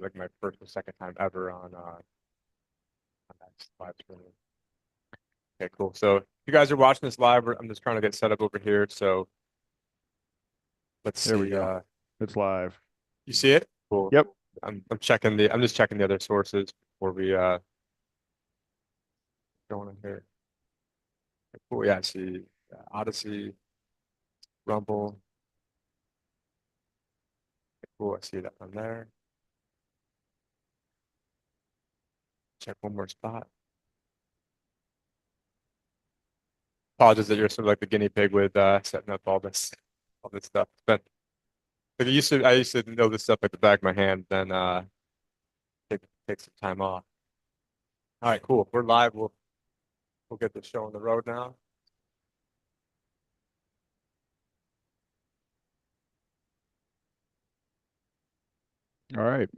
like my first or second time ever on that live stream. Okay, cool. So if you guys are watching this live, I'm just trying to get set up over here. So let's see. There we go. It's live. You see it? Cool. Yep. I'm just checking the other sources before we go in here. Cool. Yeah, I see Odyssey, Rumble. Cool. I see that on there. Check one more spot. Apologies that you're sort of like the guinea pig with setting up all this stuff. But I used to know this stuff like the back of my hand. Then take some time off. All right, cool. We're live. We'll get the show on the road now. All right.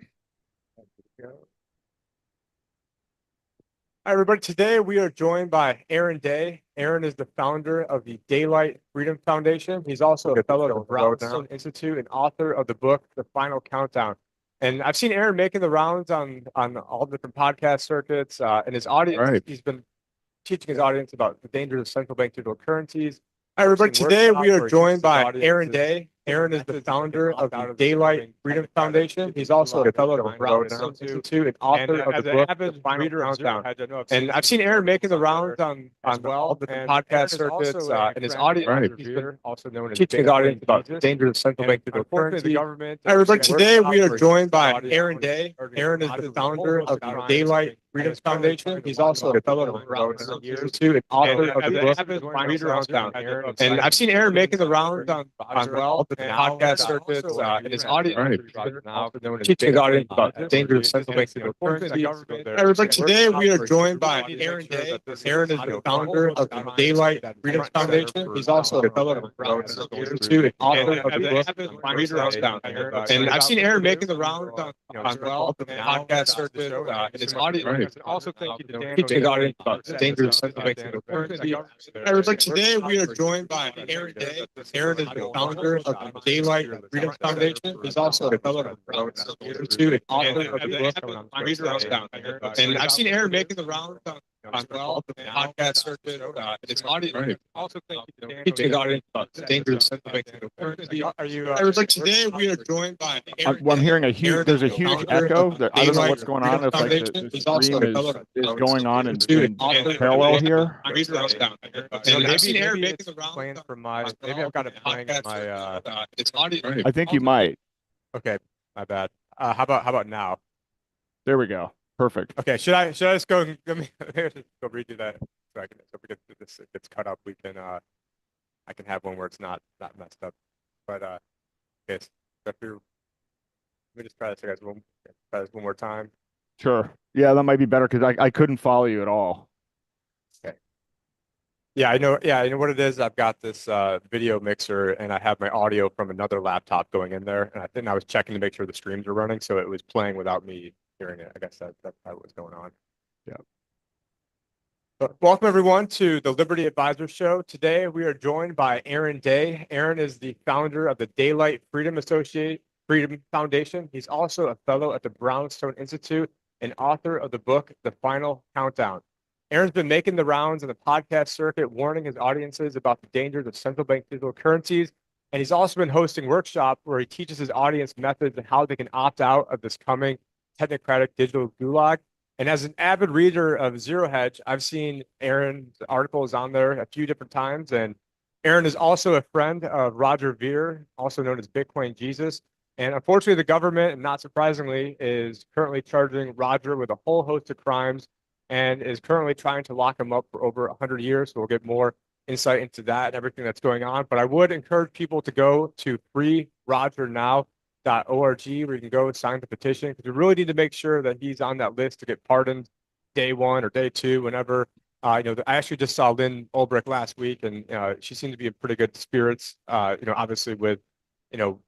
Hi, everybody. Today we are joined by Aaron Day. Aaron is the founder of the Daylight Freedom Foundation. He's also a fellow of the Brownstone Institute and author of the book, The Final Countdown. And I've seen Aaron making the rounds on all different podcast circuits and his audience. Right. He's been teaching his audience about the dangers of central bank digital currencies. Hi, everybody. Today we are joined by Aaron Day. Aaron is the founder of the Daylight Freedom Foundation. He's also a fellow of the Brownstone Institute and author of the book, The Final Countdown. And I've seen Aaron making the rounds on all different podcast circuits and his audience. Right. He's been also known as teaching his audience about the dangers of central bank digital currencies. Hi, everybody. Today we are joined by Aaron Day. Aaron is the founder of the Daylight Freedom Foundation. He's also a fellow of the Brownstone Institute and author of the book, The Final Countdown. And I've seen Aaron making the rounds on all the podcast circuits and his audience. Right. Teaching his audience about the dangers of central bank digital currencies. Everybody, today we are joined by Aaron Day. Aaron is the founder of the Daylight Freedom Foundation. He's also a fellow of the Brownstone Institute and author of the book, The Final Countdown. And I've seen Aaron making the rounds on all the podcast circuits and his audience. Right. Also, thank you to Dan. Teaching his audience about the dangers of central bank digital currencies. Everybody, today we are joined by Aaron Day. Aaron is the founder of the Daylight Freedom Foundation. He's also a fellow of the Brownstone Institute and author of the book, The Final Countdown. And I've seen Aaron making the rounds on all the podcast circuit and his audience. Right. Also, thank you to Dan. Teaching his audience about the dangers of central bank digital currencies. Are you? Everybody, today we are joined by Aaron. Well, I'm hearing there's a huge founder echo. of the I don't know Daylight what's going on. Freedom It's like the Foundation. He's also stream a fellow of is the going on in Brownstone parallel here. And I've seen Aaron making the rounds playing from my. Maybe I've got it playing in my. It's audio. I think you might. Okay, my bad. How about now? There we go. Perfect. Okay, should I just go? Let me just go redo that so I can. So if this gets cut up, we can. I can have one where it's not messed up. But okay, so if you're, let me just try this, guys. Try this one more time. Sure. Yeah, that might be better because I couldn't follow you at all. Okay. Yeah, I know. Yeah, I know what it is. I've got this video mixer, and I have my audio from another laptop going in there, and I was checking to make sure the streams are running, so it was playing without me hearing it. I guess that's probably what's going on. Yeah. But welcome everyone to the Liberty Advisor Show. Today we are joined by Aaron Day. Aaron is the founder of the Daylight Freedom Foundation. He's also a fellow at the Brownstone Institute and author of the book, The Final Countdown. Aaron's been making the rounds in the podcast circuit, warning his audiences about the dangers of central bank digital currencies. And he's also been hosting workshops where he teaches his audience methods and how they can opt out of this coming technocratic digital gulag. And as an avid reader of Zero Hedge, I've seen Aaron's articles on there a few different times. And Aaron is also a friend of Roger Ver, also known as Bitcoin Jesus. And unfortunately, the government, and not surprisingly, is currently charging Roger with a whole host of crimes and is currently trying to lock him up for over 100 years. So we'll get more insight into that and everything that's going on. But I would encourage people to go to freerogernow.org where you can go and sign the petition, because we really need to make sure that he's on that list to get pardoned day one or day two, whenever. I actually just saw Lynn Ulbricht last week, and she seemed to be in pretty good spirits. Obviously with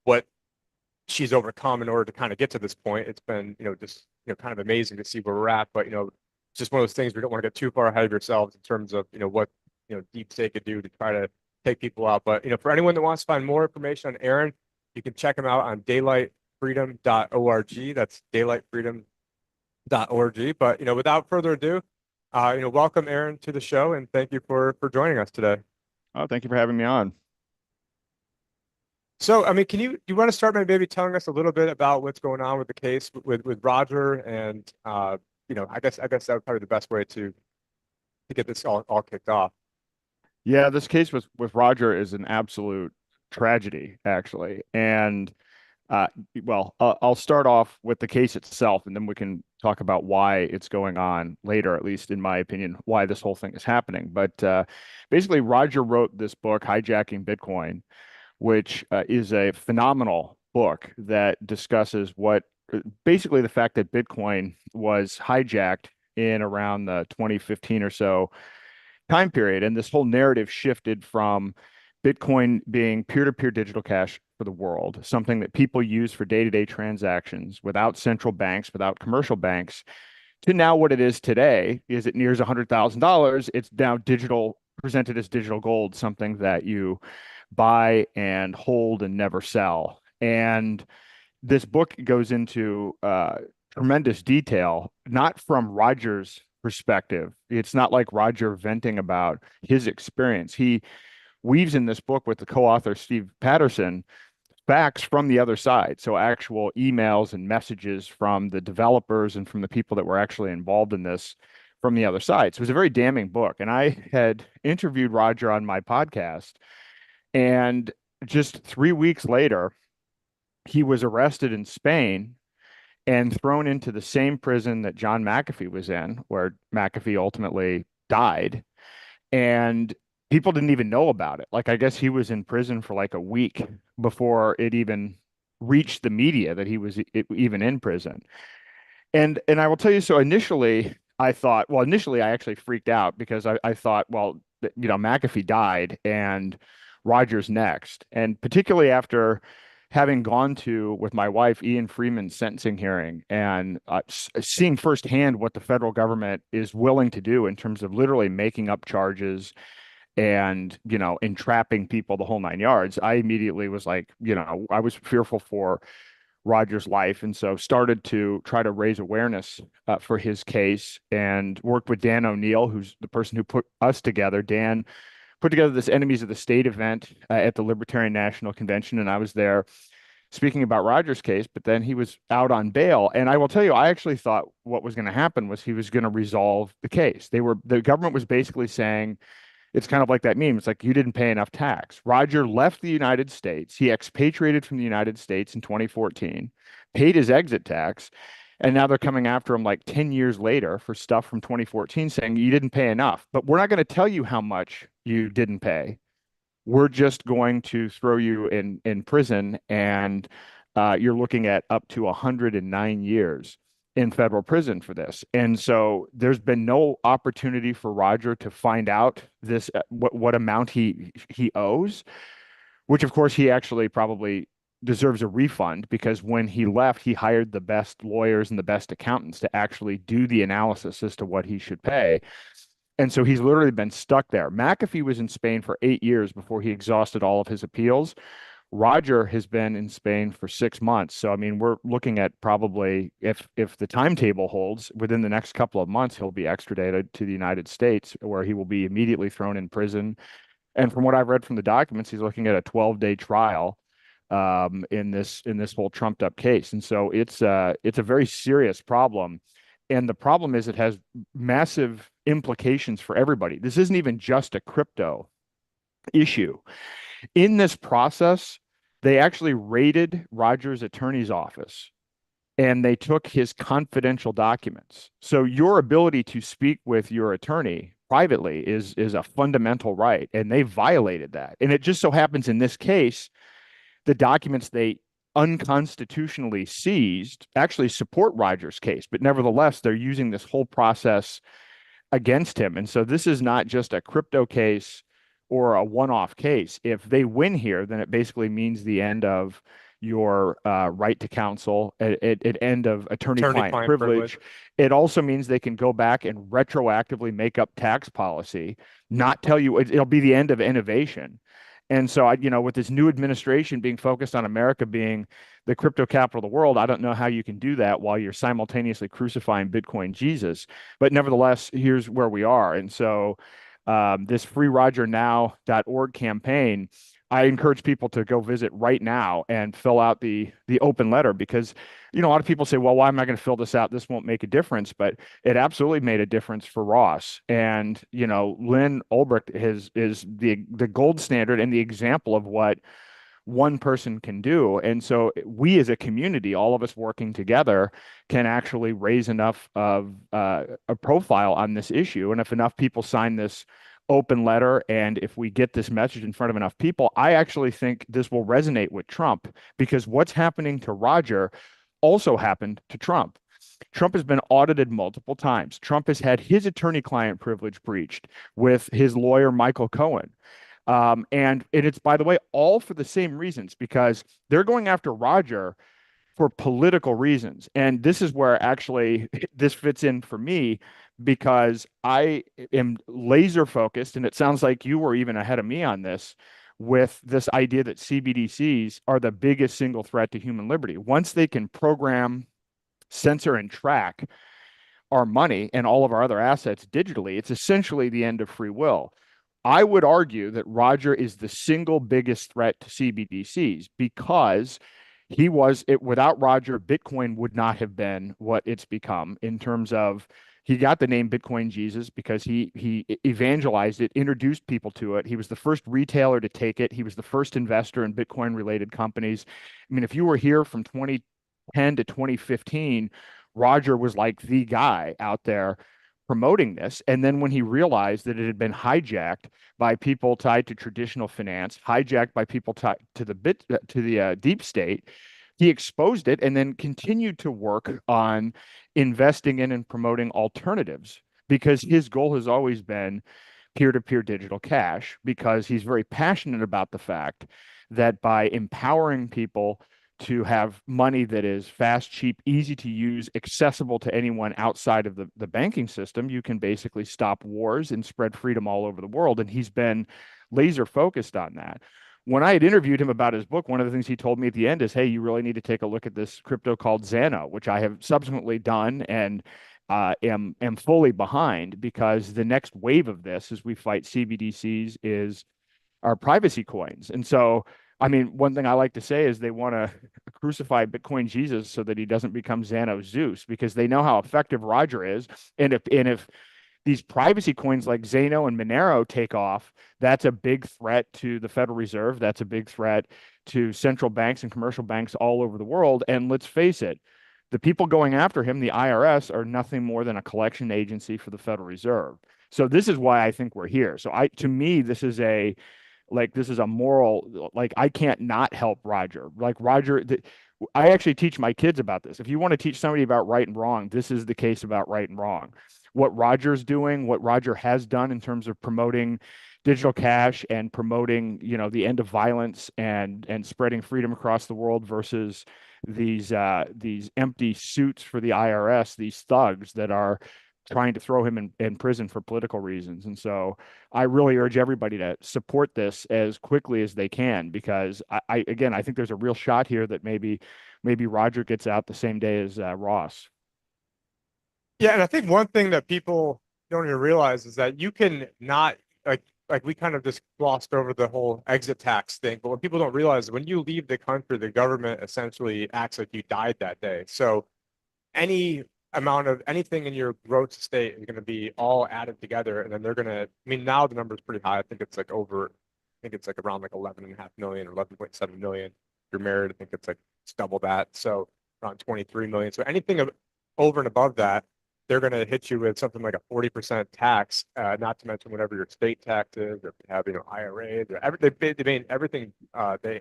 what she's overcome in order to kind of get to this point. It's been just kind of amazing to see where we're at. But it's just one of those things we don't want to get too far ahead of yourselves in terms of what deep state could do to try to take people out. But for anyone that wants to find more information on Aaron, you can check him out on daylightfreedom.org. That's daylightfreedom.org. But, without further ado, welcome Aaron to the show and thank you for joining us today. Oh, thank you for having me on. So, I mean, you want to start by maybe telling us a little bit about what's going on with the case with Roger and, I guess that would probably be the best way to get this all kicked off. Yeah, this case with Roger is an absolute tragedy, actually. And I'll start off with the case itself, and then we can talk about why it's going on later, at least in my opinion, why this whole thing is happening. But basically, Roger wrote this book, Hijacking Bitcoin, which is a phenomenal book that discusses basically the fact that Bitcoin was hijacked in around the 2015 or so time period. And this whole narrative shifted from Bitcoin being peer-to-peer digital cash for the world, something that people use for day-to-day transactions without central banks, without commercial banks, to now what it is today is it nears $100,000. It's now digital, presented as digital gold, something that you buy and hold and never sell. And this book goes into tremendous detail, not from Roger's perspective. It's not like Roger venting about his experience. He weaves in this book with the co-author Steve Patterson facts from the other side. So actual emails and messages from the developers and from the people that were actually involved in this from the other side. So it was a very damning book. And I had interviewed Roger on my podcast, and just 3 weeks later, he was arrested in Spain and thrown into the same prison that John McAfee was in, where McAfee ultimately died. And people didn't even know about it. Like, I guess he was in prison for like a week before it even reached the media that he was even in prison. And I will tell you, so initially I actually freaked out because I thought, well, McAfee died and Rogers next. And particularly after having gone to, with my wife, Ian Freeman's sentencing hearing and seeing firsthand what the federal government is willing to do in terms of literally making up charges and, entrapping people the whole nine yards, I immediately was like, I was fearful for Roger's life. And so started to try to raise awareness for his case and worked with Dan O'Neill, who's the person who put us together. Dan put together this Enemies of the State event at the Libertarian National Convention, and I was there speaking about Roger's case, but then he was out on bail. And I will tell you, I actually thought what was going to happen was he was going to resolve the case. The government was basically saying, it's kind of like that meme. It's like, you didn't pay enough tax. Roger left the United States. He expatriated from the United States in 2014, paid his exit tax. And now they're coming after him like 10 years later for stuff from 2014 saying you didn't pay enough. But we're not going to tell you how much you didn't pay. We're just going to throw you in prison. And you're looking at up to 109 years in federal prison for this. And so there's been no opportunity for Roger to find out this what amount he owes, which of course he actually probably deserves a refund, because when he left, he hired the best lawyers and the best accountants to actually do the analysis as to what he should pay. And so he's literally been stuck there. McAfee was in Spain for 8 years before he exhausted all of his appeals. Roger has been in Spain for 6 months. So, I mean, we're looking at probably, if the timetable holds, within the next couple of months, he'll be extradited to the United States, where he will be immediately thrown in prison. And from what I've read from the documents, he's looking at a 12-day trial in this whole trumped up case. And so it's a very serious problem. And the problem is it has massive implications for everybody. This isn't even just a crypto issue. In this process, they actually raided Roger's attorney's office and they took his confidential documents. So your ability to speak with your attorney privately is a fundamental right, and they violated that. And it just so happens in this case, the documents they unconstitutionally seized actually support Roger's case, but nevertheless, they're using this whole process against him. And so this is not just a crypto case or a one-off case. If they win here, then it basically means the end of your right to counsel, at end of attorney-client privilege. It also means they can go back and retroactively make up tax policy, not tell you, it'll be the end of innovation. And so with this new administration being focused on America being the crypto capital of the world, I don't know how you can do that while you're simultaneously crucifying Bitcoin Jesus. But nevertheless, here's where we are. And so this freerogernow.org campaign, I encourage people to go visit right now and fill out the open letter because, a lot of people say, well, why am I going to fill this out? This won't make a difference. But it absolutely made a difference for Ross. And, Lynn Ulbricht is the gold standard and the example of what one person can do. And so we as a community, all of us working together, can actually raise enough of a profile on this issue. And if enough people sign this open letter, and if we get this message in front of enough people, I actually think this will resonate with Trump, because what's happening to Roger also happened to Trump. Trump has been audited multiple times. Trump has had his attorney-client privilege breached with his lawyer, Michael Cohen. And it's, by the way, all for the same reasons, because they're going after Roger for political reasons. And this is where actually this fits in for me, because I am laser focused, and it sounds like you were even ahead of me on this, with this idea that CBDCs are the biggest single threat to human liberty. Once they can program, censor, and track our money and all of our other assets digitally, it's essentially the end of free will. I would argue that Roger is the single biggest threat to CBDCs, because without Roger, Bitcoin would not have been what it's become, in terms of he got the name Bitcoin Jesus because he evangelized it, introduced people to it. He was the first retailer to take it. He was the first investor in Bitcoin related companies. I mean, if you were here from 2010 to 2015, Roger was like the guy out there promoting this. And then when he realized that it had been hijacked by people tied to traditional finance, hijacked by people tied to the deep state, he exposed it and then continued to work on investing in and promoting alternatives, because his goal has always been peer-to-peer digital cash, because he's very passionate about the fact that by empowering people to have money that is fast, cheap, easy to use, accessible to anyone outside of the banking system, you can basically stop wars and spread freedom all over the world. And he's been laser focused on that. When I had interviewed him about his book, one of the things he told me at the end is, hey, you really need to take a look at this crypto called Xano, which I have subsequently done and am fully behind, because the next wave of this as we fight CBDCs is our privacy coins. And so, I mean, one thing I like to say is they want to crucify Bitcoin Jesus so that he doesn't become Xano Zeus, because they know how effective Roger is. And if these privacy coins like Xano and Monero take off, that's a big threat to the Federal Reserve. That's a big threat to central banks and commercial banks all over the world. And let's face it, the people going after him, the IRS, are nothing more than a collection agency for the Federal Reserve. So this is why I think we're here. So to me, this is a moral, like, I can't not help Roger. Like Roger, I actually teach my kids about this. If you want to teach somebody about right and wrong, this is the case about right and wrong. What Roger's doing, what Roger has done in terms of promoting digital cash and promoting, the end of violence and spreading freedom across the world, versus these empty suits for the IRS, these thugs that are trying to throw him in prison for political reasons. And so I really urge everybody to support this as quickly as they can, because I think there's a real shot here that maybe Roger gets out the same day as Ross. Yeah, and I think one thing that people don't even realize is that you can not like we kind of just glossed over the whole exit tax thing, but what people don't realize is when you leave the country, the government essentially acts like you died that day. So any amount of anything in your gross estate is going to be all added together, and then they're going to, I mean, now the number is pretty high. I think it's like around like 11.5 million or 11.7 million. If you're married, I think it's double that. So around 23 million. So anything over and above that, they're going to hit you with something like a 40% tax, not to mention whatever your state tax is, or if you have, IRAs, or they made everything, they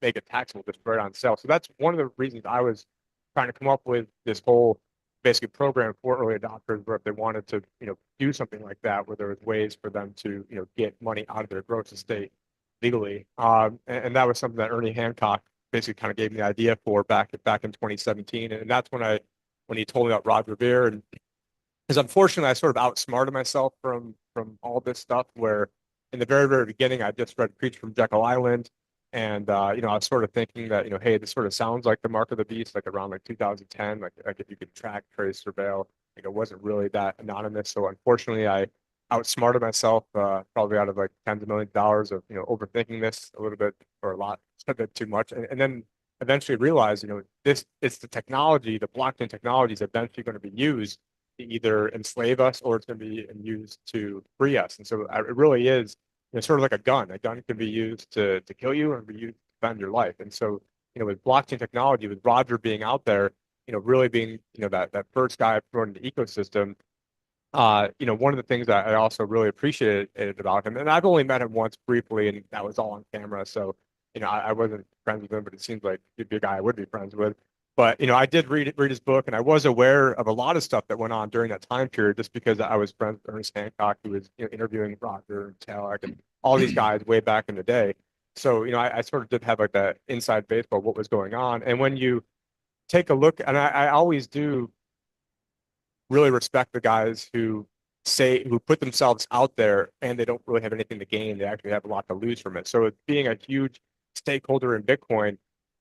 make it taxable just right on sale. So that's one of the reasons I was trying to come up with this whole basically program for early adopters, where if they wanted to, do something like that, where there was ways for them to, get money out of their gross estate legally. And that was something that Ernie Hancock basically kind of gave me the idea for back in 2017. And that's when he told me about Roger Ver, and because unfortunately I sort of outsmarted myself from all this stuff, where in the very, very beginning, I just read Preach from Jekyll Island. And, I was sort of thinking that, hey, this sort of sounds like the mark of the beast, like around like 2010, like if you could track, trace, surveil, it wasn't really that anonymous. So unfortunately, I outsmarted myself, probably out of like tens of millions of dollars of, overthinking this a little bit or a lot, a bit too much. And then eventually realized, it's the technology, the blockchain technology is eventually going to be used to either enslave us or it's going to be used to free us. And so it really is, sort of like a gun. A gun can be used to kill you or be used to defend your life. And so, with blockchain technology, with Roger being out there, really being, that first guy promoting the ecosystem, one of the things that I also really appreciated about him, and I've only met him once briefly, and that was all on camera. So, I wasn't friends with him, but it seems like he'd be a guy I would be friends with. But I did read his book, and I was aware of a lot of stuff that went on during that time period, just because I was friends with Ernest Hancock, who was interviewing Roger and Talek and all these guys way back in the day. So I sort of did have like that inside baseball what was going on, and when you take a look, and I always do really respect the guys who put themselves out there and they don't really have anything to gain. They actually have a lot to lose from it. So being a huge stakeholder in Bitcoin,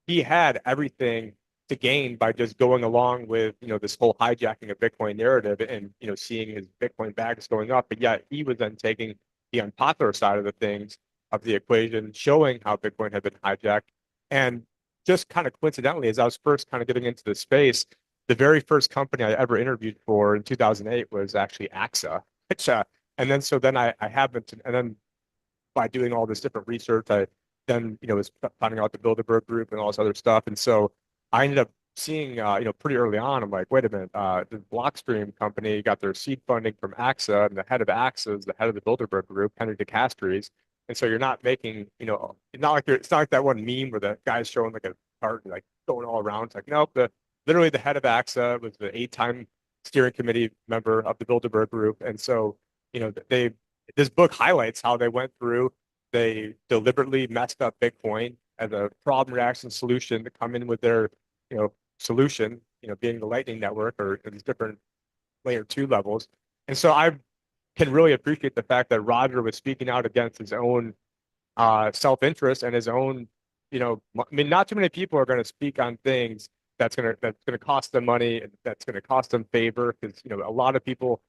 he had everything to gain by just going along with, this whole hijacking of Bitcoin narrative and, seeing his Bitcoin bags going up. But yet he was then taking the unpopular side of the things of the equation, showing how Bitcoin had been hijacked. And just kind of coincidentally, as I was first kind of getting into the space, the very first company I ever interviewed for in 2008 was actually AXA, which, and then so then I happened to, and then by doing all this different research, I then, was finding out the Bilderberg Group and all this other stuff. And so I ended up seeing, pretty early on, I'm like, wait a minute, the Blockstream company got their seed funding from AXA, and the head of AXA is the head of the Bilderberg Group, Henry DeCastries. And so you're not making, it's not like that one meme where the guy's showing like a card like going all around. It's like, nope, literally the head of AXA was the 8-time steering committee member of the Bilderberg Group. And so, this book highlights how they went through, they deliberately messed up Bitcoin as a problem reaction solution to come in with their, solution, being the Lightning Network or these different layer 2 levels. And so I can really appreciate the fact that Roger was speaking out against his own self-interest and his own, I mean, not too many people are going to speak on things that's gonna cost them money and that's gonna cost them favor, because a lot of people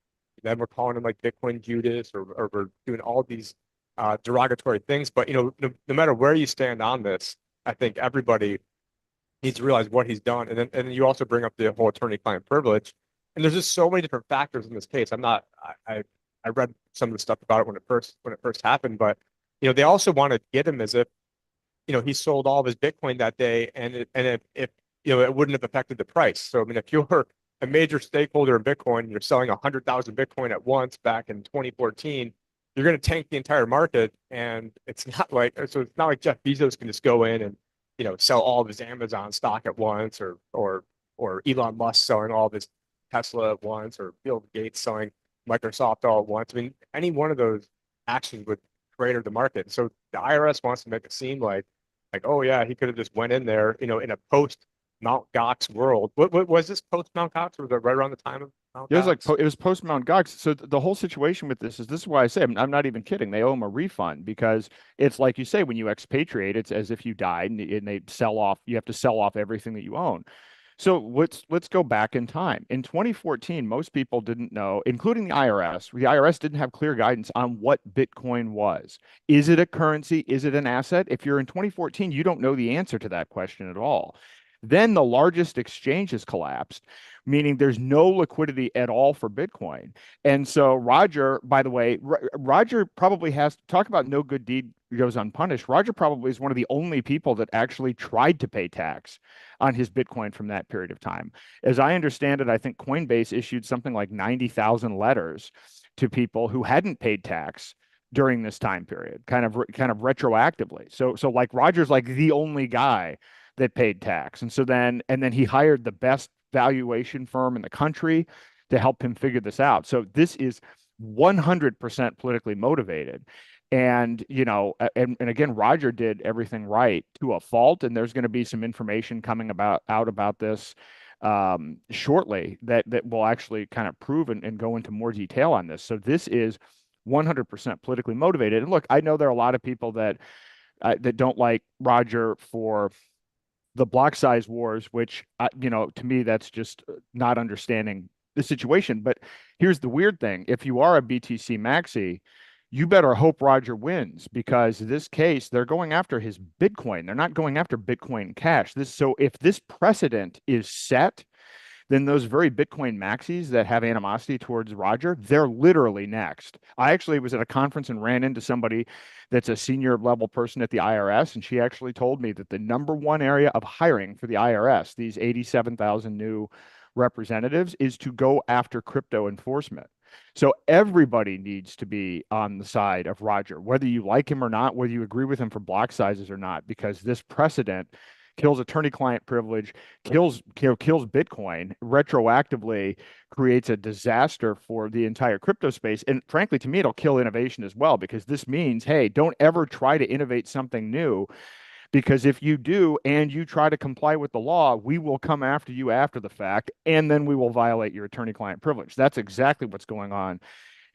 then were calling him like Bitcoin Judas, or we're doing all these derogatory things. But no matter where you stand on this, I think everybody needs to realize what he's done. And then you also bring up the whole attorney-client privilege, and there's just so many different factors in this case. I'm not I read some of the stuff about it when it first happened, but they also want to get him as if he sold all of his Bitcoin that day, and if it wouldn't have affected the price. So I mean, if you're a major stakeholder in Bitcoin, and you're selling 100,000 Bitcoin at once back in 2014, you're going to tank the entire market. And it's not like Jeff Bezos can just go in and sell all of his Amazon stock at once, or Elon Musk selling all of his Tesla at once, or Bill Gates selling Microsoft all at once. I mean, any one of those actions would crater the market. So the IRS wants to make it seem like, oh yeah, he could have just went in there, in a post Mount Gox world. What was this post Mount Gox? Or was it right around the time of Mount It was like Gox? it was post Mount Gox. So the whole situation with this is why I say I'm not even kidding. They owe him a refund because it's like you say, when you expatriate, it's as if you died, and they sell off. You have to sell off everything that you own. So let's go back in time. In 2014, most people didn't know, including the IRS. The IRS didn't have clear guidance on what Bitcoin was. Is it a currency? Is it an asset? If you're in 2014, you don't know the answer to that question at all. Then the largest exchange has collapsed, meaning there's no liquidity at all for Bitcoin. And so Roger, by the way, Roger probably has, talk about no good deed goes unpunished. Roger probably is one of the only people that actually tried to pay tax on his Bitcoin from that period of time. As I understand it, I think Coinbase issued something like 90,000 letters to people who hadn't paid tax during this time period, kind of retroactively. So like Roger's like the only guy that paid tax. And then he hired the best valuation firm in the country to help him figure this out. So this is 100% politically motivated. And, and again, Roger did everything right to a fault. And there's going to be some information coming out about this shortly that will actually kind of prove and go into more detail on this. So this is 100% politically motivated. And look, I know there are a lot of people that don't like Roger for the block size wars, which, to me, that's just not understanding the situation. But here's the weird thing. If you are a BTC maxi, you better hope Roger wins, because this case, they're going after his Bitcoin. They're not going after Bitcoin Cash. So if this precedent is set, then those very Bitcoin maxis that have animosity towards Roger, they're literally next. I actually was at a conference and ran into somebody that's a senior level person at the IRS, and she actually told me that the number one area of hiring for the IRS, these 87,000 new representatives, is to go after crypto enforcement. So everybody needs to be on the side of Roger, whether you like him or not, whether you agree with him for block sizes or not, because this precedent kills attorney-client privilege, kills Bitcoin, retroactively creates a disaster for the entire crypto space. And frankly, to me, it'll kill innovation as well, because this means, hey, don't ever try to innovate something new, because if you do and you try to comply with the law, we will come after you after the fact, and then we will violate your attorney-client privilege. That's exactly what's going on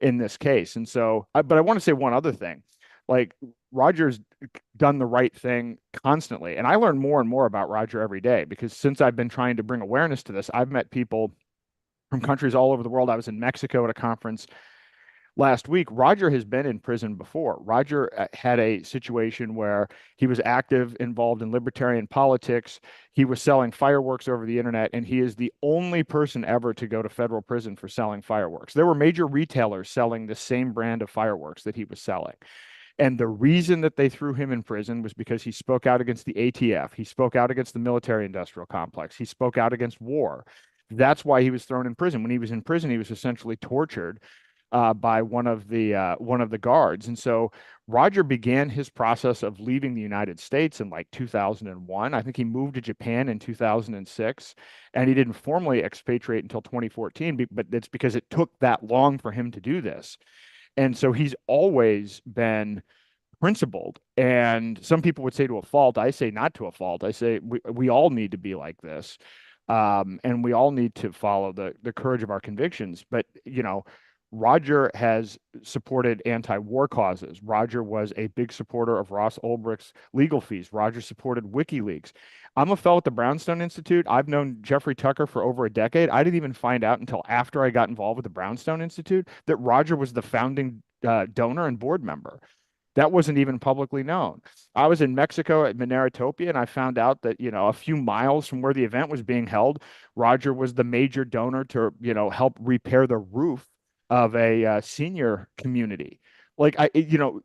in this case. And so, but I want to say one other thing. Like, Roger's done the right thing constantly. And I learn more and more about Roger every day, because since I've been trying to bring awareness to this, I've met people from countries all over the world. I was in Mexico at a conference last week. Roger has been in prison before. Roger had a situation where he was involved in libertarian politics. He was selling fireworks over the internet, and he is the only person ever to go to federal prison for selling fireworks. There were major retailers selling the same brand of fireworks that he was selling. And the reason that they threw him in prison was because he spoke out against the ATF. He spoke out against the military industrial complex. He spoke out against war. That's why he was thrown in prison. When he was in prison, he was essentially tortured by one of the guards. And so Roger began his process of leaving the United States in like 2001. I think he moved to Japan in 2006, and he didn't formally expatriate until 2014. But it's because it took that long for him to do this. And so he's always been principled. And some people would say to a fault. I say not to a fault. I say we all need to be like this. And we all need to follow the courage of our convictions. But, Roger has supported anti-war causes. Roger was a big supporter of Ross Ulbricht's legal fees. Roger supported WikiLeaks. I'm a fellow at the Brownstone Institute. I've known Jeffrey Tucker for over a decade. I didn't even find out until after I got involved with the Brownstone Institute that Roger was the founding donor and board member. That wasn't even publicly known. I was in Mexico at Mineratopia, and I found out that, a few miles from where the event was being held, Roger was the major donor to, help repair the roof of a senior community. Like,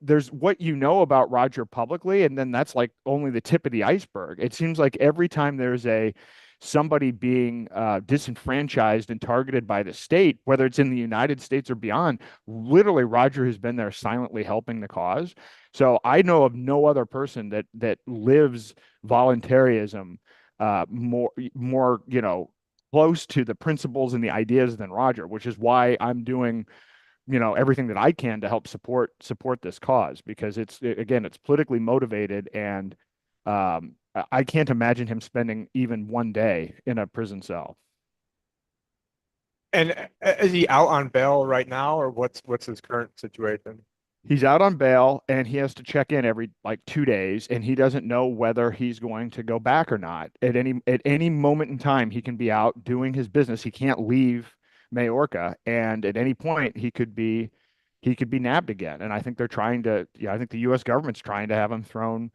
there's what about Roger publicly, and then that's like only the tip of the iceberg. It seems like every time there's somebody being disenfranchised and targeted by the state, whether it's in the United States or beyond, literally Roger has been there silently helping the cause. So I know of no other person that lives voluntarism more close to the principles and the ideas than Roger, which is why I'm doing everything that I can to help support this cause, because it's politically motivated, and I can't imagine him spending even one day in a prison cell. And is he out on bail right now, or what's his current situation? He's out on bail, and he has to check in every like 2 days, and he doesn't know whether he's going to go back or not. At any moment in time, he can be out doing his business. He can't leave Majorca, and at any point he could be nabbed again. And I think they're trying to, I think the U.S. government's trying to have him thrown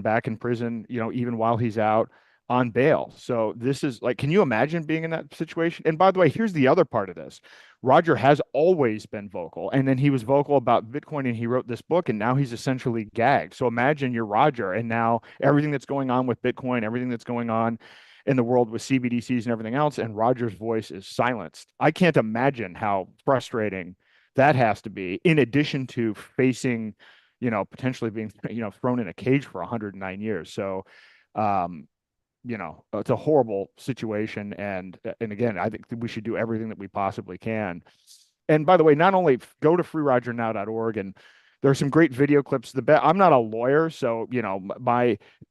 back in prison, even while he's out on bail. So this is like, can you imagine being in that situation? And by the way, here's the other part of this. Roger has always been vocal, and then he was vocal about Bitcoin, and he wrote this book, and now he's essentially gagged. So imagine you're Roger, and now everything that's going on with Bitcoin, everything that's going on in the world with CBDCs and everything else, and Roger's voice is silenced. I can't imagine how frustrating that has to be, in addition to facing, potentially being, thrown in a cage for 109 years. So, it's a horrible situation. And again, I think that we should do everything that we possibly can. And by the way, not only go to freerogernow.org, and there are some great video clips. I'm not a lawyer, so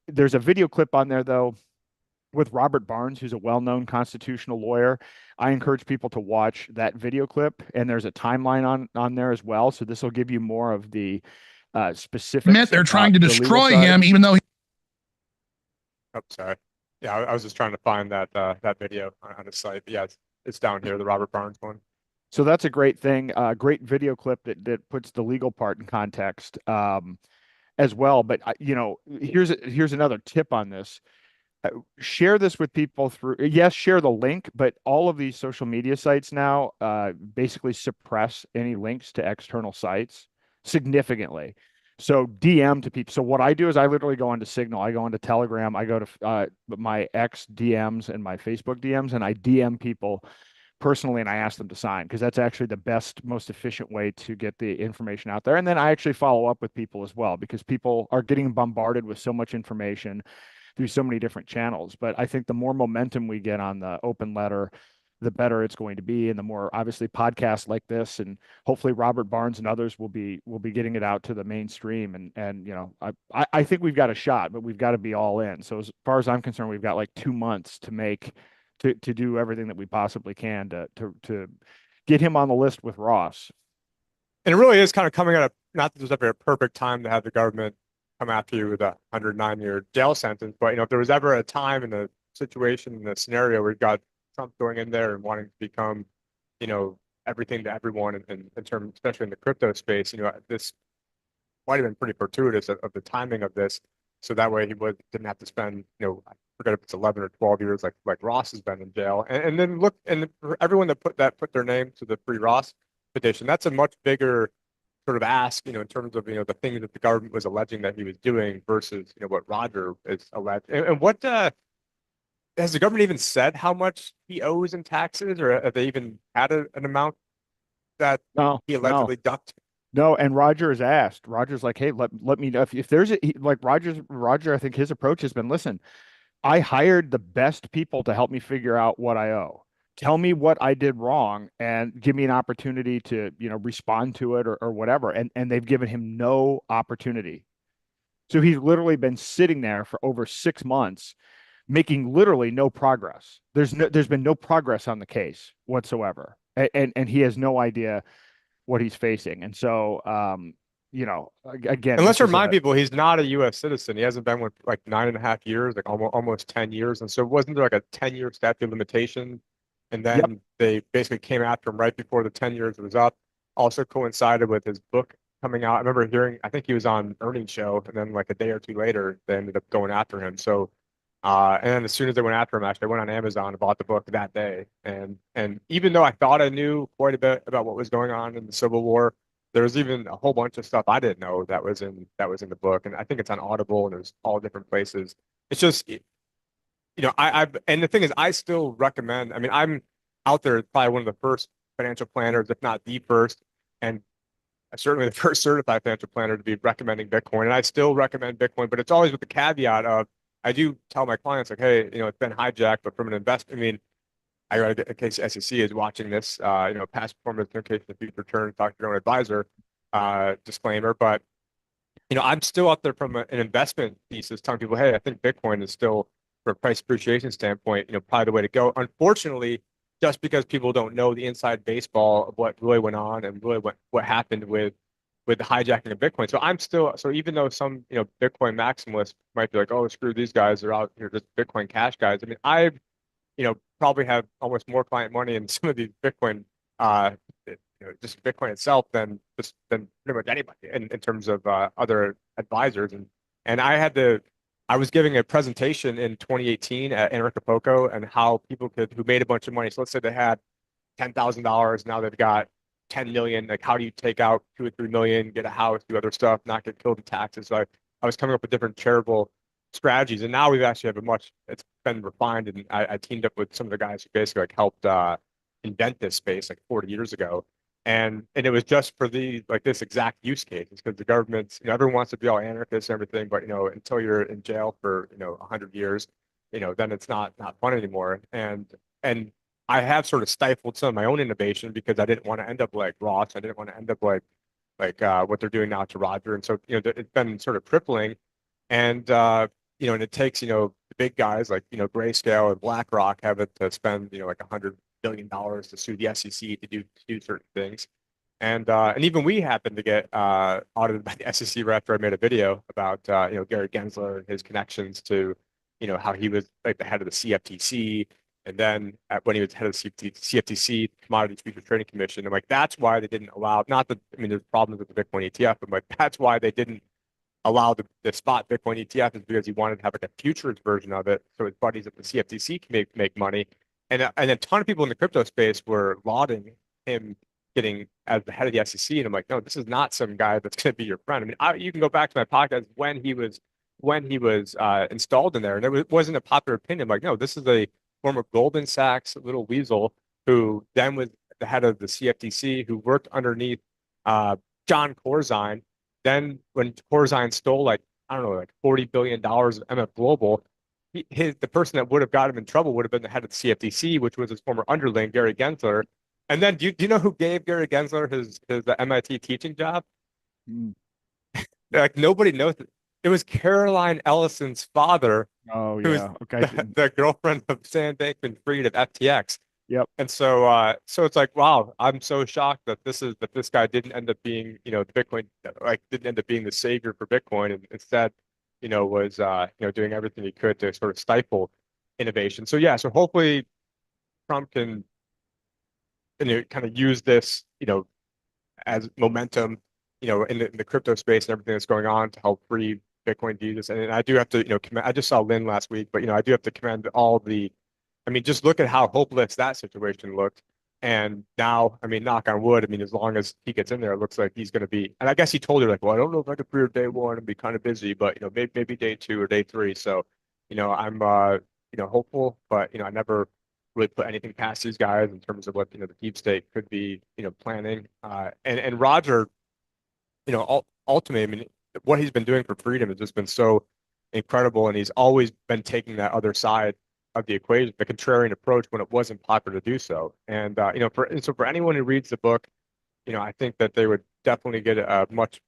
there's a video clip on there though with Robert Barnes, who's a well-known constitutional lawyer. I encourage people to watch that video clip, and there's a timeline on there as well. So this will give you more of the specifics. They're trying to the legal destroy side. him, even though Oh, sorry. Yeah, I was just trying to find that video on the site. But yeah, it's down here, the Robert Barnes one. So that's a great thing, great video clip that puts the legal part in context as well. But here's another tip on this. Share this with people through, yes, share the link, but all of these social media sites now basically suppress any links to external sites significantly. So DM to people. So what I do is I literally go onto Signal, I go into Telegram, I go to my X DMs and my Facebook DMs, and I DM people personally and I ask them to sign, because that's actually the best, most efficient way to get the information out there. And then I actually follow up with people as well, because people are getting bombarded with so much information through so many different channels. But I think the more momentum we get on the open letter, the better it's going to be. And the more, obviously, podcasts like this, and hopefully Robert Barnes and others will be getting it out to the mainstream. And I think we've got a shot, but we've got to be all in. So as far as I'm concerned, we've got like 2 months to make to do everything that we possibly can to get him on the list with Ross. And it really is kind of coming at not that there's ever a perfect time to have the government come after you with a 109-year jail sentence, but if there was ever a time in a situation, in a scenario where you got Trump going in there and wanting to become, everything to everyone in terms, especially in the crypto space, this might have been pretty fortuitous of the timing of this. So that way didn't have to spend, I forget if it's 11 or 12 years like Ross has been in jail. And then look, and for everyone that put their name to the Free Ross petition, that's a much bigger sort of ask, in terms of, the things that the government was alleging that he was doing versus, what Roger is alleged. And what has the government even said how much he owes in taxes, or have they even had an amount that he allegedly ducked? No, and Roger is asked. Roger's like, hey, let me know if there's like Roger, I think his approach has been, listen, I hired the best people to help me figure out what I owe. Tell me what I did wrong and give me an opportunity to, respond to it or whatever. And they've given him no opportunity. So he's literally been sitting there for over 6 months, making literally no progress. There's been no progress on the case whatsoever. And he has no idea what he's facing. And so, again, and let's remind people, he's not a U.S. citizen. He hasn't been with like 9.5 years, like almost 10 years. And so wasn't there like a 10-year statute of limitation? And then they basically came after him right before the 10 years was up. Also coincided with his book coming out. I remember hearing, I think he was on earnings show, and then like a day or two later, they ended up going after him. So, and then as soon as they went after him, actually, I went on Amazon and bought the book that day. And even though I thought I knew quite a bit about what was going on in the Civil War, there was even a whole bunch of stuff I didn't know that was in the book. And I think it's on Audible, and there's all different places. It's just, and the thing is, I still recommend. I mean, I'm out there probably one of the first financial planners, if not the first, and certainly the first certified financial planner to be recommending Bitcoin. And I still recommend Bitcoin, but it's always with the caveat of, I do tell my clients, like, hey, it's been hijacked, but from an investment, I mean, I got in case SEC is watching this, past performance, no case of future return, talk to your own advisor, disclaimer. But, I'm still out there from an investment thesis telling people, hey, I think Bitcoin is still, from a price appreciation standpoint, probably the way to go. Unfortunately, just because people don't know the inside baseball of what really went on and really what happened with the hijacking of Bitcoin. So even though some, Bitcoin maximalists might be like, oh, screw these guys, they're out here just Bitcoin cash guys. I mean, I've, probably have almost more client money in some of these Bitcoin, just Bitcoin itself than pretty much anybody in terms of other advisors. And I was giving a presentation in 2018 at Acapulco, and how people who made a bunch of money. So let's say they had $10,000, now they've got 10 million. Like, how do you take out 2 or 3 million, get a house, do other stuff, not get killed in taxes? So I was coming up with different charitable strategies, and now we've actually have it's been refined, and I teamed up with some of the guys who basically like helped invent this space like 40 years ago. And it was just for this exact use case. It's because the government's, everyone wants to be all anarchist and everything, but until you're in jail for 100 years, then it's not fun anymore. And I have sort of stifled some of my own innovation because I didn't want to end up like Ross. I didn't want to end up like what they're doing now to Roger. And so it's been sort of crippling. And and it takes big guys like, Grayscale and BlackRock having to spend, like $100 billion to sue the SEC to do certain things. And even we happened to get audited by the SEC right after I made a video about Gary Gensler and his connections to how he was like the head of the CFTC, and then when he was head of the CFTC, Commodities Futures Trading Commission. And like that's why they didn't allow, not that, I mean, there's problems with the Bitcoin ETF, but like that's why they didn't allow the spot Bitcoin ETF, is because he wanted to have like a futures version of it so his buddies at the CFTC can make money. And a ton of people in the crypto space were lauding him getting as the head of the SEC, and I'm like, no, this is not some guy that's going to be your friend. I mean, you can go back to my podcast when he was installed in there, and it wasn't a popular opinion. I'm like, no, this is a former Goldman Sachs little weasel who then was the head of the CFTC, who worked underneath John Corzine. Then when Corzine stole like, I don't know, like $40 billion of MF Global, the person that would have got him in trouble would have been the head of the CFTC, which was his former underling, Gary Gensler. And then do you know who gave Gary Gensler his MIT teaching job? Mm. Like nobody knows it. It was Caroline Ellison's father, Oh who was yeah. Okay. the girlfriend of Sam Bankman-Fried of FTX. Yep. And so it's like, wow, I'm so shocked that this guy didn't end up being, the Bitcoin, like didn't end up being the savior for Bitcoin, and instead, was doing everything he could to sort of stifle innovation. So yeah, so hopefully Trump can, kind of use this, as momentum, in the crypto space and everything that's going on to help free Bitcoin users. And I do have to, commend, I just saw Lynn last week, but I do have to commend all the, I mean, just look at how hopeless that situation looked. And now, I mean, knock on wood, I mean, as long as he gets in there, it looks like he's going to be, and I guess he told her like, well, I don't know if I could pre day one and be kind of busy, but maybe day two or day three. So, I'm hopeful, but I never really put anything past these guys in terms of what, the deep state could be, planning. And Roger, ultimately, I mean, what he's been doing for freedom has just been so incredible, and he's always been taking that other side of the equation, the contrarian approach, when it wasn't popular to do so. And for anyone who reads the book, I think that they would definitely get a much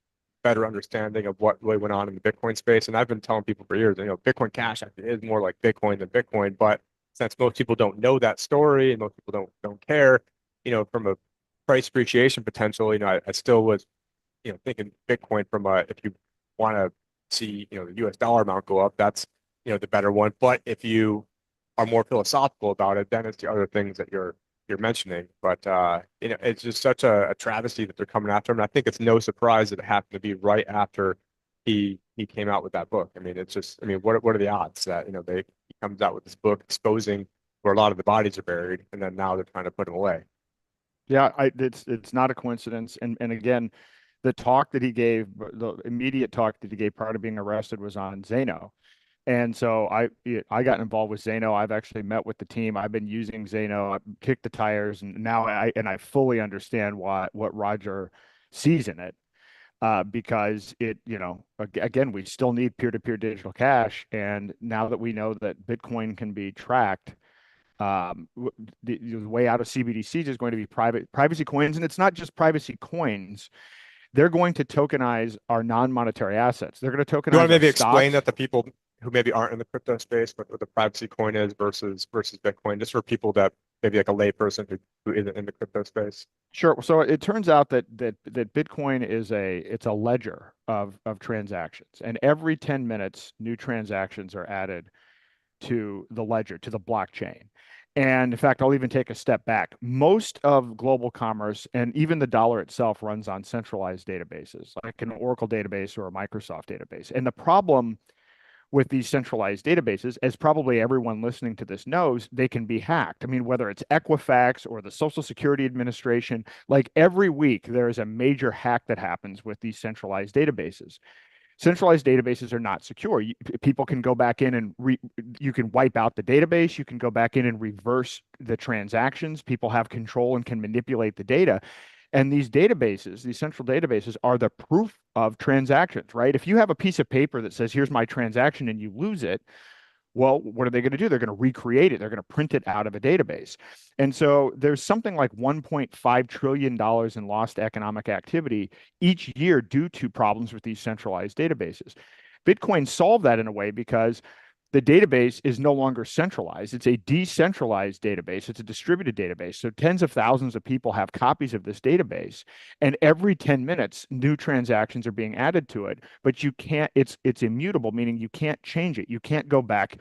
better understanding of what really went on in the Bitcoin space. And I've been telling people for years, Bitcoin Cash actually is more like Bitcoin than Bitcoin, but since most people don't know that story and most people don't care, from a price appreciation potential, I still was thinking Bitcoin from if you want to see, the US dollar amount go up, that's, the better one. But if you are more philosophical about it, then it's the other things that you're mentioning. But it's just such a travesty that they're coming after him. And I think it's no surprise that it happened to be right after he came out with that book. I mean, it's just, I mean, what are the odds that, he comes out with this book exposing where a lot of the bodies are buried, and then now they're trying to put him away. Yeah, it's not a coincidence. And again, the talk that he gave, the immediate talk that he gave prior to being arrested was on Zeno. And so I got involved with Zeno. I've actually met with the team. I've been using Zeno. I kicked the tires, and now I fully understand what Roger sees in it. Because it, again, we still need peer-to-peer digital cash, and now that we know that Bitcoin can be tracked, the way out of CBDCs is going to be privacy coins, and it's not just privacy coins. They're going to tokenize our non-monetary assets. They're going to You want tokenize to our maybe explain stocks. that to people who maybe aren't in the crypto space, what the privacy coin is versus Bitcoin, just for people that maybe like a layperson who isn't in the crypto space. Sure. So it turns out that Bitcoin is it's a ledger of transactions, and every 10 minutes, new transactions are added to the ledger, to the blockchain. And in fact, I'll even take a step back. Most of global commerce and even the dollar itself runs on centralized databases, like an Oracle database or a Microsoft database. And the problem with these centralized databases, as probably everyone listening to this knows, they can be hacked. I mean, whether it's Equifax or the Social Security Administration, like every week there is a major hack that happens with these centralized databases. Centralized databases are not secure. People can go back in and you can wipe out the database. You can go back in and reverse the transactions. People have control and can manipulate the data. And these databases, these central databases, are the proof of transactions, right? If you have a piece of paper that says, here's my transaction, and you lose it, well, what are they going to do? They're going to recreate it. They're going to print it out of a database. And so there's something like $1.5 trillion in lost economic activity each year due to problems with these centralized databases. Bitcoin solved that in a way because the database is no longer centralized. It's a decentralized database. It's a distributed database. So tens of thousands of people have copies of this database, and every 10 minutes, new transactions are being added to it. But you can't, it's immutable, meaning you can't change it. You can't go back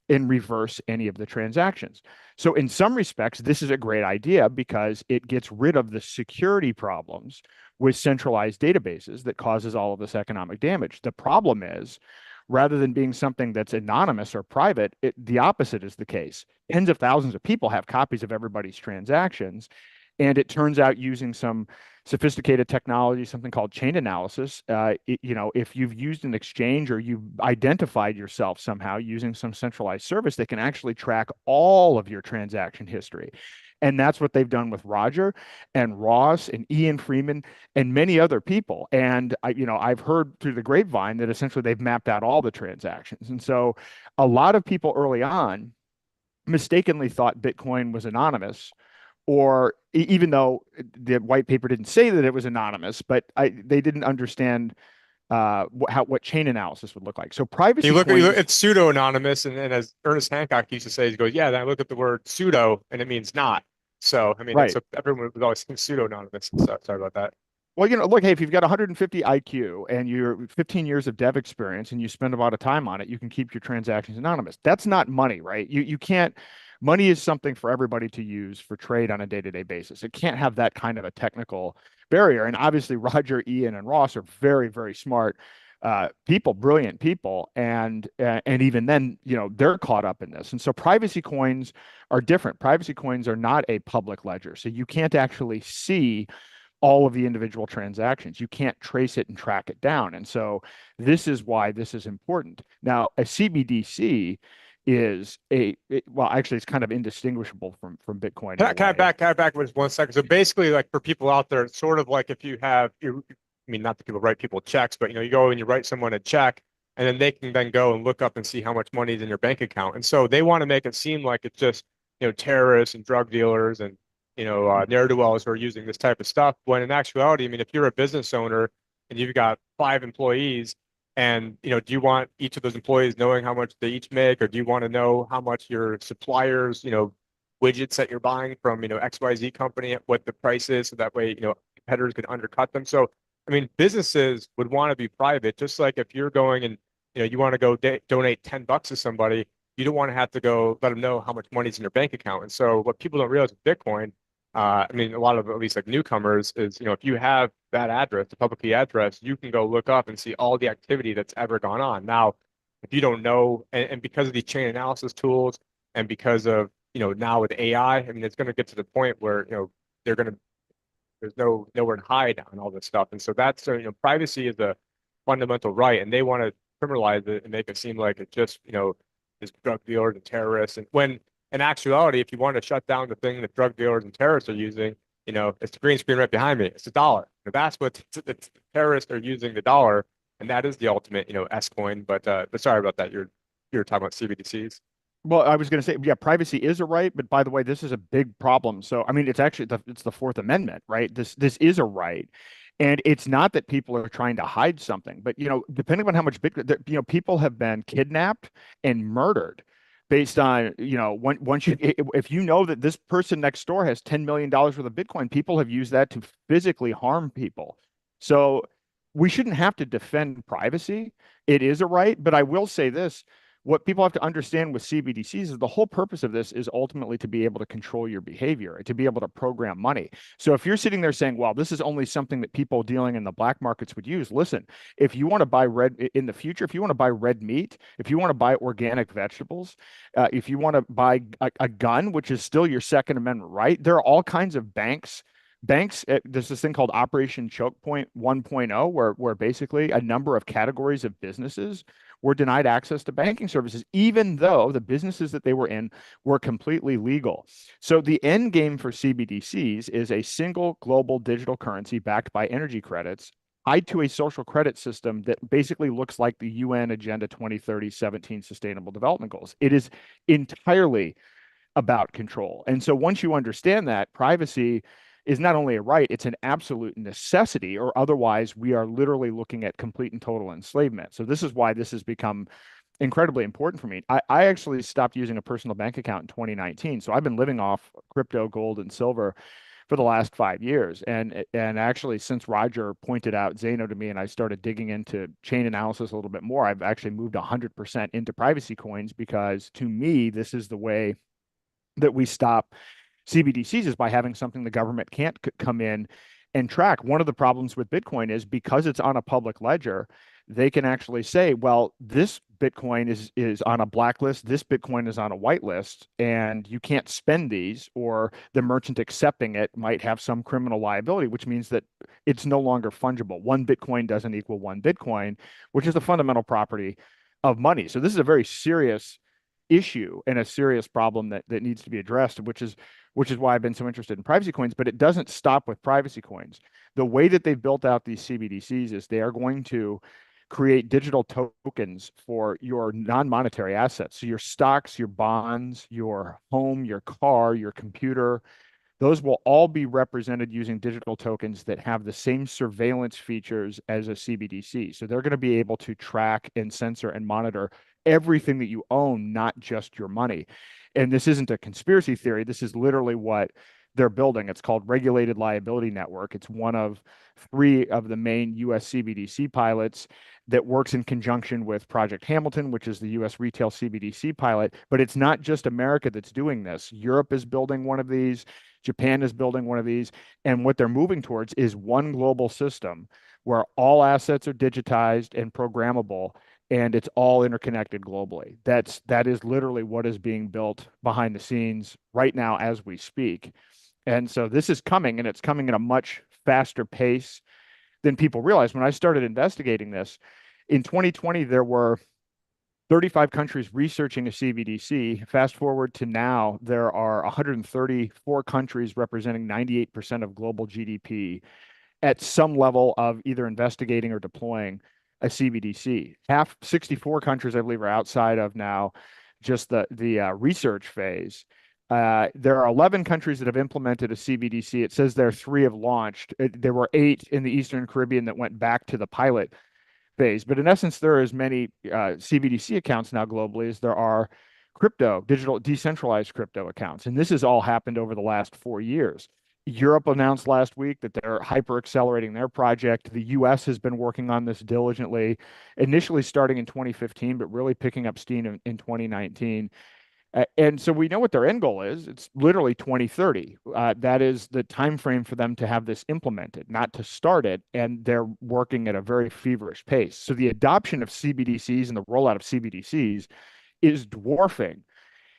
and reverse any of the transactions. So in some respects, this is a great idea because it gets rid of the security problems with centralized databases that causes all of this economic damage. The problem is, rather than being something that's anonymous or private, the opposite is the case. Tens of thousands of people have copies of everybody's transactions. And it turns out using some sophisticated technology, something called chain analysis, if you've used an exchange or you've identified yourself somehow using some centralized service, they can actually track all of your transaction history. And that's what they've done with Roger and Ross and Ian Freeman and many other people. And I've heard through the grapevine that essentially they've mapped out all the transactions. And so a lot of people early on mistakenly thought Bitcoin was anonymous, or even though the white paper didn't say that it was anonymous, but they didn't understand what chain analysis would look like. So You privacy look at coins, it's pseudo anonymous, and as Ernest Hancock used to say, he goes, "Yeah." Then I look at the word pseudo, and it means not. So I mean, right? everyone was always pseudo anonymous. So sorry about that. Well, look, hey, if you've got 150 IQ and you're 15 years of dev experience and you spend a lot of time on it, you can keep your transactions anonymous. That's not money, right? You can't. Money is something for everybody to use for trade on a day-to-day basis. It can't have that kind of a technical barrier. And obviously, Roger, Ian, and Ross are very, very smart people, brilliant people, and even then, they're caught up in this. And so, privacy coins are different. Privacy coins are not a public ledger, so you can't actually see all of the individual transactions. You can't trace it and track it down. And so this is why this is important. Now, a CBDC is well, actually, it's kind of indistinguishable from Bitcoin in a way. Can I back with 1 second? So basically, like for people out there, it's sort of like if you have, I mean, not that people write people checks, but you go and you write someone a check, and then they can then go and look up and see how much money is in your bank account. And so they want to make it seem like it's just, terrorists and drug dealers and, Mhm. ne'er-do-wells who are using this type of stuff. When in actuality, I mean, if you're a business owner and you've got 5 employees, and, do you want each of those employees knowing how much they each make, or do you want to know how much your suppliers, widgets that you're buying from, XYZ company, what the price is, so that way, competitors can undercut them. So, I mean, businesses would want to be private, just like if you're going and, you want to go donate $10 to somebody, you don't want to have to go let them know how much money's in your bank account. And so what people don't realize with Bitcoin, I mean, a lot of at least like newcomers is, if you have that address, the public key address, you can go look up and see all the activity that's ever gone on. Now, if you don't know, and because of these chain analysis tools, and because of, now with AI, I mean, it's going to get to the point where, they're going to, there's nowhere to hide on all this stuff. And so that's, privacy is a fundamental right, and they want to criminalize it and make it seem like it just, is drug dealers and terrorists. And when in actuality, if you want to shut down the thing that drug dealers and terrorists are using, it's the green screen right behind me. It's the dollar. That's what the terrorists are using, the dollar, and that is the ultimate, S coin. But sorry about that. You're talking about CBDCs. Well, I was going to say, yeah, privacy is a right, but by the way, this is a big problem. So, I mean, it's actually it's the Fourth Amendment, right? This is a right, and it's not that people are trying to hide something, but depending on how much big, people have been kidnapped and murdered based on, once you if you know that this person next door has $10 million worth of Bitcoin, people have used that to physically harm people. So we shouldn't have to defend privacy. It is a right, but I will say this, what people have to understand with CBDCs is the whole purpose of this is ultimately to be able to control your behavior, to be able to program money. So if you're sitting there saying, well, this is only something that people dealing in the black markets would use, listen, if you want to buy red in the future, if you want to buy red meat, if you want to buy organic vegetables, if you want to buy a gun, which is still your Second Amendment right, there are all kinds of banks, there's this thing called Operation Choke Point 1.0, where basically a number of categories of businesses were denied access to banking services, even though the businesses that they were in were completely legal. So the end game for CBDCs is a single global digital currency backed by energy credits tied to a social credit system that basically looks like the UN Agenda 2030 17 Sustainable Development Goals. It is entirely about control. And so once you understand that, privacy is not only a right, it's an absolute necessity, or otherwise we are literally looking at complete and total enslavement. So this is why this has become incredibly important for me. I actually stopped using a personal bank account in 2019. So I've been living off crypto, gold, and silver for the last 5 years. And actually, since Roger pointed out Zano to me and I started digging into chain analysis a little bit more, I've actually moved 100% into privacy coins because to me, this is the way that we stop CBDCs is by having something the government can't come in and track. One of the problems with Bitcoin is because it's on a public ledger, they can actually say, well, this Bitcoin is on a blacklist, this Bitcoin is on a whitelist, and you can't spend these, or the merchant accepting it might have some criminal liability, which means that it's no longer fungible. One Bitcoin doesn't equal one Bitcoin, which is the fundamental property of money. So this is a very serious issue and a serious problem that needs to be addressed, which is why I've been so interested in privacy coins. But it doesn't stop with privacy coins. The way that they've built out these CBDCs is they are going to create digital tokens for your non-monetary assets. So your stocks, your bonds, your home, your car, your computer, those will all be represented using digital tokens that have the same surveillance features as a CBDC. So they're going to be able to track and censor and monitor everything that you own, not just your money. And this isn't a conspiracy theory. This is literally what they're building. It's called Regulated Liability Network. It's one of three of the main US CBDC pilots that works in conjunction with Project Hamilton, which is the US retail CBDC pilot. But it's not just America that's doing this. Europe is building one of these. Japan is building one of these. And what they're moving towards is one global system where all assets are digitized and programmable, and it's all interconnected globally. That is literally what is being built behind the scenes right now as we speak. And so this is coming, and it's coming at a much faster pace than people realize. When I started investigating this in 2020, there were 35 countries researching a CBDC. Fast forward to now, there are 134 countries representing 98% of global GDP at some level of either investigating or deploying a CBDC. 64 countries, I believe, are outside of now just the research phase. There are 11 countries that have implemented a CBDC. It says there 3 have launched. There were 8 in the Eastern Caribbean that went back to the pilot phase. But in essence, there are as many CBDC accounts now globally as there are digital, decentralized crypto accounts. And this has all happened over the last 4 years. Europe announced last week that they're hyper accelerating their project. The US has been working on this diligently, initially starting in 2015, but really picking up steam in 2019. And so we know what their end goal is. It's literally 2030. That is the time frame for them to have this implemented, not to start it. And they're working at a very feverish pace. So the adoption of CBDCs and the rollout of CBDCs is dwarfing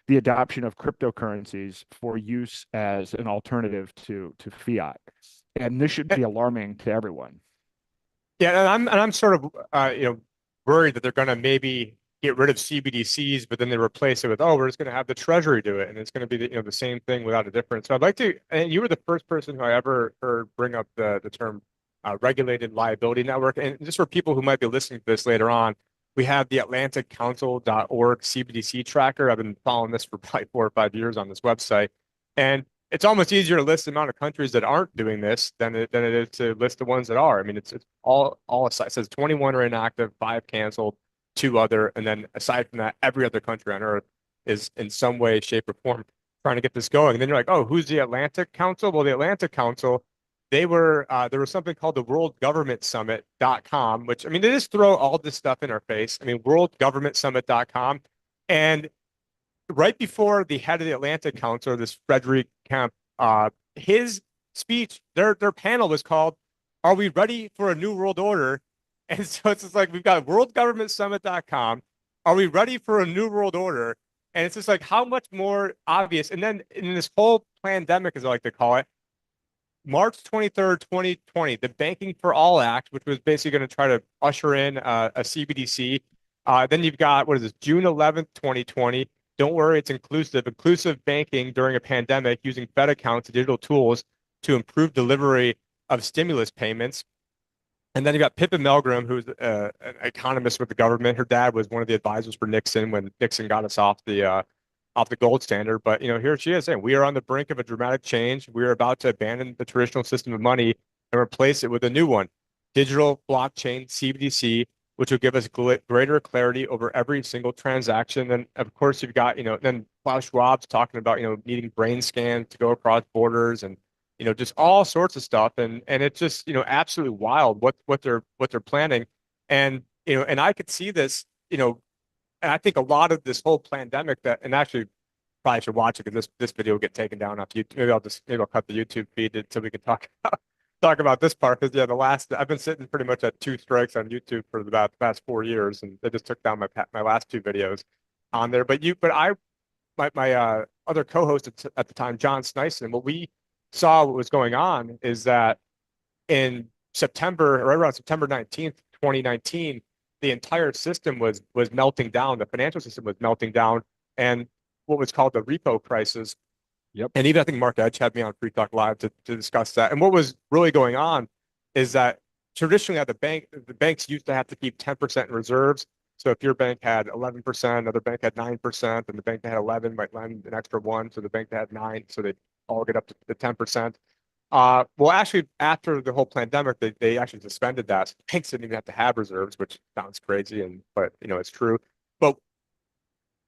the adoption of cryptocurrencies for use as an alternative to fiat. And this should be alarming to everyone. Yeah, and I'm sort of worried that they're going to maybe get rid of CBDCs, but then they replace it with, oh, we're just going to have the Treasury do it, and it's going to be the same thing without a difference. So I'd like to, and you were the first person who I ever heard bring up the term regulated liability network, and just for people who might be listening to this later on, we have the AtlanticCouncil.org CBDC tracker. I've been following this for probably 4 or 5 years on this website, and it's almost easier to list the amount of countries that aren't doing this than it is to list the ones that are. I mean, it's all aside. It says 21 are inactive, 5 canceled, 2 other, and then aside from that, every other country on earth is in some way, shape, or form trying to get this going. And then you're like, oh, who's the Atlantic Council? Well, the Atlantic Council, there was something called the World Government Summit.com, which I mean, they just throw all this stuff in our face. I mean, worldgovernmentsummit.com. And right before the head of the Atlantic Council, this Frederick Kemp, his speech, their panel was called, "Are we ready for a new world order?" And so it's just like we've got worldgovernmentsummit.com. Are we ready for a new world order? And it's just like how much more obvious. And then in this whole pandemic, as I like to call it, March 23rd, 2020, the Banking for All Act, which was basically going to try to usher in a CBDC. Then you've got, what is this, June 11th, 2020. Don't worry, it's inclusive banking during a pandemic using Fed accounts and digital tools to improve delivery of stimulus payments. And then you got Pippa Milgram, who's an economist with the government. Her dad was one of the advisors for Nixon when Nixon got us off the gold standard. But here she is saying we are on the brink of a dramatic change. We are about to abandon the traditional system of money and replace it with a new one, digital blockchain CBDC which will give us greater clarity over every single transaction. And of course, you've got, then Klaus Schwab's talking about, needing brain scans to go across borders and, just all sorts of stuff. And it's just, absolutely wild what they're planning. And, and I could see this, and I think a lot of this whole pandemic and actually probably should watch it because this video will get taken down off YouTube. Maybe I'll cut the YouTube feed so we can talk about this part because I've been sitting pretty much at 2 strikes on YouTube for about the past 4 years, and they just took down my last 2 videos on there. My other co-host at the time, John Snyson, what we saw what was going on is that in September, right around September 19th, 2019, the entire system was melting down. The financial system was melting down, and what was called the repo crisis. Yep. And even I think Mark Edge had me on Free Talk Live to discuss that. And what was really going on is that traditionally at the banks used to have to keep 10% in reserves. So if your bank had 11%, another bank had 9%, and the bank that had 11 might lend an extra one. So the bank that had 9, so they all get up to the 10%. Well, actually, after the whole pandemic, they actually suspended that. So banks didn't even have to have reserves, which sounds crazy, but it's true. But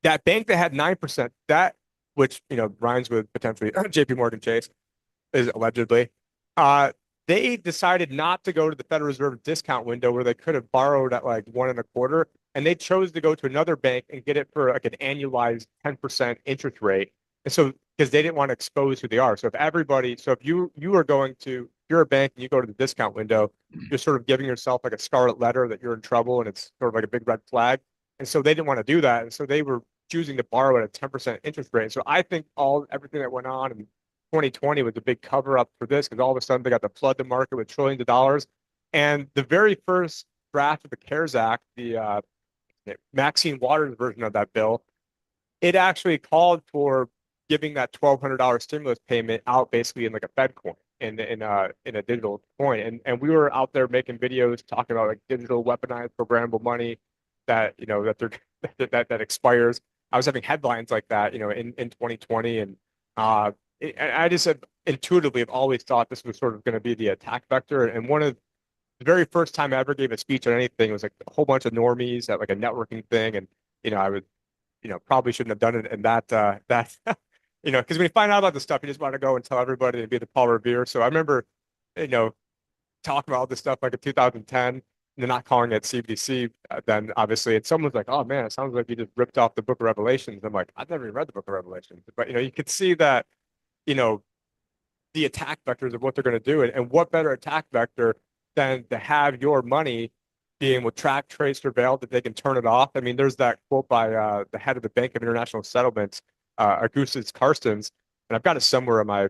that bank that had 9%, which rhymes with potentially JP Morgan Chase, is allegedly, they decided not to go to the Federal Reserve discount window where they could have borrowed at like 1.25, and they chose to go to another bank and get it for like an annualized 10% interest rate. And so because they didn't want to expose who they are. So if you are going to, if you're a bank and you go to the discount window, you're sort of giving yourself like a scarlet letter that you're in trouble, and it's sort of like a big red flag. And so they didn't want to do that. And so they were choosing to borrow at a 10% interest rate. So I think everything that went on in 2020 was a big cover up for this because all of a sudden they got to flood the market with trillions of dollars. And the very first draft of the CARES Act, the Maxine Waters version of that bill, it actually called for giving that $1,200 stimulus payment out basically in like a Fed coin in a digital coin. And we were out there making videos talking about like digital weaponized programmable money that that expires. I was having headlines like that, in 2020, and I just intuitively have always thought this was sort of going to be the attack vector. And one of the very first time I ever gave a speech on anything was like a whole bunch of normies at like a networking thing, and I would probably shouldn't have done it. And because when you find out about this stuff, you just want to go and tell everybody and be the Paul Revere. So I remember, you know, talking about all this stuff like in 2010, and they're not calling it CBDC then, obviously. And someone's like, oh man, it sounds like you just ripped off the Book of Revelations. I'm like, I've never even read the Book of Revelations. But, you could see that, you know, the attack vectors of what they're going to do. And what better attack vector than to have your money being with track, trace, surveilled, that they can turn it off. I mean, there's that quote by the head of the Bank of International Settlements, Augustus Carstens, and I've got it somewhere in my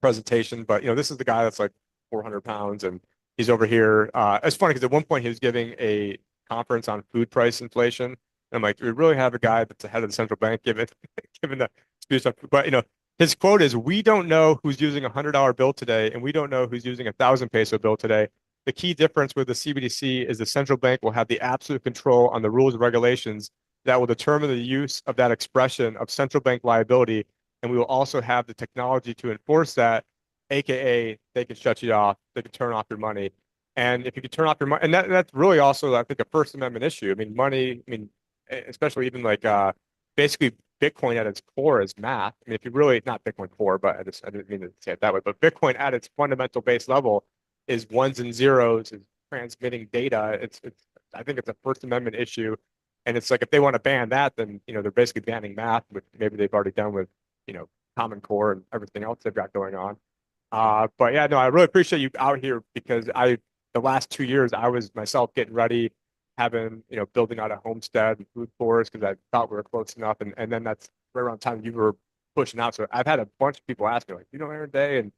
presentation, but this is the guy that's like 400 pounds, and he's over here. It's funny because at one point he was giving a conference on food price inflation. And I'm like, do we really have a guy that's the head of the central bank giving the speech on, but his quote is, "We don't know who's using $100 bill today, and we don't know who's using 1,000 peso bill today. The key difference with the CBDC is the central bank will have the absolute control on the rules and regulations that will determine the use of that expression of central bank liability, and we will also have the technology to enforce that, aka they can shut you off, they can turn off your money. And if you can turn off your money, and that's really also, I think, a First Amendment issue. I mean, money, I mean, especially even like basically Bitcoin at its core is math. I mean, if you really, not Bitcoin core, but I didn't mean to say it that way, but Bitcoin at its fundamental base level is ones and zeros, is transmitting data. I think it's a First Amendment issue. And it's like, if they want to ban that, then, they're basically banning math, which maybe they've already done with, Common Core and everything else they've got going on. But yeah, no, I really appreciate you out here because the last 2 years, I was myself getting ready, having, building out a homestead and food forest because I thought we were close enough. And then that's right around the time you were pushing out. So I've had a bunch of people ask me, like, Aaron Day, and,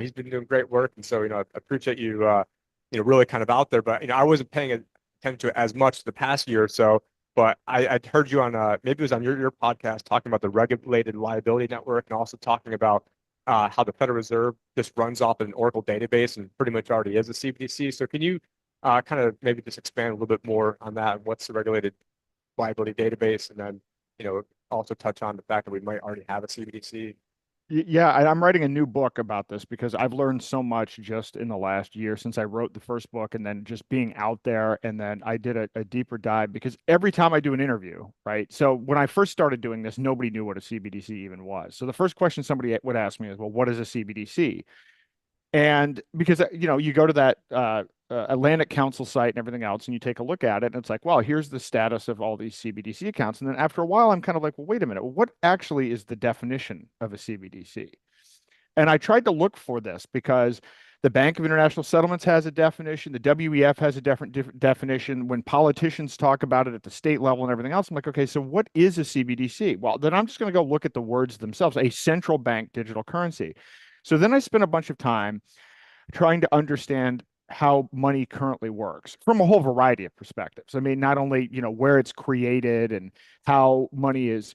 he's been doing great work. And so, I appreciate you, really kind of out there. But, I wasn't paying attention to it as much the past year or so. But I'd heard you on, maybe it was on your podcast, talking about the regulated liability network, and also talking about how the Federal Reserve just runs off an Oracle database and pretty much already is a CBDC. So can you kind of maybe just expand a little bit more on that? What's the regulated liability database? And then, also touch on the fact that we might already have a CBDC. Yeah, I'm writing a new book about this because I've learned so much just in the last year since I wrote the first book, and then just being out there. And then I did a deeper dive because every time I do an interview, right? So when I first started doing this, nobody knew what a CBDC even was. So the first question somebody would ask me is, well, what is a CBDC? And because you go to that Atlantic Council site and everything else, and you take a look at it, and it's like, well, here's the status of all these CBDC accounts. And then after a while, I'm kind of like, well, wait a minute, what actually is the definition of a CBDC? And I tried to look for this because the Bank of International Settlements has a definition, the WEF has a different definition. When politicians talk about it at the state level and everything else, I'm like, okay, so what is a CBDC? Well, then I'm just going to go look at the words themselves, a central bank digital currency. So then I spent a bunch of time trying to understand how money currently works from a whole variety of perspectives. I mean, not only, where it's created and how money is,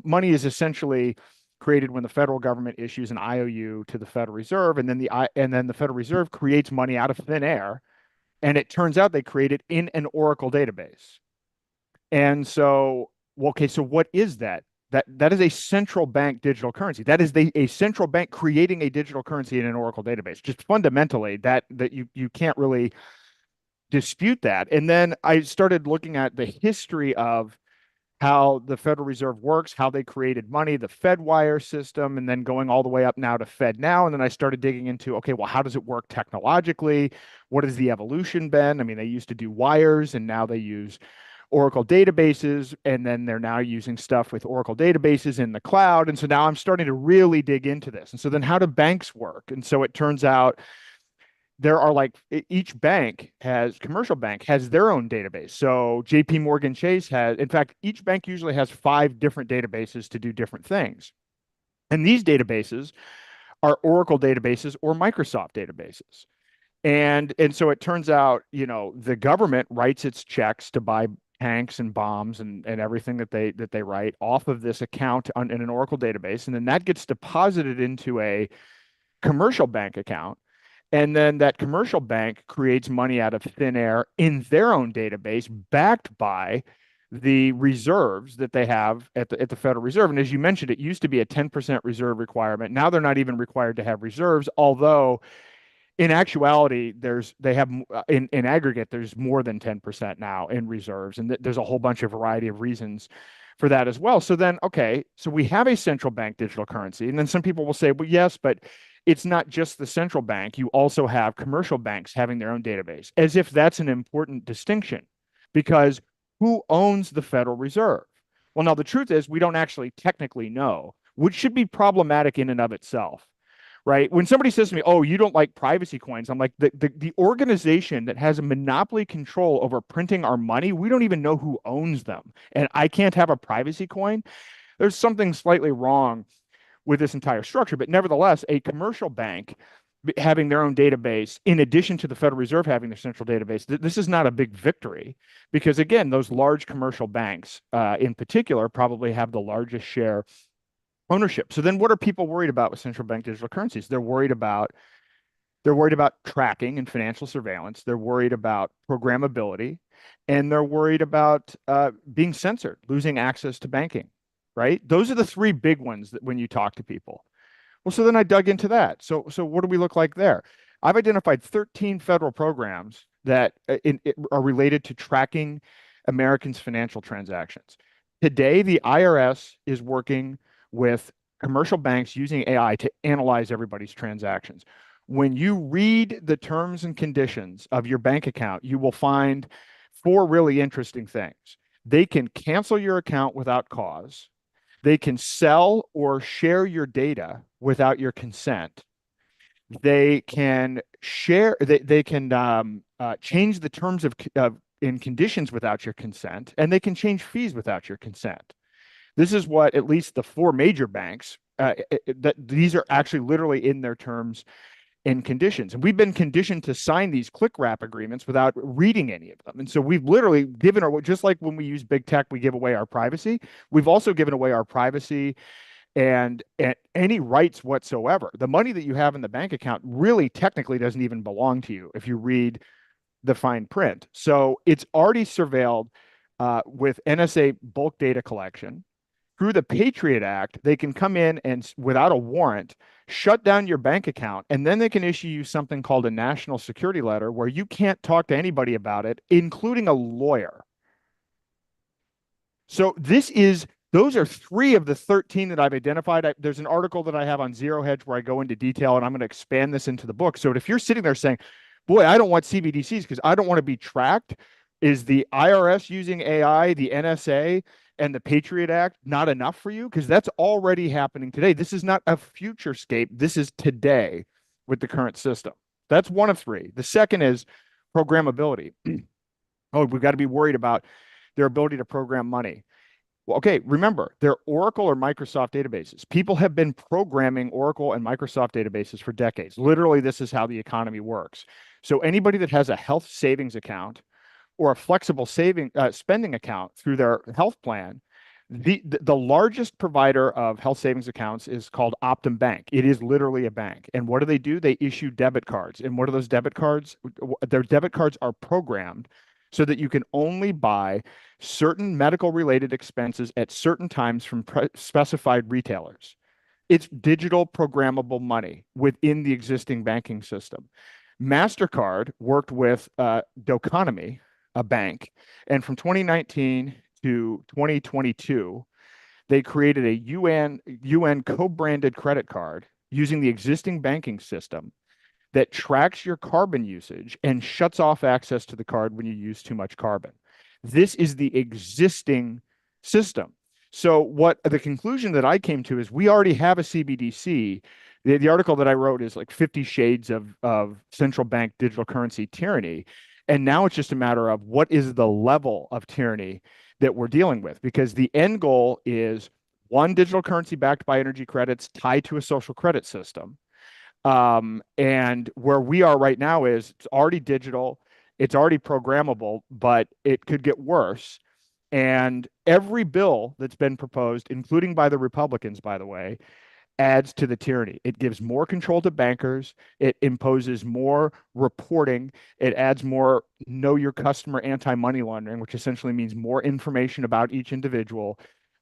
money is essentially created when the federal government issues an IOU to the Federal Reserve, and then the Federal Reserve creates money out of thin air, and it turns out they create it in an Oracle database. And so, well, okay, so what is that? That is a central bank digital currency. That is a central bank creating a digital currency in an Oracle database. Just fundamentally, that you can't really dispute that. And then I started looking at the history of how the Federal Reserve works, how they created money, the FedWire system, and then going all the way up now to FedNow. And then I started digging into, okay, well, how does it work technologically? What has the evolution been? I mean, they used to do wires, and now they use Oracle databases, and then they're now using stuff with Oracle databases in the cloud. And so now I'm starting to really dig into this. And so then how do banks work? And so it turns out there are like each commercial bank has their own database. So JP Morgan Chase has, in fact, each bank usually has 5 different databases to do different things. And these databases are Oracle databases or Microsoft databases. And so it turns out, the government writes its checks to buy tanks and bombs and everything that they write off of this account in an Oracle database. And then that gets deposited into a commercial bank account. And then that commercial bank creates money out of thin air in their own database, backed by the reserves that they have at the Federal Reserve. And as you mentioned, it used to be a 10% reserve requirement. Now they're not even required to have reserves, although in actuality, they have in aggregate, there's more than 10% now in reserves. And there's a whole bunch of variety of reasons for that as well. So then, okay, so we have a central bank digital currency. And then some people will say, well, yes, but it's not just the central bank. You also have commercial banks having their own database, as if that's an important distinction, because who owns the Federal Reserve? Well, now the truth is we don't actually technically know, which should be problematic in and of itself, right? When somebody says to me, oh, you don't like privacy coins, I'm like, the organization that has a monopoly control over printing our money, we don't even know who owns them. And I can't have a privacy coin. There's something slightly wrong with this entire structure. But nevertheless, a commercial bank having their own database, in addition to the Federal Reserve having their central database, this is not a big victory because, again, those large commercial banks in particular probably have the largest share ownership. So then what are people worried about with central bank digital currencies? They're worried about tracking and financial surveillance. They're worried about programmability, and they're worried about being censored, losing access to banking, right? Those are the 3 big ones that when you talk to people. Well, so then I dug into that. So what do we look like there? I've identified 13 federal programs that are related to tracking Americans' financial transactions. Today, the IRS is working with commercial banks using AI to analyze everybody's transactions. When you read the terms and conditions of your bank account, you will find 4 really interesting things. They can cancel your account without cause. They can sell or share your data without your consent. They can share. They can change the terms of in conditions without your consent, and they can change fees without your consent. This is what at least the 4 major banks that these are actually literally in their terms and conditions. And we've been conditioned to sign these click wrap agreements without reading any of them. And so we've literally given just like when we use big tech, we give away our privacy. We've also given away our privacy and any rights whatsoever. The money that you have in the bank account really technically doesn't even belong to you if you read the fine print. So it's already surveilled with NSA bulk data collection. through the Patriot Act, they can come in and, without a warrant, shut down your bank account, and then they can issue you something called a national security letter where you can't talk to anybody about it, including a lawyer. So those are three of the 13 that I've identified. There's an article that I have on Zero Hedge where I go into detail, and I'm going to expand this into the book. So if you're sitting there saying, boy, I don't want CBDCs because I don't want to be tracked, is the IRS using AI, the NSA, and the Patriot Act not enough for you? Because that's already happening today. This is not a futurescape. This is today with the current system. That's one of three. The second is programmability. Oh, we've got to be worried about their ability to program money. Well, okay, remember, they're Oracle or Microsoft databases. People have been programming Oracle and Microsoft databases for decades. Literally, this is how the economy works. So anybody that has a health savings account or a flexible spending account through their health plan, the largest provider of health savings accounts is called Optum Bank. It is literally a bank. And what do? They issue debit cards. And what are those debit cards? Their debit cards are programmed so that you can only buy certain medical related expenses at certain times from specified retailers. It's digital programmable money within the existing banking system. MasterCard worked with Doconomy, a bank, and from 2019 to 2022, they created a UN co-branded credit card using the existing banking system that tracks your carbon usage and shuts off access to the card when you use too much carbon. This is the existing system. So what the conclusion that I came to is we already have a CBDC. The article that I wrote is like 50 shades of central bank digital currency tyranny. And now it's just a matter of what is the level of tyranny that we're dealing with, because the end goal is one digital currency backed by energy credits tied to a social credit system. And where we are right now is it's already digital, it's already programmable, but it could get worse. And every bill that's been proposed, including by the Republicans, by the way, adds to the tyranny. It gives more control to bankers. It imposes more reporting. It adds more know your customer anti-money laundering, which essentially means more information about each individual.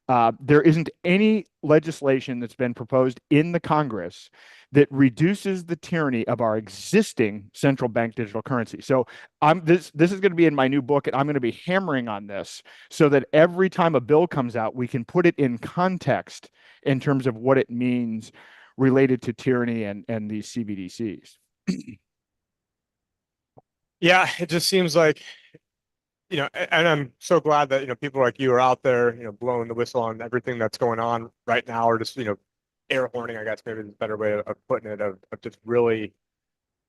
There isn't any legislation that's been proposed in the Congress that reduces the tyranny of our existing central bank digital currency. So this is going to be in my new book, and I'm going to be hammering on this so that every time a bill comes out, we can put it in context in terms of what it means related to tyranny and these CBDCs. Yeah, it just seems like, and I'm so glad that, people like you are out there, blowing the whistle on everything that's going on right now, or just, air horning, I guess maybe is a better way of putting it, of just really,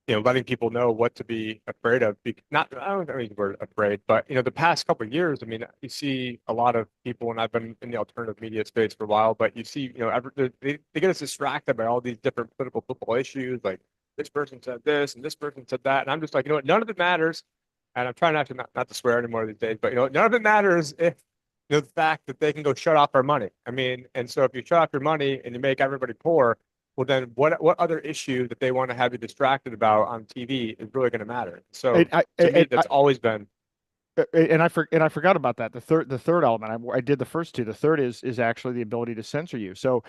letting people know what to be afraid of. Not, I don't think we're afraid, but, the past couple of years, I mean, you see a lot of people, and I've been in the alternative media space for a while, but you see, they get us distracted by all these different political football issues, like this person said this and this person said that. And I'm just like, what, none of it matters. And I'm trying not to swear anymore these days, but none of it matters if the fact that they can go shut off our money. I mean, and so if you shut off your money and you make everybody poor, well, then what other issue that they want to have you distracted about on TV is really going to matter? So to me, that's always been. And I forgot about that. The third element. I did the first two. The third is actually the ability to censor you. So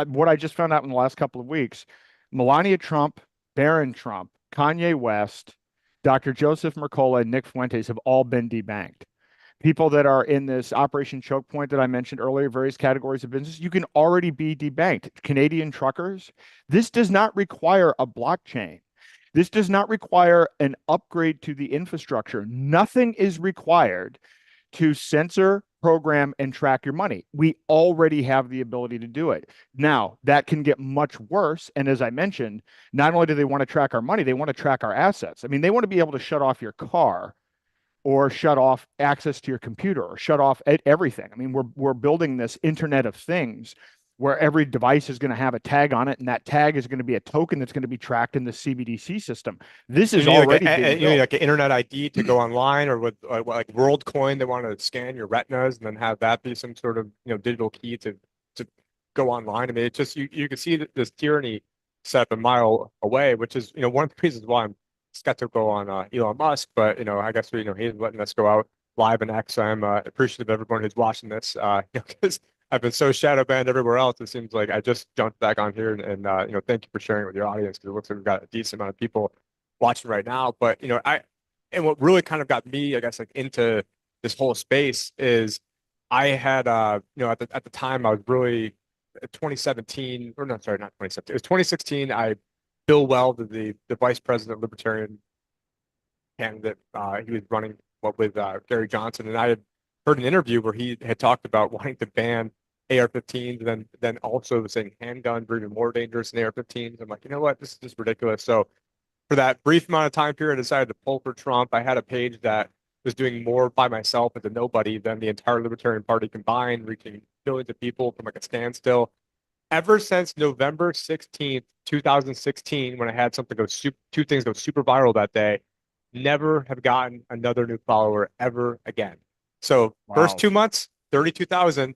what I just found out in the last couple of weeks, Melania Trump, Barron Trump, Kanye West, Dr. Joseph Mercola, and Nick Fuentes have all been debanked. People that are in this Operation Choke Point that I mentioned earlier, various categories of business, you can already be debanked. Canadian truckers, this does not require a blockchain. This does not require an upgrade to the infrastructure. Nothing is required to censor, program, and track your money. We already have the ability to do it. Now, that can get much worse. And as I mentioned, not only do they want to track our money, they want to track our assets. I mean, they want to be able to shut off your car or shut off access to your computer or shut off everything. I mean, we're building this Internet of Things where every device is going to have a tag on it, and that tag is going to be a token that's going to be tracked in the CBDC system. This is already being built. Like an internet ID to go online, or with like WorldCoin, they want to scan your retinas and then have that be some sort of digital key to go online. I mean, it's just you can see that this tyranny set up a mile away, which is one of the reasons why I'm skeptical on Elon Musk. But I guess he's letting us go out live in X. I'm appreciative of everyone who's watching this, because I've been so shadow banned everywhere else. It seems like I just jumped back on here and thank you for sharing it with your audience because it looks like we've got a decent amount of people watching right now. But and what really kind of got me, I guess, like into this whole space is I had at the time I was really 2017 or no, sorry, not 2017. It was 2016. Bill Weld, the vice president Libertarian candidate, he was running with Gary Johnson, and I had heard an interview where he had talked about wanting to ban AR-15s, and then also saying handguns were even more dangerous than AR-15s. I'm like, you know what, this is just ridiculous. So for that brief amount of time period, I decided to pull for Trump. I had a page that was doing more by myself as a nobody than the entire Libertarian Party combined, reaching billions of people from like a standstill. Ever since November 16th, 2016, when I had two things go super viral that day, never have gotten another new follower ever again. So first Wow. 2 months, 32,000.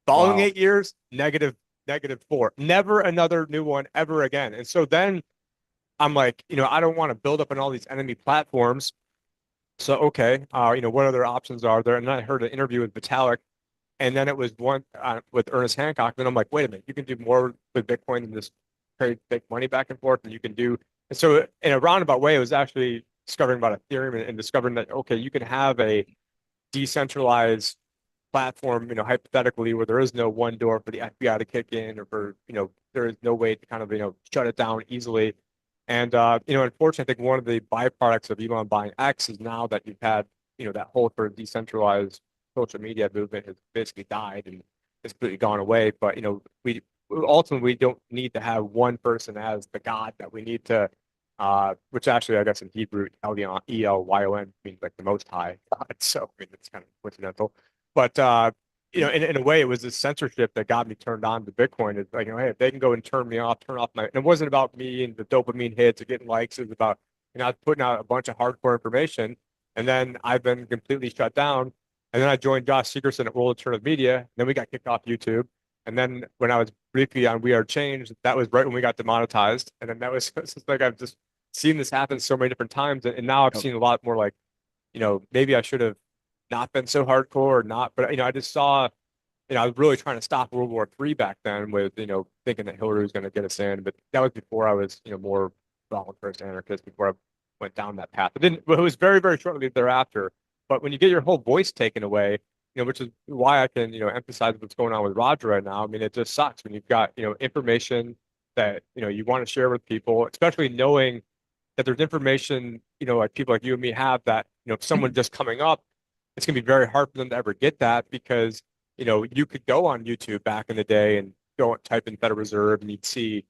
Following Wow. 8 years, -4. Never another new one ever again. And so then I'm like, I don't want to build up on all these enemy platforms. So okay, what other options are there? And then I heard an interview with Vitalik, and then it was one with Ernest Hancock. Then I'm like, wait a minute, you can do more with Bitcoin than just trade fake money back and forth, and you can do. And so in a roundabout way, it was actually discovering about Ethereum and discovering that okay, you can have a decentralized platform, hypothetically, where there is no one door for the FBI to kick in, or for there is no way to kind of shut it down easily. And unfortunately, I think one of the byproducts of Elon buying X is now that you've had that whole sort of decentralized social media movement has basically died and it's completely gone away. But we ultimately we don't need to have one person as the god that we need to, which actually I guess in Hebrew Elyon means like the Most High God. So I mean it's kind of coincidental, but in a way, it was this censorship that got me turned on to Bitcoin. It's like, hey, if they can go and turn off my, and it wasn't about me and the dopamine hits or getting likes. It was about, I was putting out a bunch of hardcore information, and then I've been completely shut down. And then I joined Josh Segerson at World Alternative Media. And then we got kicked off YouTube. And then when I was briefly on We Are Change, that was right when we got demonetized. And then that was it's just like I've just seen this happen so many different times, and now I've Yep. seen a lot more like, maybe I should have not been so hardcore or not. But I just saw, I was really trying to stop World War III back then with, thinking that Hillary was going to get us in. But that was before I was, more voluntarist anarchist, before I went down that path. It was very, very shortly thereafter. But when you get your whole voice taken away, which is why I can, emphasize what's going on with Roger right now. I mean, it just sucks when you've got, information that, you want to share with people, especially knowing that there's information, like people like you and me have that, if someone just coming up, it's going to be very hard for them to ever get that because, you could go on YouTube back in the day and go and type in Federal Reserve and you'd see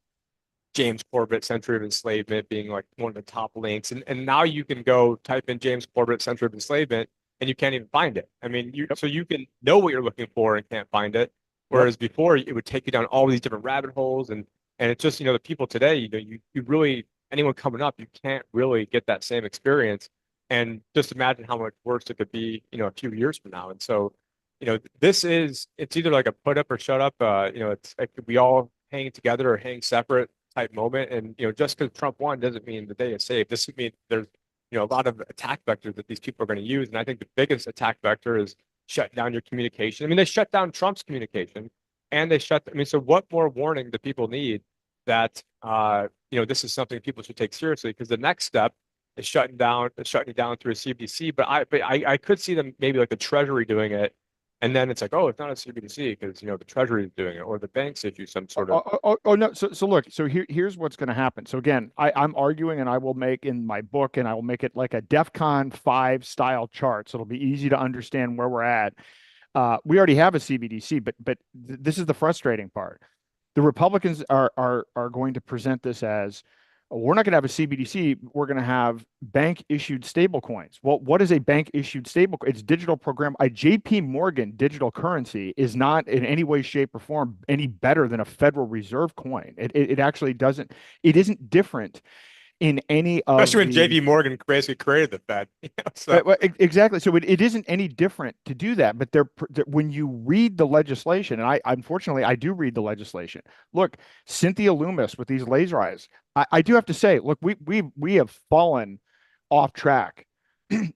James Corbett, Century of Enslavement being like one of the top links. And now you can go type in James Corbett, Century of Enslavement, and you can't even find it. I mean, so you can know what you're looking for and can't find it. Yep. Whereas before it would take you down all these different rabbit holes and it's just, the people today, you really anyone coming up, you can't really get that same experience. And just imagine how much worse it could be, a few years from now. And so, it's either like a put up or shut up. It's like we all hang together or hang separate type moment. And, just because Trump won doesn't mean the day is safe. This means there's, a lot of attack vectors that these people are going to use. And I think the biggest attack vector is shut down your communication. I mean, they shut down Trump's communication and so what more warning do people need that, this is something people should take seriously? Because the next step is shutting it down through a CBDC. But I could see them maybe like the Treasury doing it. And then it's like, oh, it's not a CBDC because, the Treasury is doing it or the banks issue some sort of. Oh, no. So look, so here's what's going to happen. So again, I'm arguing and I will make in my book and I will make it like a DEFCON 5 style chart. So it'll be easy to understand where we're at. We already have a CBDC, but this is the frustrating part. The Republicans are going to present this as we're not going to have a CBDC. We're going to have bank issued stable coins. Well, what is a bank issued stable? It's digital program. A JP Morgan digital currency is not in any way, shape, or form any better than a Federal Reserve coin. It actually doesn't. It isn't different in any of Especially when the JP Morgan basically created the Fed. So Exactly. So it isn't any different to do that. But when you read the legislation, and I unfortunately I do read the legislation. Look, Cynthia Loomis with these laser eyes. I do have to say, look, we have fallen off track.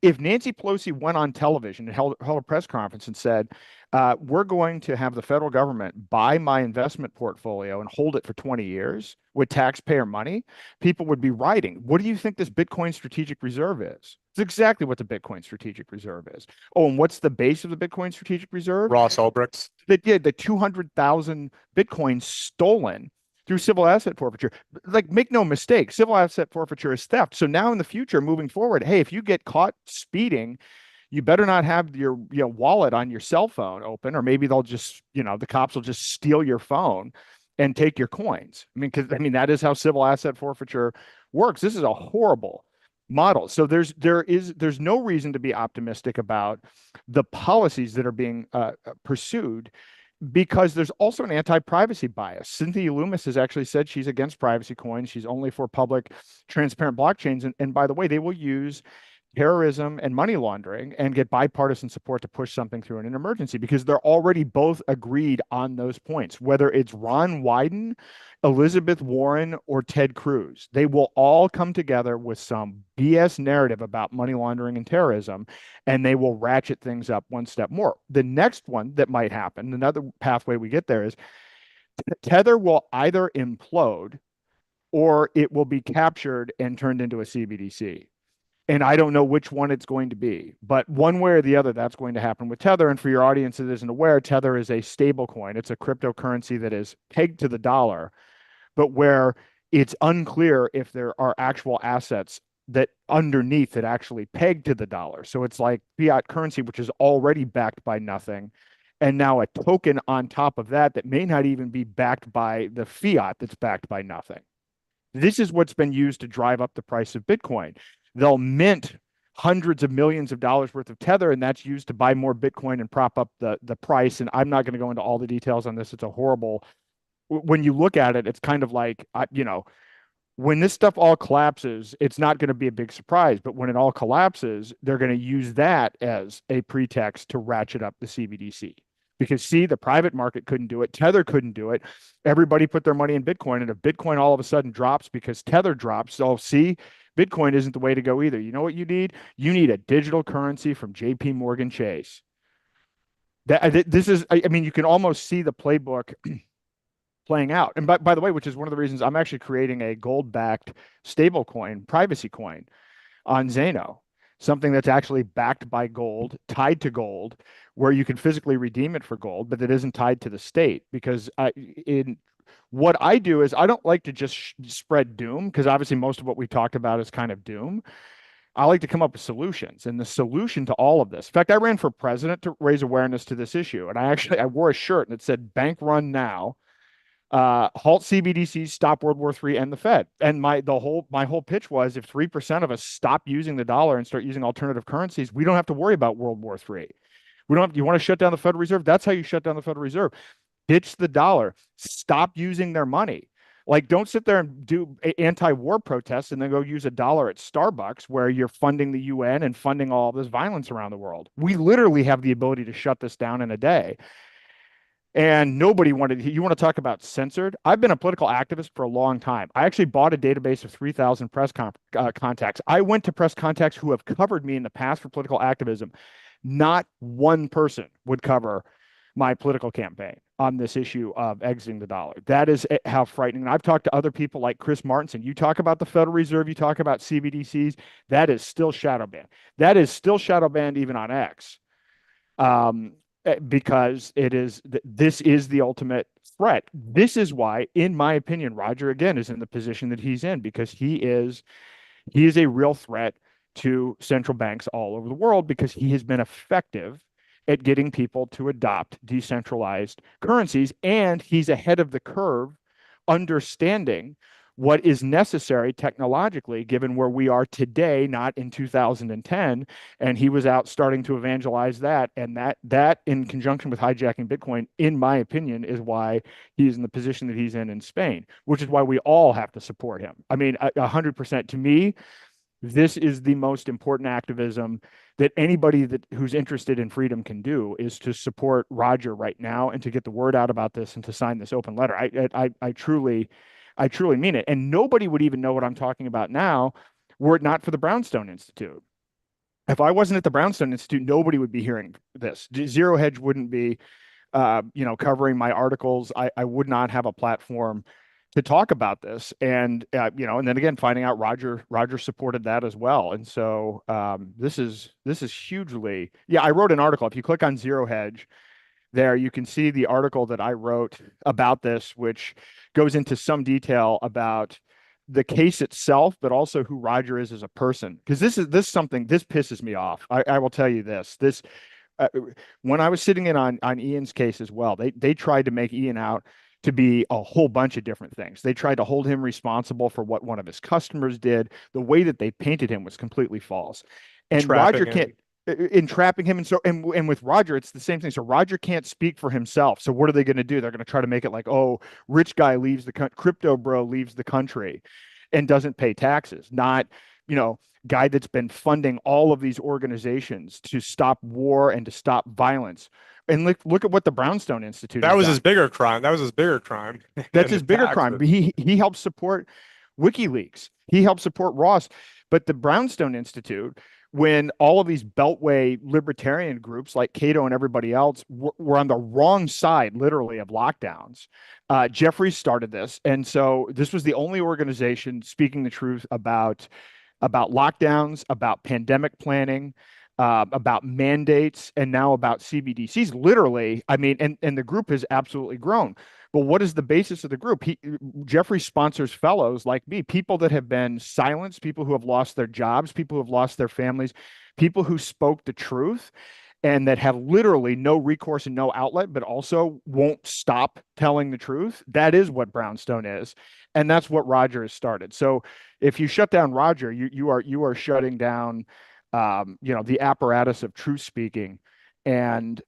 If Nancy Pelosi went on television and held a press conference and said, We're going to have the federal government buy my investment portfolio and hold it for 20 years with taxpayer money. People would be writing, what do you think this Bitcoin strategic reserve is? It's exactly what the Bitcoin strategic reserve is. Oh, and what's the base of the Bitcoin strategic reserve? Ross Ulbricht's. That did the 200,000 Bitcoin stolen through civil asset forfeiture. Like, make no mistake, civil asset forfeiture is theft. So now in the future, moving forward, hey, if you get caught speeding, you better not have your wallet on your cell phone open, or maybe they'll just, the cops will just steal your phone and take your coins. I mean, because that is how civil asset forfeiture works. This is a horrible model. So there's no reason to be optimistic about the policies that are being pursued, because there's also an anti-privacy bias. Cynthia Loomis has actually said she's against privacy coins. She's only for public, transparent blockchains. And by the way, they will use terrorism and money laundering and get bipartisan support to push something through in an emergency, because they're already both agreed on those points. Whether it's Ron Wyden, Elizabeth Warren, or Ted Cruz, they will all come together with some BS narrative about money laundering and terrorism, and they will ratchet things up one step more. The next one that might happen, another pathway we get there, is Tether will either implode or it will be captured and turned into a CBDC. And I don't know which one it's going to be, but one way or the other, that's going to happen with Tether. And for your audience that isn't aware, Tether is a stable coin. It's a cryptocurrency that is pegged to the dollar, but where it's unclear if there are actual assets that underneath that actually peg to the dollar. So it's like fiat currency, which is already backed by nothing. And now a token on top of that may not even be backed by the fiat that's backed by nothing. This is what's been used to drive up the price of Bitcoin. They'll mint hundreds of millions of dollars worth of Tether, and that's used to buy more Bitcoin and prop up the price. And I'm not going to go into all the details on this. It's a horrible, when you look at it, it's kind of like, when this stuff all collapses, it's not going to be a big surprise. But when it all collapses, they're going to use that as a pretext to ratchet up the CBDC. Because see, the private market couldn't do it. Tether couldn't do it. Everybody put their money in Bitcoin. And if Bitcoin all of a sudden drops because Tether drops, so see, Bitcoin isn't the way to go either. You know what you need? You need a digital currency from JP Morgan Chase. This is, you can almost see the playbook playing out. And by the way, which is one of the reasons I'm actually creating a gold-backed stable coin, privacy coin on Zano, something that's actually backed by gold, tied to gold, where you can physically redeem it for gold, but that isn't tied to the state. Because what I do is I don't like to just spread doom, because obviously most of what we talked about is kind of doom. I like to come up with solutions, and the solution to all of this. In fact, I ran for president to raise awareness to this issue, and I wore a shirt that said "Bank Run Now." Halt CBDCs, stop World War III, and the Fed. And my whole pitch was, if 3% of us stop using the dollar and start using alternative currencies, we don't have to worry about World War III. We don't have, you want to shut down the Federal Reserve? That's how you shut down the Federal Reserve. Ditch the dollar. Stop using their money. Like, don't sit there and do anti-war protests and then go use a dollar at Starbucks, where you're funding the UN and funding all of this violence around the world. We literally have the ability to shut this down in a day. And nobody wanted, you want to talk about censored? I've been a political activist for a long time. I actually bought a database of 3,000 press contacts. I went to press contacts who have covered me in the past for political activism. Not one person would cover my political campaign on this issue of exiting the dollar. That is how frightening. And I've talked to other people like Chris Martinson. You talk about the Federal Reserve, you talk about CBDCs, that is still shadow banned. That is still shadow banned even on X. Because this is the ultimate threat. This is why, in my opinion, Roger again is in the position that he's in, because he is a real threat to central banks all over the world, because he has been effective at getting people to adopt decentralized currencies, and he's ahead of the curve, understanding what is necessary technologically, given where we are today, not in 2010. And he was out starting to evangelize that. And that in conjunction with hijacking Bitcoin, in my opinion, is why he's in the position that he's in Spain, which is why we all have to support him. I mean, 100% to me, this is the most important activism that anybody who's interested in freedom can do, is to support Roger right now and to get the word out about this and to sign this open letter. I truly mean it. And nobody would even know what I'm talking about now were it not for the Brownstone Institute. If I wasn't at the Brownstone Institute, nobody would be hearing this. Zero Hedge wouldn't be, covering my articles. I would not have a platform to talk about this. And, and then again, finding out Roger supported that as well. And so this is hugely, yeah, I wrote an article. If you click on Zero Hedge there, you can see the article that I wrote about this, which goes into some detail about the case itself, but also who Roger is as a person. Because this something this pisses me off. I will tell you this uh, when I was sitting in on Ian's case as well, they tried to make Ian out to be a whole bunch of different things. They tried to hold him responsible for what one of his customers did. The way that they painted him was completely false. And Roger Trapping can't him. entrapping him, and with Roger it's the same thing. So Roger can't speak for himself. So what are they going to do? They're going to try to make it like, oh, rich guy leaves the crypto bro leaves the country and doesn't pay taxes, not, guy that's been funding all of these organizations to stop war and to stop violence. And look at what the Brownstone Institute That has was his done. bigger crime. That was his bigger crime That's than the his bigger crime. taxes. He helped support WikiLeaks. He helped support Ross. But the Brownstone Institute, when all of these Beltway libertarian groups like Cato and everybody else were on the wrong side, literally, of lockdowns, Jeffrey started this. And so this was the only organization speaking the truth about lockdowns, about pandemic planning, about mandates, and now about CBDCs. Literally, I mean, and the group has absolutely grown. But what is the basis of the group? Jeffrey sponsors fellows like me, people that have been silenced, people who have lost their jobs, people who have lost their families, people who spoke the truth and that have literally no recourse and no outlet, but also won't stop telling the truth. That is what Brownstone is. And that's what Roger has started. So if you shut down Roger, you are shutting down the apparatus of truth speaking and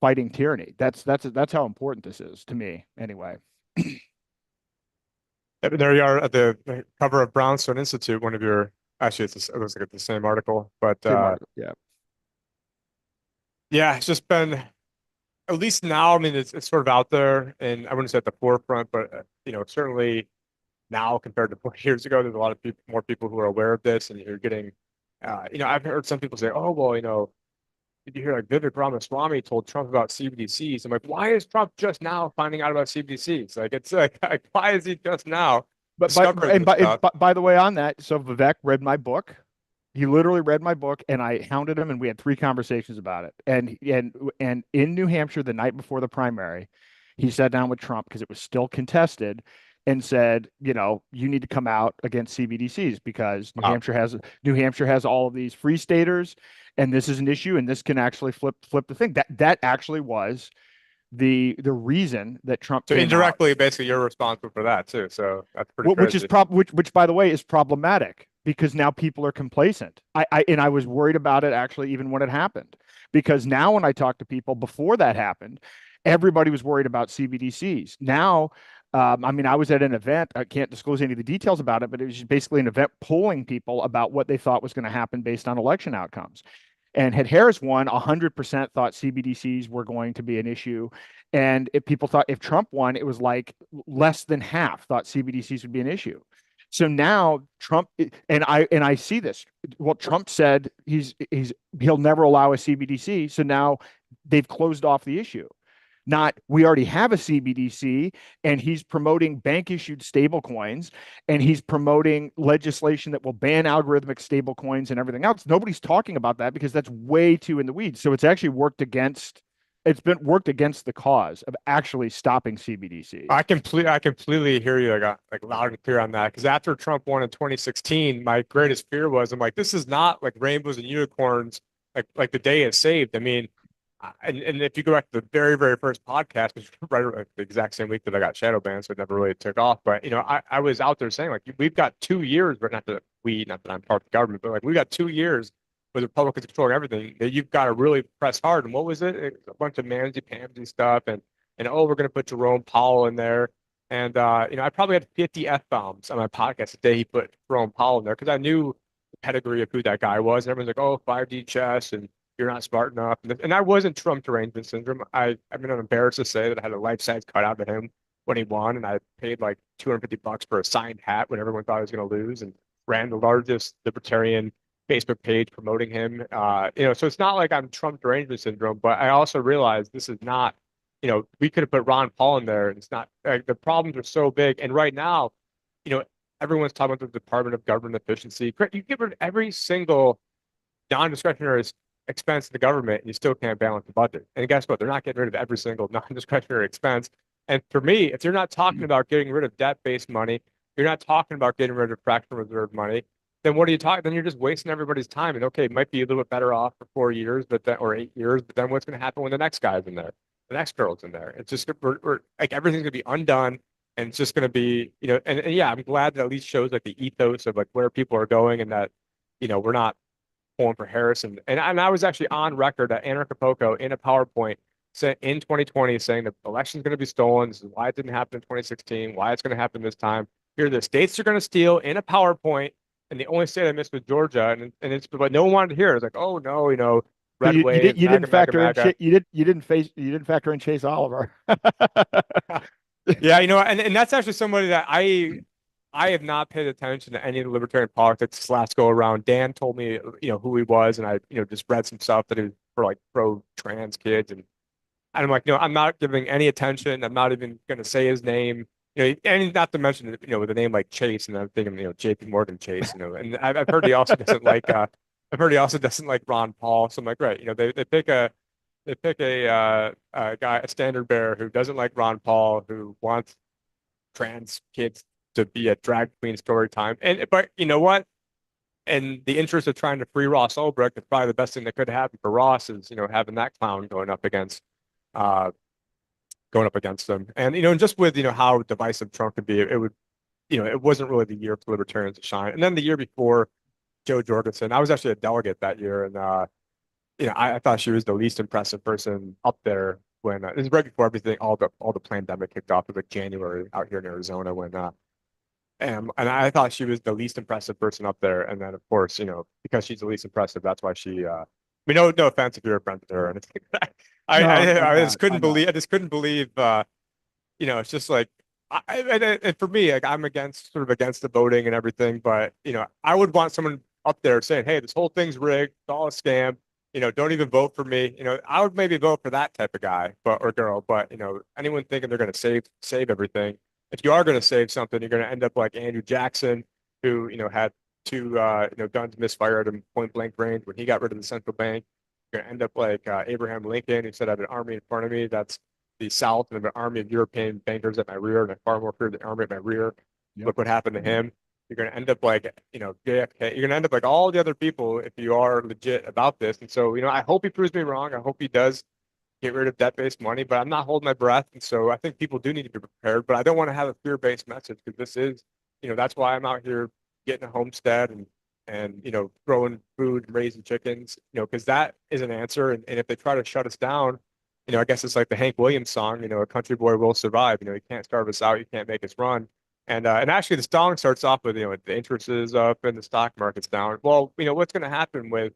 fighting tyranny. That's how important this is to me anyway. There you are at the cover of Brownstone Institute, one of your, actually, it looks like it's the same article, but Same article. Yeah. yeah, it's just been, at least now, I mean, it's sort of out there, and I wouldn't say at the forefront, but, certainly now compared to 40 years ago, there's a lot of people, more people who are aware of this, and you're getting, I've heard some people say, oh, well, did you hear like Vivek Ramaswamy told Trump about CBDCs? I'm like, why is Trump just now finding out about CBDCs? Like, it's like why is he just now But discovering this stuff? by the way, on that, so Vivek read my book. He literally read my book, and I hounded him, and we had three conversations about it. And in New Hampshire, the night before the primary, he sat down with Trump because it was still contested, and said, you need to come out against CBDCs because Wow. New Hampshire has all of these free staters, and this is an issue, and this can actually flip the thing. That actually was the reason that Trump So came out. indirectly, basically, you're responsible for that too. So that's pretty crazy. Which by the way is problematic because now people are complacent. I was worried about it actually even when it happened, because now when I talk to people before that happened, everybody was worried about CBDCs. Now, I mean, I was at an event. I can't disclose any of the details about it, but it was just basically an event polling people about what they thought was going to happen based on election outcomes. And had Harris won, 100% thought CBDCs were going to be an issue. And if people thought if Trump won, it was like less than half thought CBDCs would be an issue. So now Trump, and I see this. Well, Trump said he'll never allow a CBDC. So now they've closed off the issue. Not we already have a CBDC, and he's promoting bank issued stable coins, and he's promoting legislation that will ban algorithmic stable coins and everything else. Nobody's talking about that because that's way too in the weeds. So it's been worked against the cause of actually stopping CBDCs. I completely hear you like loud and clear on that. Because after Trump won in 2016, my greatest fear was I'm like, this is not like rainbows and unicorns, like the day is saved. I mean, and if you go back to the very, very first podcast, which was right like the exact same week that I got shadow banned, so it never really took off. But I was out there saying like we've got 2 years, but not that I'm part of the government, but like we got 2 years with Republicans controlling everything. That you've got to really press hard. And what was it? A bunch of mamsy-pamsy stuff, and oh, we're gonna put Jerome Powell in there. And I probably had 50 F bombs on my podcast the day he put Jerome Powell in there because I knew the pedigree of who that guy was. And everyone's like, oh, 5D chess and you're not smart enough. And I wasn't Trump derangement syndrome. I mean, I'm embarrassed to say that I had a life size cutout of him when he won, and I paid like $250 for a signed hat when everyone thought he was going to lose. And ran the largest libertarian Facebook page promoting him. So it's not like I'm Trump derangement syndrome, but I also realize this is not, we could have put Ron Paul in there, and it's not like the problems are so big. And right now, you know, everyone's talking about the Department of Government Efficiency. You get rid of every single non-discretionary expense in the government, and you still can't balance the budget. And guess what? They're not getting rid of every single non-discretionary expense. And for me, if you're not talking about getting rid of debt-based money, you're not talking about getting rid of fractional reserve money, then what are you talking? Then you're just wasting everybody's time. And okay, it might be a little bit better off for 4 years, but then or 8 years. But then what's going to happen when the next guy's in there, the next girl's in there? It's just we're like everything's going to be undone, and it's just going to be and yeah, I'm glad that at least shows like the ethos of like where people are going, and that we're not pulling for Harris. And I was actually on record at Anarchapulco in a PowerPoint in 2020 saying the election's going to be stolen. This is why it didn't happen in 2016, why it's going to happen this time. Here, the states are going to steal in a PowerPoint. And the only state I missed was Georgia. And it's, but no one wanted to hear it. It's like, oh no, So red wave, you didn't MAGA, MAGA, factor in MAGA. you didn't factor in Chase Oliver. Yeah, and that's actually somebody that I have not paid attention to any of the libertarian politics this last go around. Dan told me, who he was, and I, just read some stuff that he was for like pro-trans kids, and I'm like, no, I'm not giving any attention. I'm not even going to say his name, and not to mention, with a name like Chase, and I'm thinking, J.P. Morgan Chase, and I've heard he also doesn't like, I've heard he also doesn't like Ron Paul. So I'm like, right, they pick a guy, a standard bearer who doesn't like Ron Paul, who wants trans kids to be a drag queen story time. But you know what? In the interest of trying to free Ross Ulbricht, it's probably the best thing that could happen for Ross is, having that clown uh going up against them. And and just with how divisive Trump could be, it would it wasn't really the year for libertarians to shine. And then the year before, Joe Jorgensen, I was actually a delegate that year, and I thought she was the least impressive person up there when it was right before everything, all the pandemic kicked off. It was like January out here in Arizona when and I thought she was the least impressive person up there. And then of course, because she's the least impressive, that's why she no offense if you're a friend with her or anything. No, I just couldn't I'm not. believe it's just like and for me, like I'm against the voting and everything, but I would want someone up there saying, hey, this whole thing's rigged, it's all a scam, don't even vote for me. I would maybe vote for that type of guy, or girl, but anyone thinking they're going to save everything. If you are going to save something, you're going to end up like Andrew Jackson, who had two guns misfire at him point blank range when he got rid of the central bank. You're going to end up like Abraham Lincoln, who said, "I have an army in front of me that's the South, and I have an army of European bankers at my rear, and I far more fear the army at my rear." Yep. Look what happened to him. You're going to end up like JFK. You're going to end up like all the other people if you are legit about this. And so I hope he proves me wrong. I hope he does get rid of debt-based money, but I'm not holding my breath. And so I think people do need to be prepared, but I don't want to have a fear-based message because this is, that's why I'm out here getting a homestead and growing food and raising chickens, because that is an answer. And if they try to shut us down, I guess it's like the Hank Williams song, a country boy will survive. You can't starve us out, you can't make us run. And actually the song starts off with, the interest is up and the stock market's down. Well, what's going to happen with,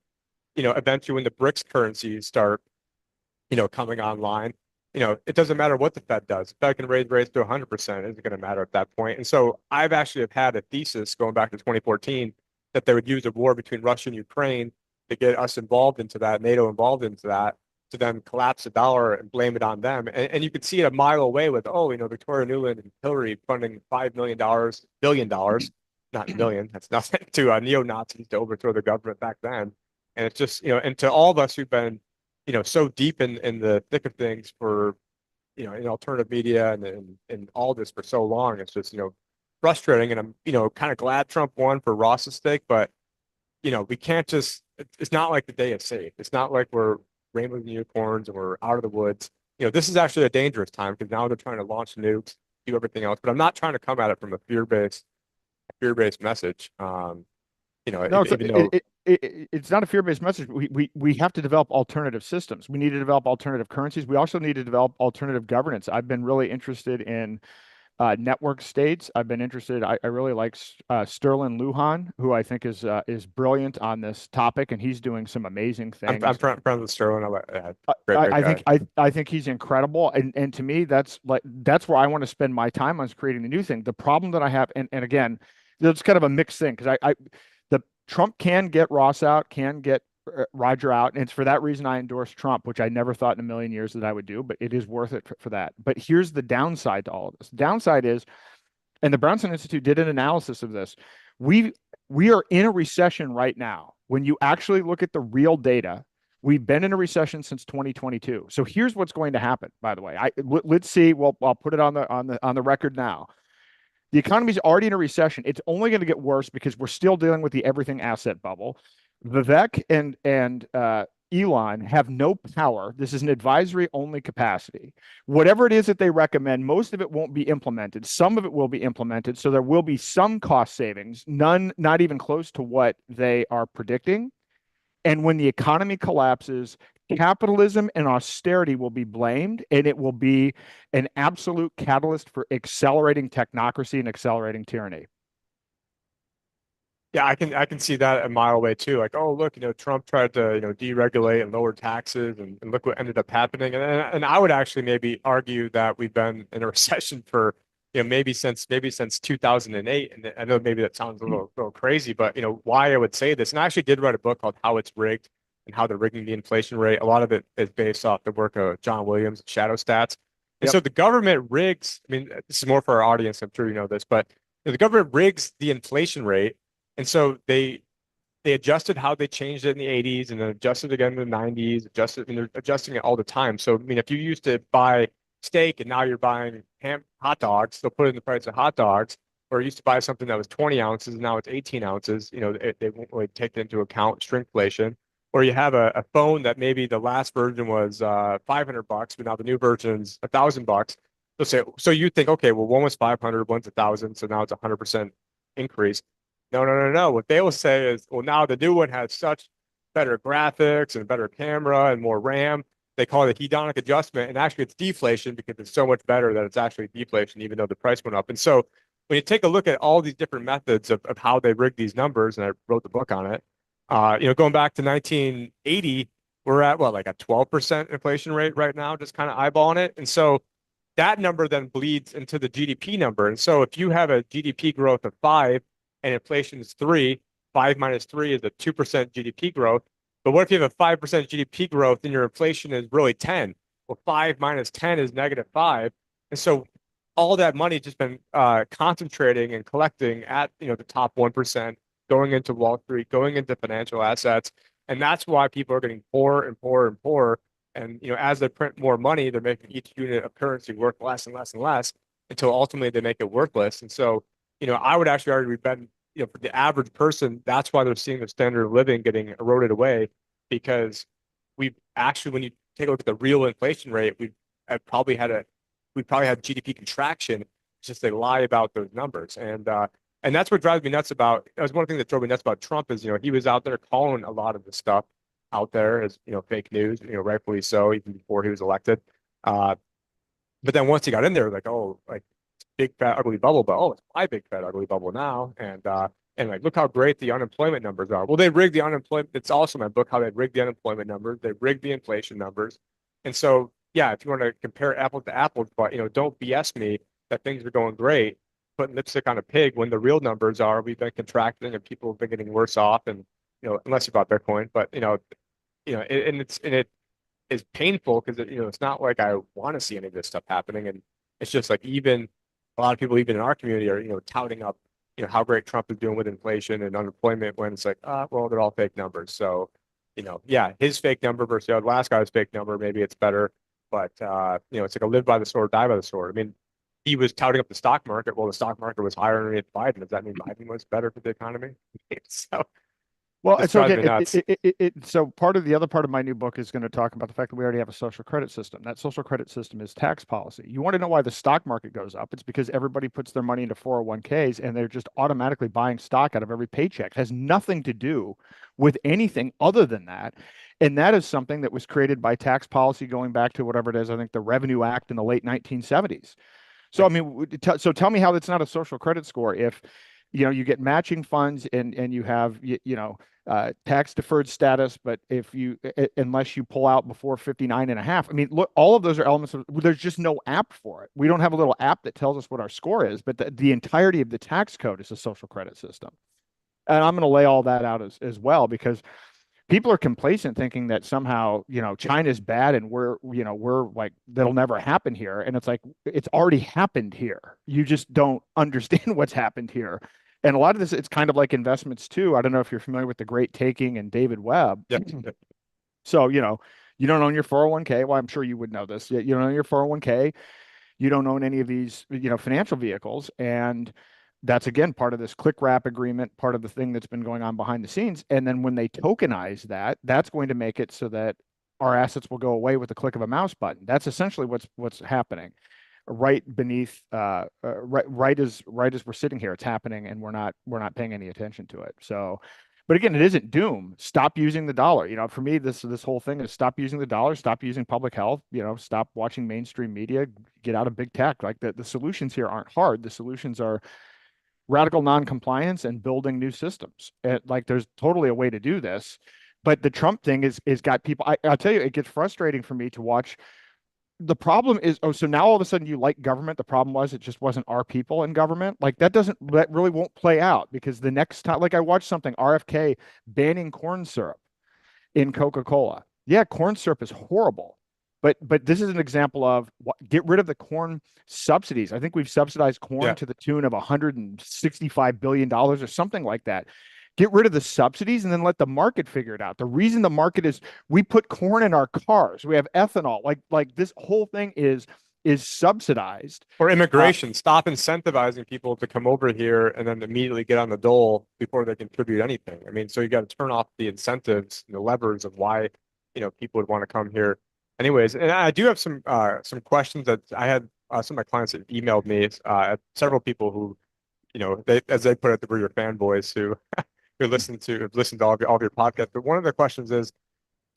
eventually when the BRICS currencies start coming online, it doesn't matter what the Fed does. The Fed can raise rates to 100%. It isn't going to matter at that point. And so I've actually have had a thesis going back to 2014 that they would use a war between Russia and Ukraine to get us involved into that, NATO involved into that, to then collapse the dollar and blame it on them. And you could see it a mile away with, Victoria Nuland and Hillary funding $5 billion, not million, that's nothing, to neo-Nazis to overthrow the government back then. And it's just, and to all of us who've been so deep in the thick of things for, in alternative media and all this for so long, it's just, frustrating. And I'm, kind of glad Trump won for Ross's sake, but, we can't just, it's not like the day is safe. It's not like we're rainbows and unicorns and we're out of the woods. This is actually a dangerous time because now they're trying to launch nukes, do everything else, but I'm not trying to come at it from a fear-based message. No, Even though it's not a fear-based message. We have to develop alternative systems. We need to develop alternative currencies. We also need to develop alternative governance. I've been really interested in network states. I've been interested. I really like Sterling Lujan, who I think is brilliant on this topic, and he's doing some amazing things. I'm friends with Sterling. Great I guy. think I think he's incredible, and to me, that's where I want to spend my time on is creating the new thing. The problem that I have, and again, it's kind of a mixed thing because the Trump can get Ross out, can get Roger out, and it's for that reason I endorse Trump, which I never thought in a million years that I would do, but it is worth it for that. But here's the downside to all of this. The downside is, and the Brownstone Institute did an analysis of this. We we are in a recession right now. When you actually look at the real data, we've been in a recession since 2022. So here's what's going to happen. By the way, let's see. Well, I'll put it on the record now. The economy is already in a recession. It's only going to get worse because we're still dealing with the everything asset bubble. Vivek and Elon have no power. This is an advisory only capacity. Whatever it is that they recommend, most of it won't be implemented. Some of it will be implemented. So there will be some cost savings, none, not even close to what they are predicting. And when the economy collapses, capitalism and austerity will be blamed, and it will be an absolute catalyst for accelerating technocracy and accelerating tyranny. Yeah, I can see that a mile away too. Like, oh, look, Trump tried to, deregulate and lower taxes, and look what ended up happening. And I would actually maybe argue that we've been in a recession for, maybe since 2008. And I know maybe that sounds a little crazy, but why I would say this. And I actually did write a book called How It's Rigged and How They're Rigging the Inflation Rate. A lot of it is based off the work of John Williams, Shadow Stats. And Yep. so the government rigs, I mean, this is more for our audience, I'm sure you know this, but the government rigs the inflation rate. And so they adjusted how they changed it in the 80s and then adjusted again in the 90s, adjusted, and they're adjusting it all the time. So, I mean, if you used to buy steak and now you're buying hot dogs, they'll put it in the price of hot dogs, or you used to buy something that was 20 ounces and now it's 18 ounces, they won't really take into account shrinkflation. Or you have a phone that maybe the last version was $500, but now the new version's $1,000. They'll say, so you think, okay, well, one was 500, one's 1,000, so now it's 100% increase. No, no, no, no. What they will say is, well, now the new one has such better graphics and better camera and more RAM. They call it a hedonic adjustment, and actually it's deflation because it's so much better that it's actually deflation, even though the price went up. And so when you take a look at all these different methods of how they rig these numbers, and I wrote the book on it, going back to 1980, we're at what, like a 12% inflation rate right now, just kind of eyeballing it. And so that number then bleeds into the GDP number. And so if you have a GDP growth of 5 and inflation is 3, 5 minus 3 is a 2% GDP growth. But what if you have a 5% GDP growth and your inflation is really 10? Well, 5 minus 10 is negative 5. And so all that money has just been concentrating and collecting at the top 1%, going into Wall Street, going into financial assets. And that's why people are getting poorer and poorer and poorer. And as they print more money, they're making each unit of currency worth less and less and less until ultimately they make it worthless. And so I would actually argue we've been, for the average person, that's why they're seeing the standard of living getting eroded away, because we've actually, when you take a look at the real inflation rate, we probably had GDP contraction. It's just they lie about those numbers. And that's what drives me nuts about, that was one thing that drove me nuts about Trump is, he was out there calling a lot of the stuff out there as, fake news, rightfully so, even before he was elected. But then once he got in there, like, oh, like, big fat ugly bubble, but oh, it's my big fat ugly bubble now. And like, look how great the unemployment numbers are. Well, they rigged the unemployment. It's also in my book how they rigged the unemployment numbers. They rigged the inflation numbers. And so, yeah, if you want to compare apples to apples, but don't BS me that things are going great, putting lipstick on a pig when the real numbers are we've been contracting and people have been getting worse off. And unless you bought Bitcoin, but it is painful because it's not like I want to see any of this stuff happening. And it's just like, even a lot of people, even in our community, are touting up how great Trump is doing with inflation and unemployment, when it's like, well, they're all fake numbers. So yeah, his fake number versus the last guy's fake number, maybe it's better, but it's like a live by the sword, die by the sword. I mean, he was touting up the stock market. Well, the stock market was higher underneath Biden. Does that mean Biden was better for the economy? So Well, this so drives me again, nuts. so part of the other part of my new book is going to talk about the fact that we already have a social credit system. That social credit system is tax policy. You want to know why the stock market goes up? It's because everybody puts their money into 401ks and they're just automatically buying stock out of every paycheck. It has nothing to do with anything other than that. And that is something that was created by tax policy going back to whatever it is, I think the Revenue Act in the late 1970s. So, I mean, so tell me how that's not a social credit score if you get matching funds and you have, tax deferred status, but unless you pull out before 59 and a half, I mean, look, all of those are elements of, there's just no app for it. We don't have a little app that tells us what our score is, but the entirety of the tax code is a social credit system. And I'm going to lay all that out as well, because people are complacent thinking that somehow, China's bad and we're like, that'll never happen here. And it's like, it's already happened here. You just don't understand what's happened here. And a lot of this, it's kind of like investments too. I don't know if you're familiar with the Great Taking and David Webb. Yeah. So, you don't own your 401k. Well, I'm sure you would know this. You don't own your 401k. You don't own any of these, financial vehicles. And that's again part of this click wrap agreement, part of the thing that's been going on behind the scenes. And then when they tokenize that, that's going to make it so that our assets will go away with the click of a mouse button. That's essentially what's happening right beneath, right as we're sitting here. It's happening, and we're not paying any attention to it. So, but again, it isn't doom. Stop using the dollar. For me, this whole thing is stop using the dollar, stop using public health, stop watching mainstream media, get out of big tech. Like the solutions here aren't hard. The solutions are radical non-compliance and building new systems. Like there's totally a way to do this, but the Trump thing is got people. I'll tell you, it gets frustrating for me to watch. The problem is, so now all of a sudden you like government. The problem was it just wasn't our people in government. Like that really won't play out, because the next time, like I watched something, RFK banning corn syrup in Coca-Cola. Yeah, corn syrup is horrible. But this is an example of get rid of the corn subsidies. I think we've subsidized corn Yeah. to the tune of $165 billion or something like that. Get rid of the subsidies and then let the market figure it out. The reason the market is, we put corn in our cars. We have ethanol. Like this whole thing is subsidized. Or immigration. Stop incentivizing people to come over here and then immediately get on the dole before they contribute anything. I mean, so you got to turn off the incentives, the levers of why, people would want to come here. Anyways, and I do have some questions that I had some of my clients that emailed me, several people who, they, as they put it, were your fanboys who have listened to all of your podcasts. But one of the questions is,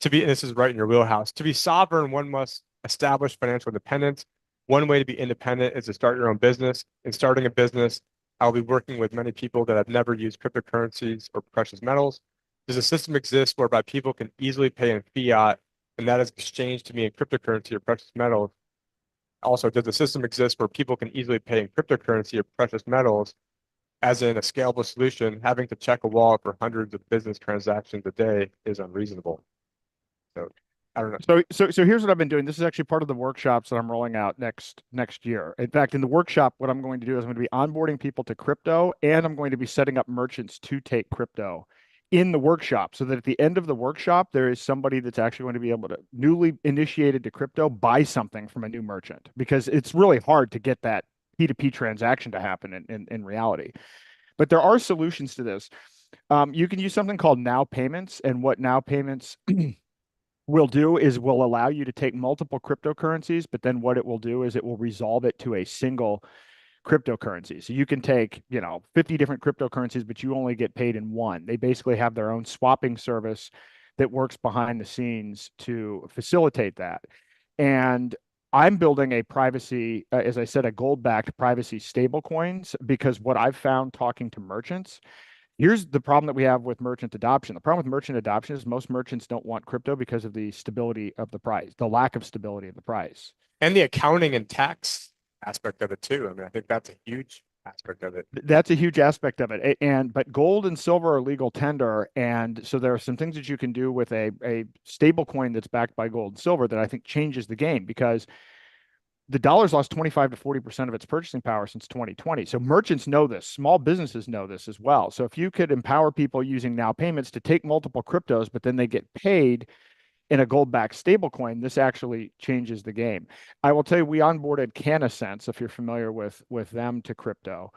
and this is right in your wheelhouse, to be sovereign, one must establish financial independence. One way to be independent is to start your own business. In starting a business, I'll be working with many people that have never used cryptocurrencies or precious metals. Does a system exist whereby people can easily pay in fiat and that is exchanged to me in cryptocurrency or precious metals? Also, does the system exist where people can easily pay in cryptocurrency or precious metals, as in a scalable solution? Having to check a wallet for hundreds of business transactions a day is unreasonable. So I don't know. So here's what I've been doing. This is actually part of the workshops that I'm rolling out next year. In fact, in the workshop, what I'm going to do is I'm going to be onboarding people to crypto, and I'm going to be setting up merchants to take crypto in the workshop, so that at the end of the workshop, there is somebody that's actually going to be able to, newly initiated to crypto, buy something from a new merchant, because it's really hard to get that P2P transaction to happen in reality. But there are solutions to this. You can use something called Now Payments, and what Now Payments will do is will allow you to take multiple cryptocurrencies, but then what it will do is it will resolve it to a single cryptocurrency. So you can take, 50 different cryptocurrencies, but you only get paid in one. They basically have their own swapping service that works behind the scenes to facilitate that. And I'm building a privacy, as I said, a gold-backed privacy stable coins, because what I've found talking to merchants, here's the problem that we have with merchant adoption. The problem with merchant adoption is most merchants don't want crypto because of the stability of the price, the lack of stability of the price. And the accounting and tax aspect of it too. I mean, I think that's a huge aspect of it. That's a huge aspect of it. But gold and silver are legal tender. And so there are some things that you can do with a stable coin that's backed by gold and silver that I think changes the game, because the dollar's lost 25 to 40% of its purchasing power since 2020. So merchants know this. Small businesses know this as well. So if you could empower people using Now Payments to take multiple cryptos, but then they get paid in a gold-backed stablecoin, this actually changes the game. I will tell you, we onboarded CanaSense, if you're familiar with them, to crypto,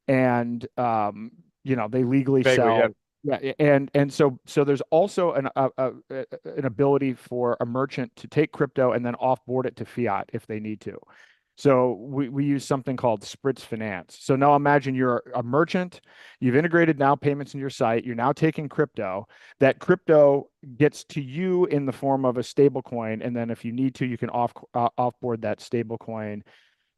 and they legally sell. Yeah, and so there's also an ability for a merchant to take crypto and then offboard it to fiat if they need to. So we use something called Spritz Finance. So now imagine you're a merchant, you've integrated Now Payments in your site, you're now taking crypto. That crypto gets to you in the form of a stable coin, and then if you need to, you can offboard that stable coin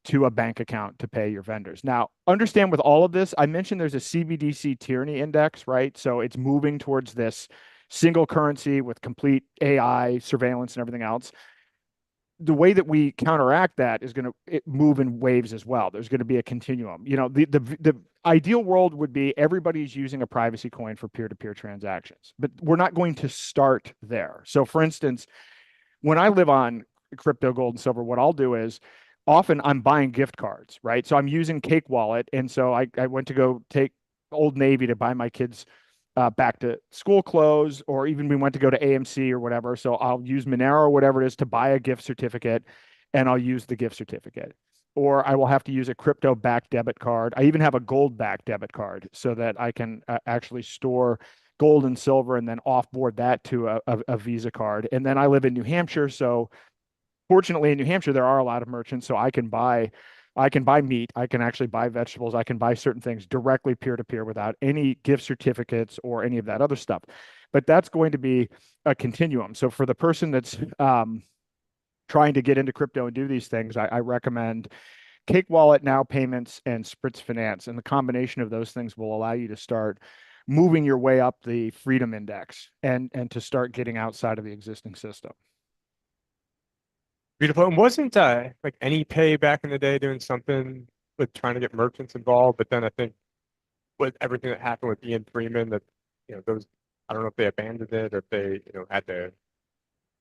to a bank account to pay your vendors. Now, understand with all of this, I mentioned there's a CBDC tyranny index, right? So it's moving towards this single currency with complete AI surveillance and everything else. The way that we counteract that is going to move in waves as well. There's going to be a continuum. The ideal world would be everybody's using a privacy coin for peer-to-peer transactions, but we're not going to start there. So, for instance, when I live on crypto, gold, and silver, what I'll do is often I'm buying gift cards, right? So I'm using Cake Wallet, and so I went to go take Old Navy to buy my kids back to school clothes, or even we went to go to AMC or whatever. So I'll use Monero or whatever it is to buy a gift certificate, and I'll use the gift certificate. Or I will have to use a crypto backed debit card. I even have a gold backed debit card so that I can actually store gold and silver and then offboard that to a Visa card. And then I live in New Hampshire, so fortunately in New Hampshire there are a lot of merchants, so I can buy meat, I can actually buy vegetables, I can buy certain things directly peer to peer without any gift certificates or any of that other stuff. But that's going to be a continuum. So for the person that's trying to get into crypto and do these things, I recommend Cake Wallet, Now Payments, and Spritz Finance. And the combination of those things will allow you to start moving your way up the freedom index and to start getting outside of the existing system. Beautiful. And wasn't like AnyPay back in the day doing something with trying to get merchants involved? But then I think with everything that happened with Ian Freeman, that those I don't know if they abandoned it or if they had to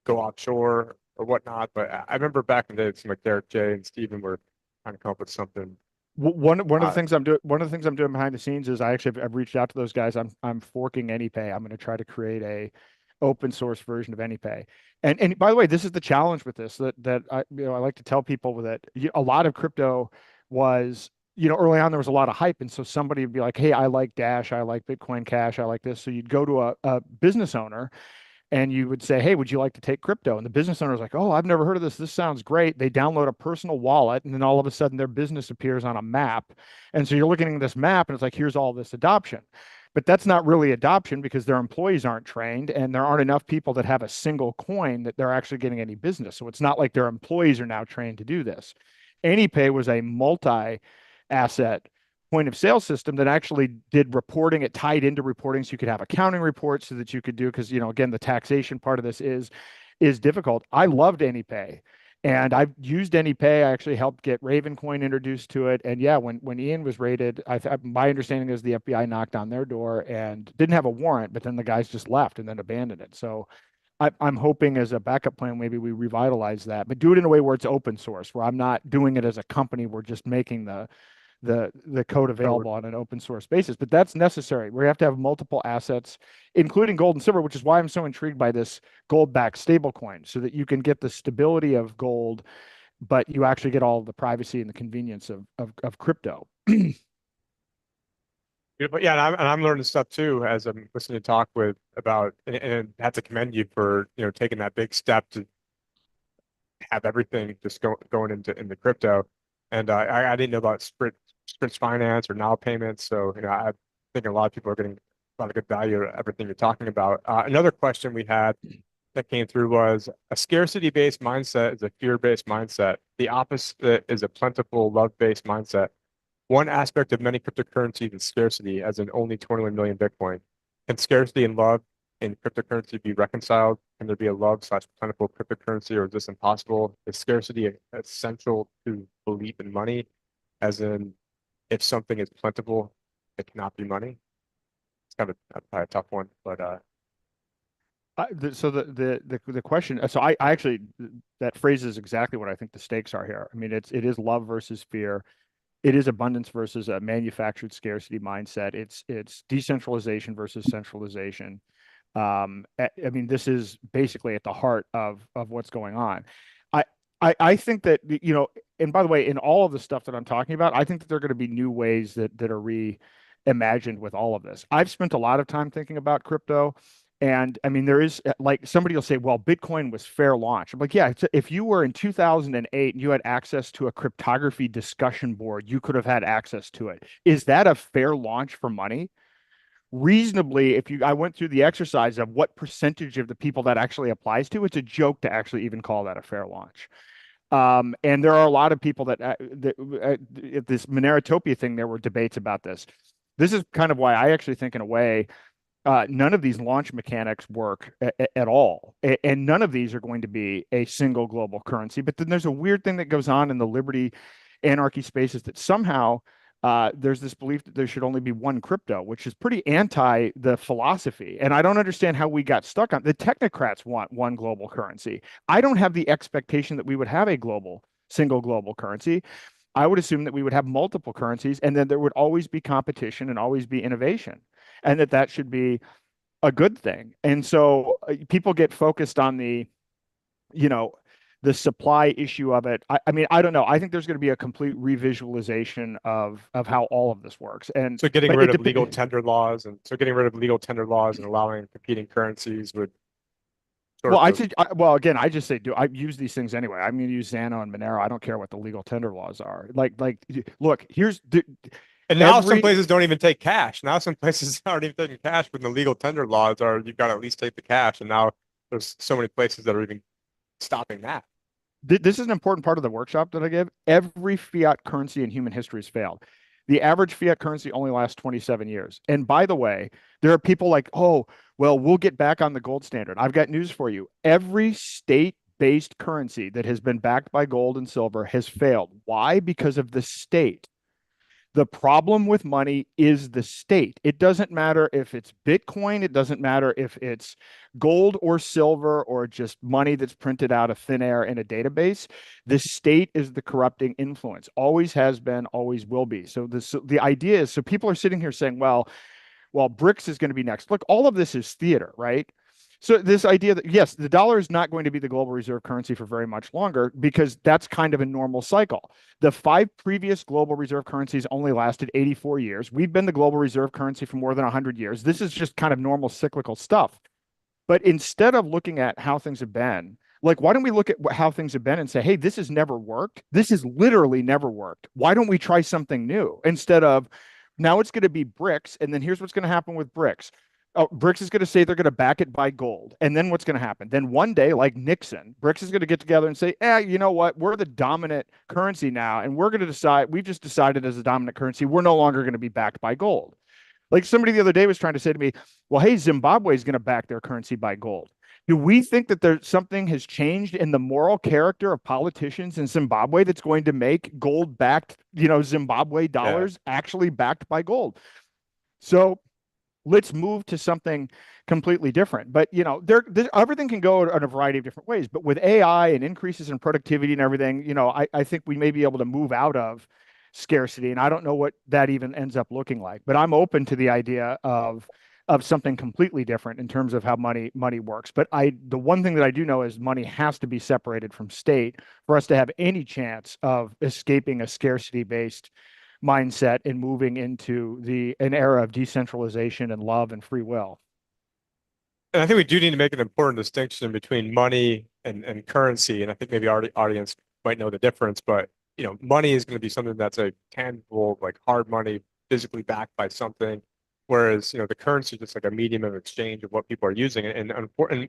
go offshore or whatnot. But I remember back in the day, it seemed like Derek J and Steven were trying to come up with something. One of the Uh, things I'm doing behind the scenes is I've reached out to those guys. I'm forking AnyPay. I'm going to try to create a open source version of AnyPay. And by the way, this is the challenge with this that I like to tell people that a lot of crypto was, early on there was a lot of hype, and so somebody would be like, hey, I like Dash, I like Bitcoin Cash, I like this. So you'd go to a business owner and you would say, hey, would you like to take crypto? And the business owner is like, oh, I've never heard of this. This sounds great. They download a personal wallet, and then all of a sudden their business appears on a map. And so you're looking at this map, and it's like, here's all this adoption. But that's not really adoption because their employees aren't trained, and there aren't enough people that have a single coin that they're actually getting any business. So it's not like their employees are now trained to do this. AnyPay was a multi-asset point of sale system that actually did reporting. It tied into reporting so you could have accounting reports so that you could do, because again, the taxation part of this is difficult. I loved AnyPay, and I've used AnyPay. I actually helped get Ravencoin introduced to it. And yeah, when Ian was raided, my understanding is the FBI knocked on their door and didn't have a warrant, but then the guys just left and then abandoned it. So I'm hoping as a backup plan, maybe we revitalize that, but do it in a way where it's open source, where I'm not doing it as a company. We're just making the code available on an open source basis. But that's necessary. We have to have multiple assets, including gold and silver, which is why I'm so intrigued by this gold-backed stablecoin, so that you can get the stability of gold, but you actually get all the privacy and the convenience of crypto. Beautiful. Yeah, and I'm learning stuff too as I'm listening to talk with about, and I have to commend you for taking that big step to have everything just going into crypto. And I didn't know about Sprint Finance or Now Payments, so I think a lot of people are getting a lot of good value out of everything you're talking about. Another question we had that came through was a scarcity-based mindset is a fear-based mindset. The opposite is a plentiful, love-based mindset. One aspect of many cryptocurrencies is scarcity, as in only 21 million Bitcoin. Can scarcity and love in cryptocurrency be reconciled? Can there be a love slash plentiful cryptocurrency, or is this impossible? Is scarcity essential to belief in money, as in if something is plentiful, it cannot be money? It's kind of a tough one, but So the question. So I actually, that phrases exactly what I think the stakes are here. I mean, it is love versus fear. It is abundance versus a manufactured scarcity mindset. It's decentralization versus centralization. I mean, this is basically at the heart of what's going on. I I think that and by the way, in all of the stuff that I'm talking about, I think that there are going to be new ways that are reimagined with all of this. I've spent a lot of time thinking about crypto. And I mean, there is like somebody will say, well, Bitcoin was fair launch. I'm like, yeah, if you were in 2008 and you had access to a cryptography discussion board, you could have had access to it. Is that a fair launch for money? Reasonably, I went through the exercise of what percentage of the people that actually applies to, it's a joke to actually even call that a fair launch. And there are a lot of people that this Monerotopia thing, there were debates about this. This is kind of why I actually think, in a way, none of these launch mechanics work at all. And none of these are going to be a single global currency. But then there's a weird thing that goes on in the liberty anarchy spaces that somehow there's this belief that there should only be one crypto, which is pretty anti the philosophy. And I don't understand how we got stuck on the technocrats want one global currency. I don't have the expectation that we would have a single global currency. I would assume that we would have multiple currencies, and then there would always be competition and always be innovation, and that should be a good thing. And so people get focused on you know, the supply issue of it. I mean, I don't know. I think there's going to be a complete revisualization of how all of this works. And So getting but rid it of legal depends. tender laws and allowing competing currencies would Well, sort of. well, again, I just say, I use these things anyway. I'm going to use Xano and Monero. I don't care what the legal tender laws are. Look, here's And now some every places don't even take cash. Now some places aren't even taking cash when the legal tender laws are you've got to at least take the cash. And now there's so many places that are even stopping that. This is an important part of the workshop that I give. Every fiat currency in human history has failed. The average fiat currency only lasts 27 years. And by the way, there are people like, oh, well, we'll get back on the gold standard. I've got news for you. Every state-based currency that has been backed by gold and silver has failed. Why? Because of the state. The problem with money is the state. It doesn't matter if it's Bitcoin. It doesn't matter if it's gold or silver or just money that's printed out of thin air in a database. The state is the corrupting influence, always has been, always will be. So the idea is, so people are sitting here saying, well, BRICS is going to be next. Look, all of this is theater, right? So this idea that, yes, the dollar is not going to be the global reserve currency for very much longer, because that's kind of a normal cycle. The 5 previous global reserve currencies only lasted 84 years. We've been the global reserve currency for more than 100 years. This is just kind of normal cyclical stuff. But instead of looking at how things have been, like, why don't we look at how things have been and say, hey, this has never worked. This has literally never worked. Why don't we try something new, instead of, now it's going to be BRICS, and then here's what's going to happen with BRICS. Oh, BRICS is going to say they're going to back it by gold. And then what's going to happen? Then one day, like Nixon, BRICS is going to get together and say, you know what? We're the dominant currency now. And we're going to decide, we've just decided as a dominant currency, we're no longer going to be backed by gold. Like somebody the other day was trying to say to me, well, hey, Zimbabwe is going to back their currency by gold. Do we think that there's something has changed in the moral character of politicians in Zimbabwe that's going to make gold backed, Zimbabwe Yeah. dollars actually backed by gold? So let's move to something completely different. But everything can go in a variety of different ways. But with AI and increases in productivity and everything, I think we may be able to move out of scarcity. And I don't know what that even ends up looking like. But I'm open to the idea of something completely different in terms of how money works. But the one thing that I do know is money has to be separated from state for us to have any chance of escaping a scarcity based mindset and moving into an era of decentralization and love and free will. And I think we do need to make an important distinction between money and currency. And I think maybe our audience might know the difference, but money is going to be something that's a tangible, like hard money, physically backed by something. Whereas, the currency is just like a medium of exchange of what people are using. And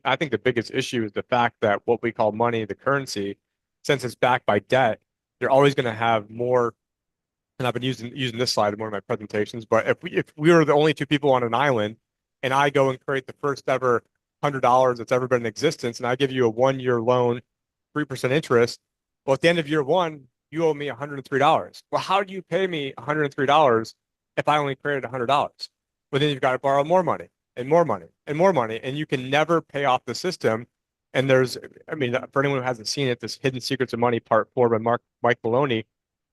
I think the biggest issue is the fact that what we call money, the currency, since it's backed by debt, you're always going to have more. And I've been using this slide in one of my presentations. But if we were the only 2 people on an island, and I go and create the first ever $100 that's ever been in existence, and I give you a 1-year loan, 3% interest, well, at the end of year 1, you owe me $103. Well, how do you pay me $103 if I only created $100? Well, then you've got to borrow more money and more money and more money, and you can never pay off the system. And I mean, for anyone who hasn't seen it, this Hidden Secrets of Money Part 4 by Mike Maloney,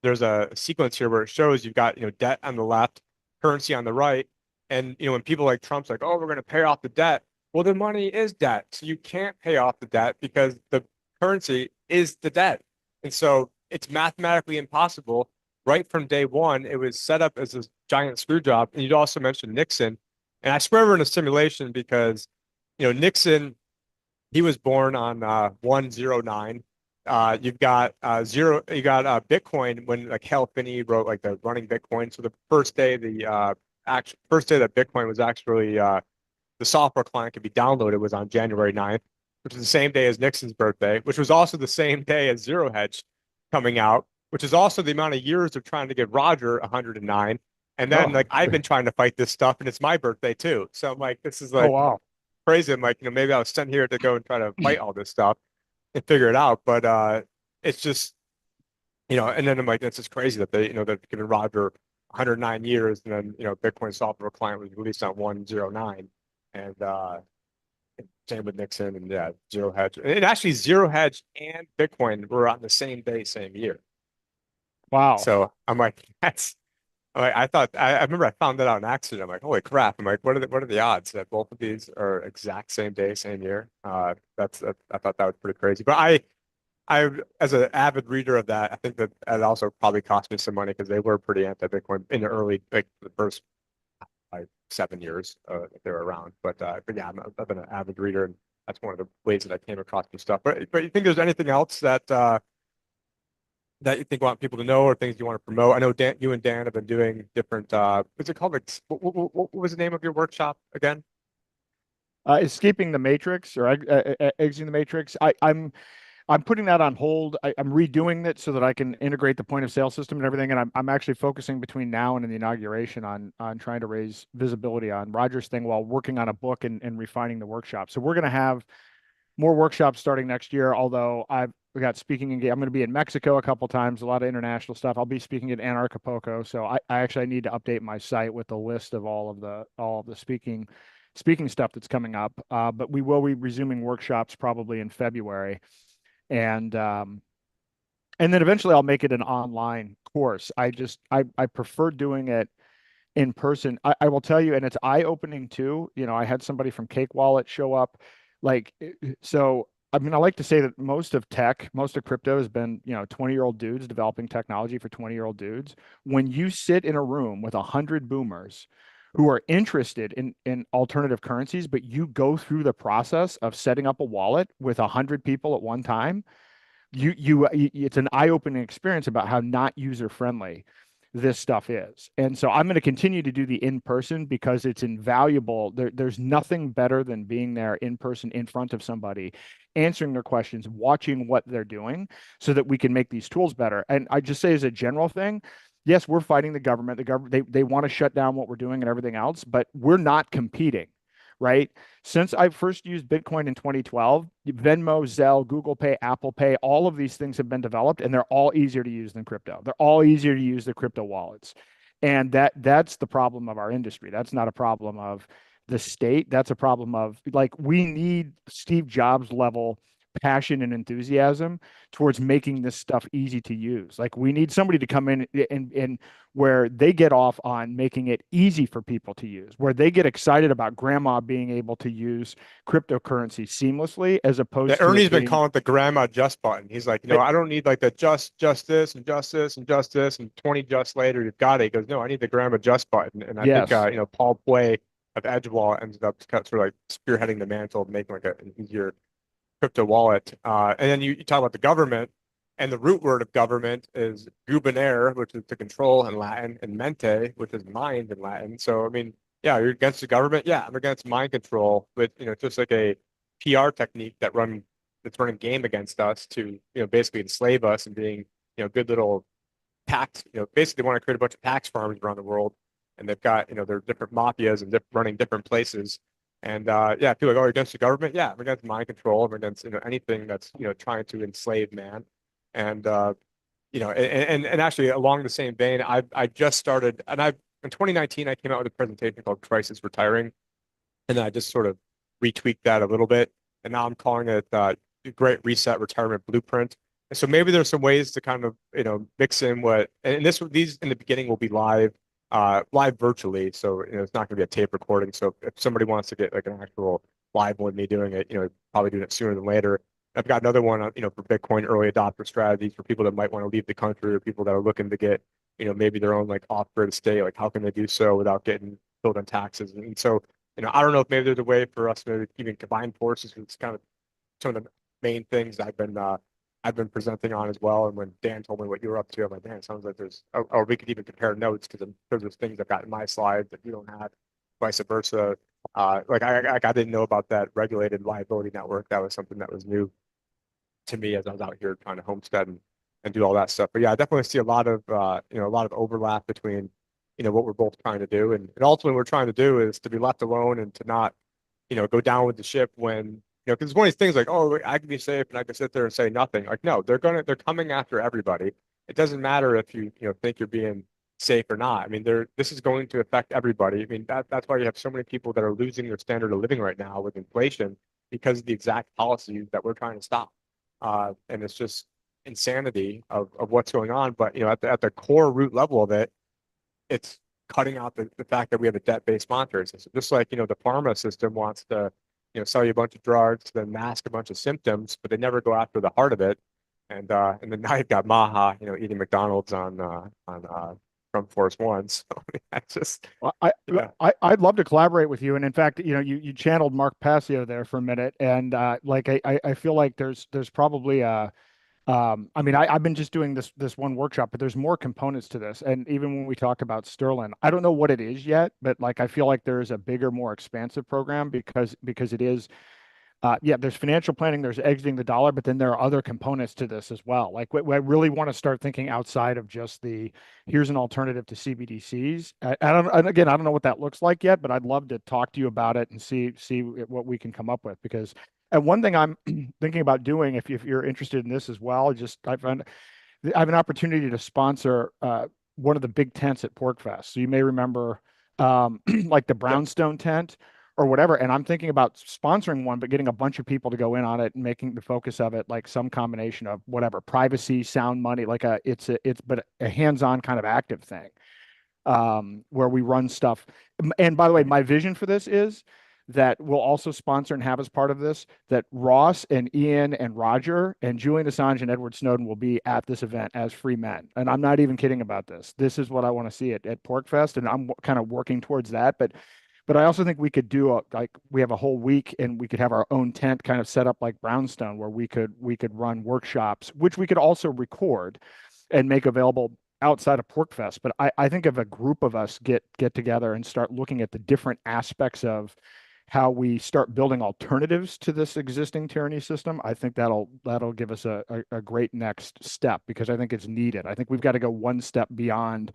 there's a sequence here where it shows you've got, debt on the left, currency on the right. And, when people like Trump's like, oh, we're going to pay off the debt. Well, the money is debt. So you can't pay off the debt because the currency is the debt. And so it's mathematically impossible. Right from day one, it was set up as a giant screw job. And you'd also mentioned Nixon. And I swear we're in a simulation because, Nixon, he was born on 109. You've got Bitcoin when like Hal Finney wrote like the running Bitcoin. So the first day first day that Bitcoin was actually the software client could be downloaded was on January 9th. which is the same day as Nixon's birthday, which was also the same day as Zero Hedge coming out, which is also the amount of years they're trying to give Roger 109. And then Oh, like I've been trying to fight this stuff, and it's my birthday too. So I'm like, this is oh like wow. crazy. I'm like, maybe I was sent here to go and try to fight all this stuff and figure it out. But it's just, and then I'm like, that's just crazy that they've given Roger 109 years, and then Bitcoin software client was released on 109, and same with Nixon, and yeah, Zero Hedge, and actually Zero Hedge and Bitcoin were on the same day, same year. Wow. So I'm like, that's. Like, I remember I found that out in accident. I'm like, holy crap! I'm like, what are the odds that both of these are exact same day, same year? I thought that was pretty crazy. But I as an avid reader of that, I think that it also probably cost me some money because they were pretty anti-Bitcoin in the early, like the first like 7 years that they were around. But yeah, I've been an avid reader, and that's one of the ways that I came across some stuff. But you think there's anything else that you think you want people to know, or things you want to promote? I know you and Dan have been doing different. What's it called? Like, what was the name of your workshop again? Escaping the matrix or exiting the matrix. I'm putting that on hold. I'm redoing it so that I can integrate the point of sale system and everything. And I'm actually focusing between now and in the inauguration on trying to raise visibility on Roger's thing while working on a book and refining the workshop. So we're going to have more workshops starting next year. Although we got speaking I'm going to be in Mexico a couple times, a lot of international stuff. I'll be speaking at Anarchapulco. So I actually need to update my site with the list of all of the speaking stuff that's coming up. But we will be resuming workshops probably in February, and and then eventually I'll make it an online course. I prefer doing it in person. I will tell you, and it's eye-opening too. I had somebody from Cake Wallet show up. Like, so I mean, I like to say that most of crypto has been, 20-year-old dudes developing technology for 20-year-old dudes. When you sit in a room with 100 boomers who are interested in alternative currencies, but you go through the process of setting up a wallet with 100 people at one time, it's an eye-opening experience about how not user friendly this stuff is. And so I'm going to continue to do the in person because it's invaluable. There's nothing better than being there in person in front of somebody, answering their questions, watching what they're doing so that we can make these tools better. And I just say as a general thing, yes, we're fighting the government. The government, they want to shut down what we're doing and everything else, but we're not competing, right? Since I first used Bitcoin in 2012, Venmo, Zelle, Google Pay, Apple Pay, all of these things have been developed, and they're all easier to use than crypto. They're all easier to use than crypto wallets. And that's the problem of our industry. That's not a problem of the state. That's a problem of, like, we need Steve Jobs level passion and enthusiasm towards making this stuff easy to use. Like, we need somebody to come in and where they get off on making it easy for people to use, where they get excited about grandma being able to use cryptocurrency seamlessly as Yeah, opposed to it Ernie's been being calling it the grandma just button. He's like, it, I don't need like the just this and just this and just this and 20 just later. You've got it. He goes, no, I need the grandma just button. And I think, yes. Paul Play of Edgewall ended up sort of like spearheading the mantle of making like an easier crypto wallet. And then you talk about the government, and the root word of government is gubernare, which is to control in Latin, and mente, which is mind in Latin. So, I mean, yeah, you're against the government. Yeah, I'm against mind control, but just like a PR technique that's running game against us to basically enslave us and being good little tax. Basically they want to create a bunch of tax farms around the world, and they've got their different mafias and running different places. And yeah, people are like, oh, you're against the government? Yeah, I'm against mind control. I'm against anything that's trying to enslave man. And and actually along the same vein, I just started, and I in 2019 I came out with a presentation called Crisis Retiring, and then I just sort of retweaked that a little bit, and now I'm calling it Great Reset Retirement Blueprint. And so maybe there's some ways to kind of mix in what, and these in the beginning will be live virtually, so it's not going to be a tape recording. So if somebody wants to get like an actual live with me doing it, probably doing it sooner than later. I've got another one, for Bitcoin early adopter strategies for people that might want to leave the country, or people that are looking to get, maybe their own like off-grid stay. Like, how can they do so without getting billed on taxes? And so, I don't know if maybe there's a way for us to maybe even combine forces. It's kind of some of the main things I've been presenting on as well. And when Dan told me what you were up to, I'm like, man, it sounds like or we could even compare notes because there's things I've got in my slides that you don't have, vice versa. Like I didn't know about that regulated liability network. That was something that was new to me as I was out here trying to homestead and do all that stuff. But yeah, I definitely see a lot of a lot of overlap between what we're both trying to do, and ultimately what we're trying to do is to be left alone and to not go down with the ship when because one of these things like, oh, I can be safe and I can sit there and say nothing. Like, no, they're coming after everybody. It doesn't matter if you think you're being safe or not. I mean, this is going to affect everybody. I mean, that's why you have so many people that are losing their standard of living right now with inflation because of the exact policies that we're trying to stop. And it's just insanity of what's going on. But at the core root level of it, it's cutting out the fact that we have a debt-based monetary system. Just like, the pharma system wants to, sell you a bunch of drugs, then mask a bunch of symptoms, but they never go after the heart of it. And then now you've got Maha, eating McDonald's on from Force One. So that's just Well, yeah. I'd love to collaborate with you. And in fact, you channeled Mark Passio there for a minute. And like I feel like there's probably I mean, I've been just doing this one workshop, but there's more components to this. And even when we talk about Sterling, I don't know what it is yet, but like I feel like there is a bigger, more expansive program because it is yeah, there's financial planning, there's exiting the dollar, but then there are other components to this as well. Like I really want to start thinking outside of just here's an alternative to CBDCs. And again, I don't know what that looks like yet, but I'd love to talk to you about it and see what we can come up with. Because and one thing I'm thinking about doing, if you're interested in this as well, I have an opportunity to sponsor one of the big tents at PorcFest. So you may remember like the Yep. Brownstone tent or whatever. And I'm thinking about sponsoring one, but getting a bunch of people to go in on it and making the focus of it like some combination of whatever privacy, sound money, like it's but a hands-on kind of active thing where we run stuff. And by the way, my vision for this is that we'll also sponsor and have as part of this that Ross and Ian and Roger and Julian Assange and Edward Snowden will be at this event as free men. And I'm not even kidding about this. This is what I want to see at PorcFest, and I'm kind of working towards that. But I also think we could do like we have a whole week and we could have our own tent kind of set up like Brownstone where we could run workshops, which we could also record and make available outside of PorcFest. But I think if a group of us get together and start looking at the different aspects of how we start building alternatives to this existing tyranny system, I think that'll give us a great next step because I think it's needed. I think we've got to go one step beyond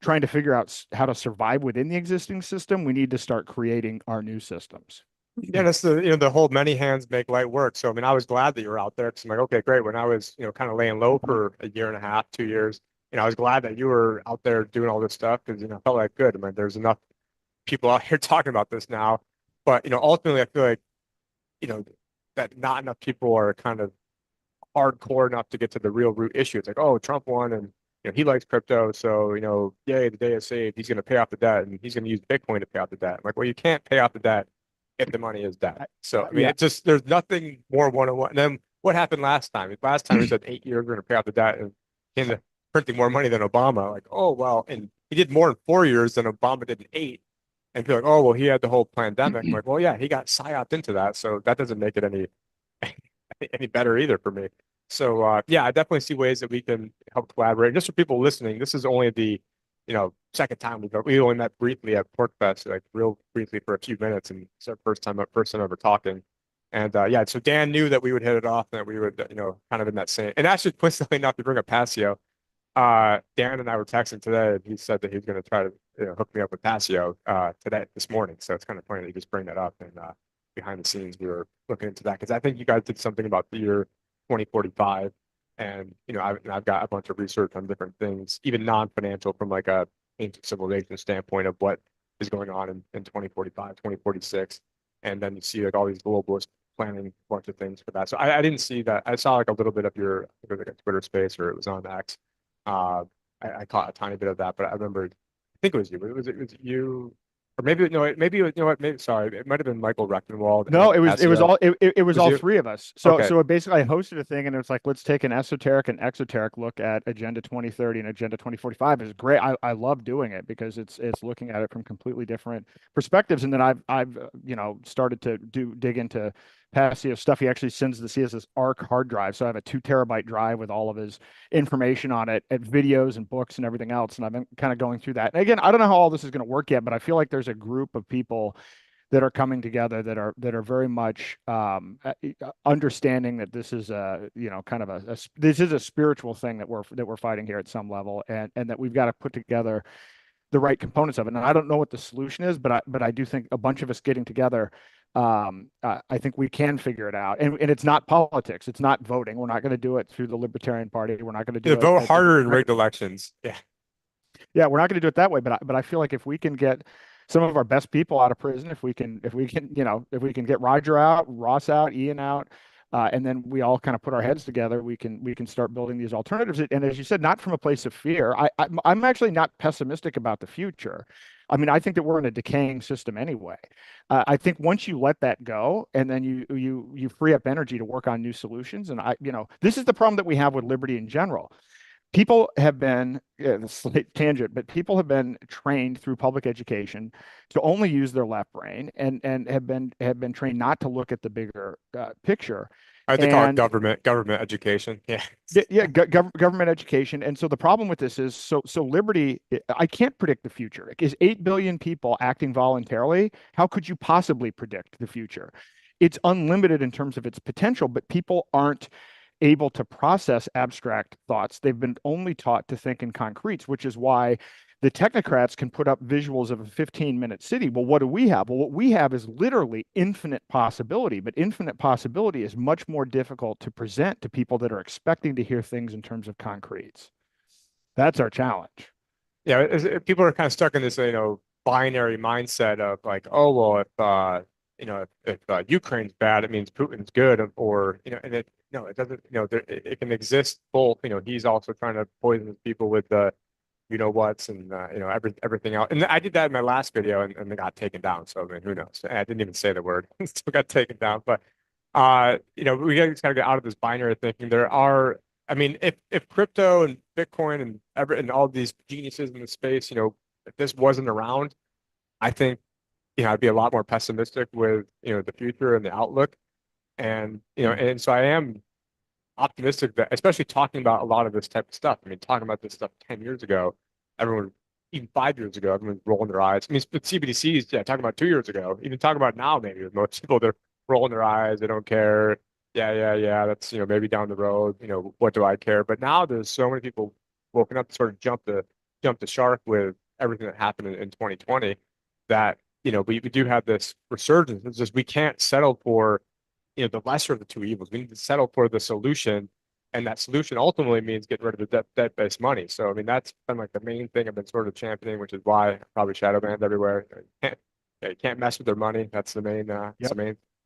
trying to figure out how to survive within the existing system. We need to start creating our new systems. Yeah, that's the whole many hands make light work. So I mean, I was glad that you were out there because I'm like, okay, great. When I was kind of laying low for a year and a half, 2 years, I was glad that you were out there doing all this stuff because I felt like good. I mean, there's enough people out here talking about this now, but ultimately, I feel like you know that not enough people are kind of hardcore enough to get to the real root issue. It's like, oh, Trump won and he likes crypto, so yay, the day is saved. He's going to pay off the debt and he's going to use Bitcoin to pay off the debt. I'm like, well, you can't pay off the debt if the money is debt. So I mean, Yeah. it just there's nothing more one-on-one. And then what happened last time? Last time he said 8 years we're going to pay off the debt and came to printing more money than Obama. Like, oh well, and he did more in 4 years than Obama did in eight. And people are like, oh well, he had the whole pandemic. I'm like, well, yeah, he got psyoped into that, so that doesn't make it any any better either for me. So yeah, I definitely see ways that we can help collaborate. Just for people listening, this is only the second time we only met briefly at PorcFest, like real briefly for a few minutes, and it's our first time person ever talking. And yeah, so Dan knew that we would hit it off and that we would kind of in that same. And actually, coincidentally enough, to bring up Passio, Dan and I were texting today, and he said that he was going to try to hook me up with Passio today this morning. So it's kind of funny that you just bring that up and behind the scenes we were looking into that because I think you guys did something about the year 2045, and I've got a bunch of research on different things, even non-financial, from like a ancient civilization standpoint of what is going on in 2045, 2046, and then you see like all these globalists planning a bunch of things for that. So I didn't see that. I saw like a little bit of your like a Twitter space or it was on X. Uh, I caught a tiny bit of that, but I remember I think it was you. Was it you? Or maybe no, maybe maybe sorry, it might have been Michael Rectenwald No, and it was Passio. it was Was all you? three of us. So Okay. so basically I hosted a thing and it was like let's take an esoteric and exoteric look at Agenda 2030 and Agenda 2045. It's great. I love doing it because it's looking at it from completely different perspectives. And then I've started to dig into Passio stuff. He actually sends he has this ARC hard drive. So I have a 2 terabyte drive with all of his information on it and videos and books and everything else. And I've been kind of going through that. And again, I don't know how all this is going to work yet, but I feel like there's a group of people that are coming together that are very much understanding that this is a kind of this is a spiritual thing that we're fighting here at some level, and that we've got to put together the right components of it. And I don't know what the solution is, but I do think a bunch of us getting together, I think we can figure it out. And it's not politics. It's not voting. We're not going to do it through the Libertarian Party. We're not going to Yeah, do it. vote harder in rigged elections. Yeah. Yeah, we're not going to do it that way. But I feel like if we can get some of our best people out of prison, if we can get Roger out, Ross out, Ian out, and then we all kind of put our heads together, we can start building these alternatives. And as you said, not from a place of fear. I'm actually not pessimistic about the future. I mean, I think that we're in a decaying system anyway. I think once you let that go, and then you free up energy to work on new solutions. And this is the problem that we have with liberty in general. People have been, slight tangent, but people have been trained through public education to only use their left brain, and have been trained not to look at the bigger picture. I like to call it And government education. Yeah. yeah, government education. And so the problem with this is, so liberty, I can't predict the future. Is 8 billion people acting voluntarily? How could you possibly predict the future? It's unlimited in terms of its potential, but people aren't able to process abstract thoughts. They've been only taught to think in concretes, which is why the technocrats can put up visuals of a 15-minute city. Well, what do we have? Well, what we have is literally infinite possibility, but infinite possibility is much more difficult to present to people that are expecting to hear things in terms of concretes. That's our challenge. Yeah. People are kind of stuck in this, binary mindset of like, oh, well, if Ukraine's bad, it means Putin's good, or, and it, no, it doesn't, it can exist both. He's also trying to poison people with the, what's, and everything else. And I did that in my last video, and it got taken down. So I mean, who knows? I didn't even say the word, still got taken down. But we just got to get out of this binary thinking. There are, I mean, if crypto and Bitcoin and all these geniuses in the space, if this wasn't around, I think, I'd be a lot more pessimistic with, the future and the outlook. And, and so I am optimistic that, especially talking about a lot of this type of stuff. I mean, talking about this stuff 10 years ago, everyone, even 5 years ago, everyone's rolling their eyes. I mean, but CBDCs, yeah, talking about 2 years ago, even talking about now, maybe with most people, they're rolling their eyes. They don't care. Yeah, yeah, yeah. That's, maybe down the road, what do I care? But now there's so many people woken up to sort of jump the shark with everything that happened in 2020 that, we do have this resurgence. It's just we can't settle for, the lesser of the two evils. We need to settle for the solution, and that solution ultimately means getting rid of the debt-based money. So I mean, that's been like the main thing I've been sort of championing, which is why I probably shadow banned everywhere. You can't mess with their money. That's the main. Yep.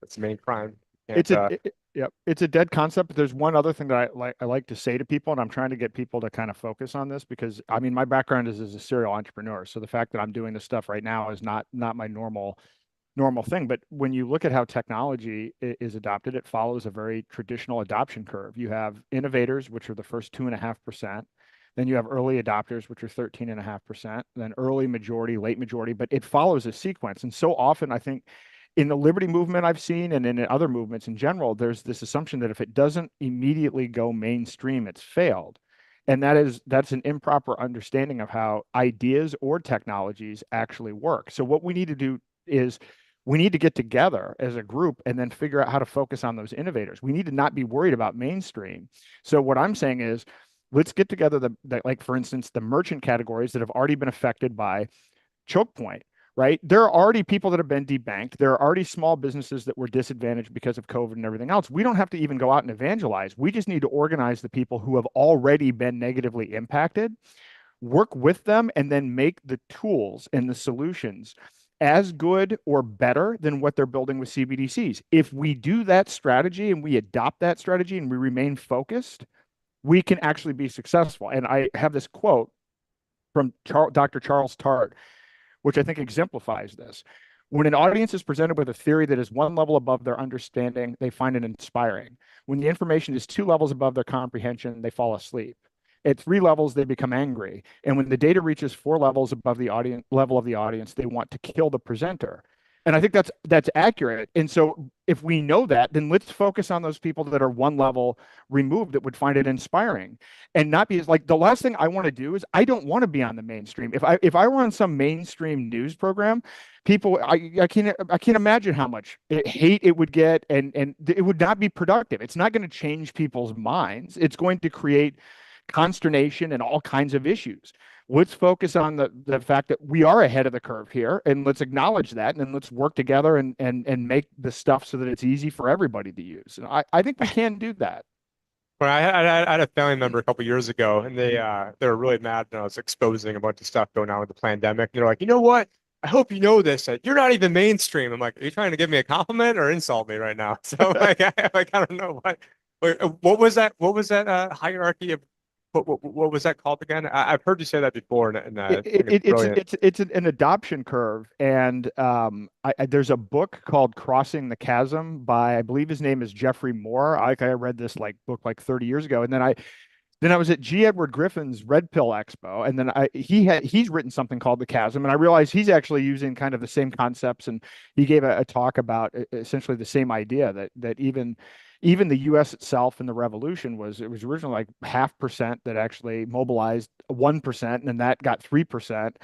That's the main crime. You It's can't. Yep. It's a dead concept, but there's one other thing that I like to say to people, and I'm trying to get people to kind of focus on this, because I mean, my background is as a serial entrepreneur. So the fact that I'm doing this stuff right now is not my normal thing. But when you look at how technology is adopted, it follows a very traditional adoption curve. You have innovators, which are the first 2.5%. Then you have early adopters, which are 13.5%, then early majority, late majority, but it follows a sequence. And so often, I think in the liberty movement I've seen, and in other movements in general, there's this assumption that if it doesn't immediately go mainstream, it's failed. And that's an improper understanding of how ideas or technologies actually work. So what we need to do is we need to get together as a group and then figure out how to focus on those innovators. We need to not be worried about mainstream. So what I'm saying is, let's get together like, for instance, the merchant categories that have already been affected by choke point, right? There are already people that have been debanked. There are already small businesses that were disadvantaged because of COVID and everything else. We don't have to even go out and evangelize. We just need to organize the people who have already been negatively impacted, work with them, and then make the tools and the solutions as good or better than what they're building with CBDCs. If we do that strategy and we adopt that strategy and we remain focused, we can actually be successful. And I have this quote from Dr. Charles Tart, which I think exemplifies this. When an audience is presented with a theory that is one level above their understanding, they find it inspiring. When the information is 2 levels above their comprehension, they fall asleep. At 3 levels, they become angry. And when the data reaches 4 levels above the audience level of the audience, they want to kill the presenter. And I think that's accurate. And so if we know that, then let's focus on those people that are one level removed that would find it inspiring and not be as like the last thing I want to do is I don't want to be on the mainstream. If I were on some mainstream news program, people I can't imagine how much hate it would get and it would not be productive. It's not going to change people's minds. It's going to create consternation and all kinds of issues. Let's focus on the fact that we are ahead of the curve here, and let's acknowledge that, and then let's work together and make the stuff so that it's easy for everybody to use. And I think we can do that. But I had a family member a couple years ago, and they were really mad when I was exposing a bunch of stuff going on with the pandemic. And they're like, you know what? I hope you know this. That you're not even mainstream. I'm like, are you trying to give me a compliment or insult me right now? So like, I don't know what was that? What was that hierarchy of what was that called again? I've heard you say that before, and I think it's brilliant. It's an adoption curve, and there's a book called Crossing the Chasm by I believe his name is Jeffrey Moore. I read this book like 30 years ago, and then I was at G. Edward Griffin's Red Pill Expo, and then he's written something called The Chasm, and I realized he's actually using kind of the same concepts, and he gave a talk about essentially the same idea that even the U.S. itself in the revolution it was originally like 0.5% that actually mobilized 1%, and then that got 3%,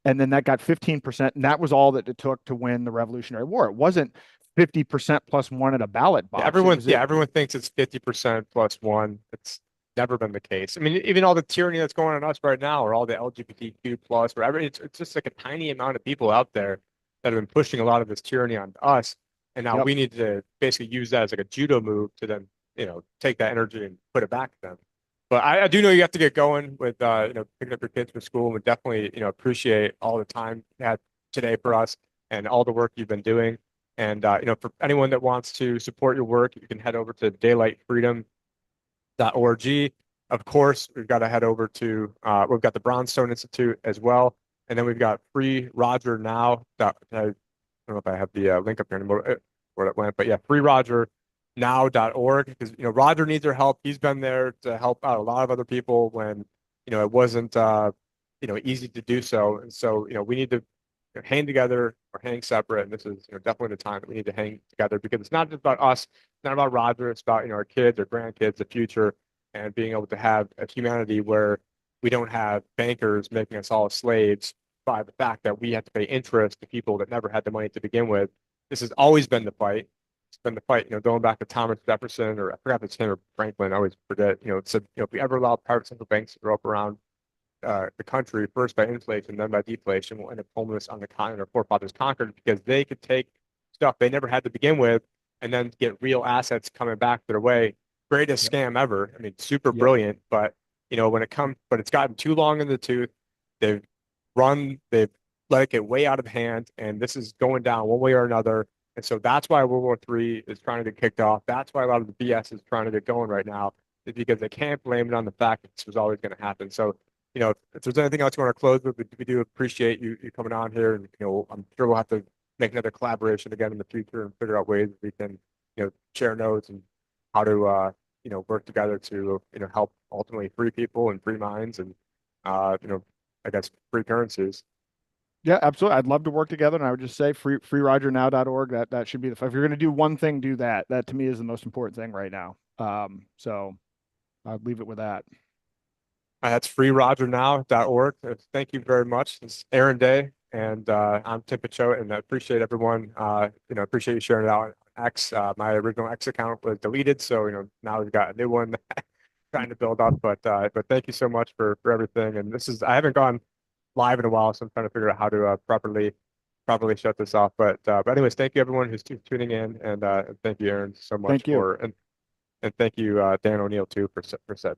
and then that got 15%, and that was all that it took to win the Revolutionary War. It wasn't 50% plus one at a ballot Yeah, box. It was everyone thinks it's 50% plus one. It's never been the case. I mean, even all the tyranny that's going on us right now, or all the LGBTQ plus, whatever, it's just like a tiny amount of people out there that have been pushing a lot of this tyranny on us. And now Yep. we need to basically use that as like a judo move to then, take that energy and put it back to them. But I do know you have to get going with, picking up your kids from school, and we definitely, appreciate all the time you had today for us and all the work you've been doing. And, for anyone that wants to support your work, you can head over to daylightfreedom.org. Of course, we've got to head over to, we've got the Brownstone Institute as well. And then we've got Free Roger Now. I don't know if I have the link up here anymore where it went, but yeah, freerogernow.org, because, Roger needs our help. He's been there to help out a lot of other people when, it wasn't, easy to do so. And so, we need to hang together or hang separate. And this is, definitely the time that we need to hang together, because it's not just about us, it's not about Roger, it's about, our kids, our grandkids, the future, and being able to have a humanity where we don't have bankers making us all slaves by the fact that we have to pay interest to people that never had the money to begin with. This has always been the fight. It's been the fight, going back to Thomas Jefferson, or I forgot if it's him or Franklin. I always forget. It said, if we ever allow private central banks to grow up around the country, first by inflation, then by deflation, we'll end up homeless on the continent our forefathers conquered, because they could take stuff they never had to begin with and then get real assets coming back their way. Greatest Yep. scam ever. I mean, super Yep. brilliant, but but it's gotten too long in the tooth. They've they've let it get way out of hand, and this is going down one way or another. And so that's why World War III is trying to get kicked off. That's why a lot of the BS is trying to get going right now, is because they can't blame it on the fact that this was always going to happen. So, if there's anything else you want to close with, we do appreciate you coming on here. And, I'm sure we'll have to make another collaboration again in the future and figure out ways we can, share notes and how to, work together to, help ultimately free people and free minds and, I guess free currencies. Yeah, absolutely. I'd love to work together, and I would just say freerogernow.org. That should be if you're going to do one thing, do that. That to me is the most important thing right now. So I'd leave it with that. That's freerogernow.org. Thank you very much. It's Aaron Day, and I'm Tim Picciott, and I appreciate everyone. Appreciate you sharing it out on X. My original X account was deleted, so now we've got a new one trying to build up. But thank you so much for everything. And I haven't gone live in a while, so I'm trying to figure out how to properly shut this off. But anyways, thank you everyone who's tuning in, and thank you Aaron so much Thank you. and thank you Dan O'Neill too for setting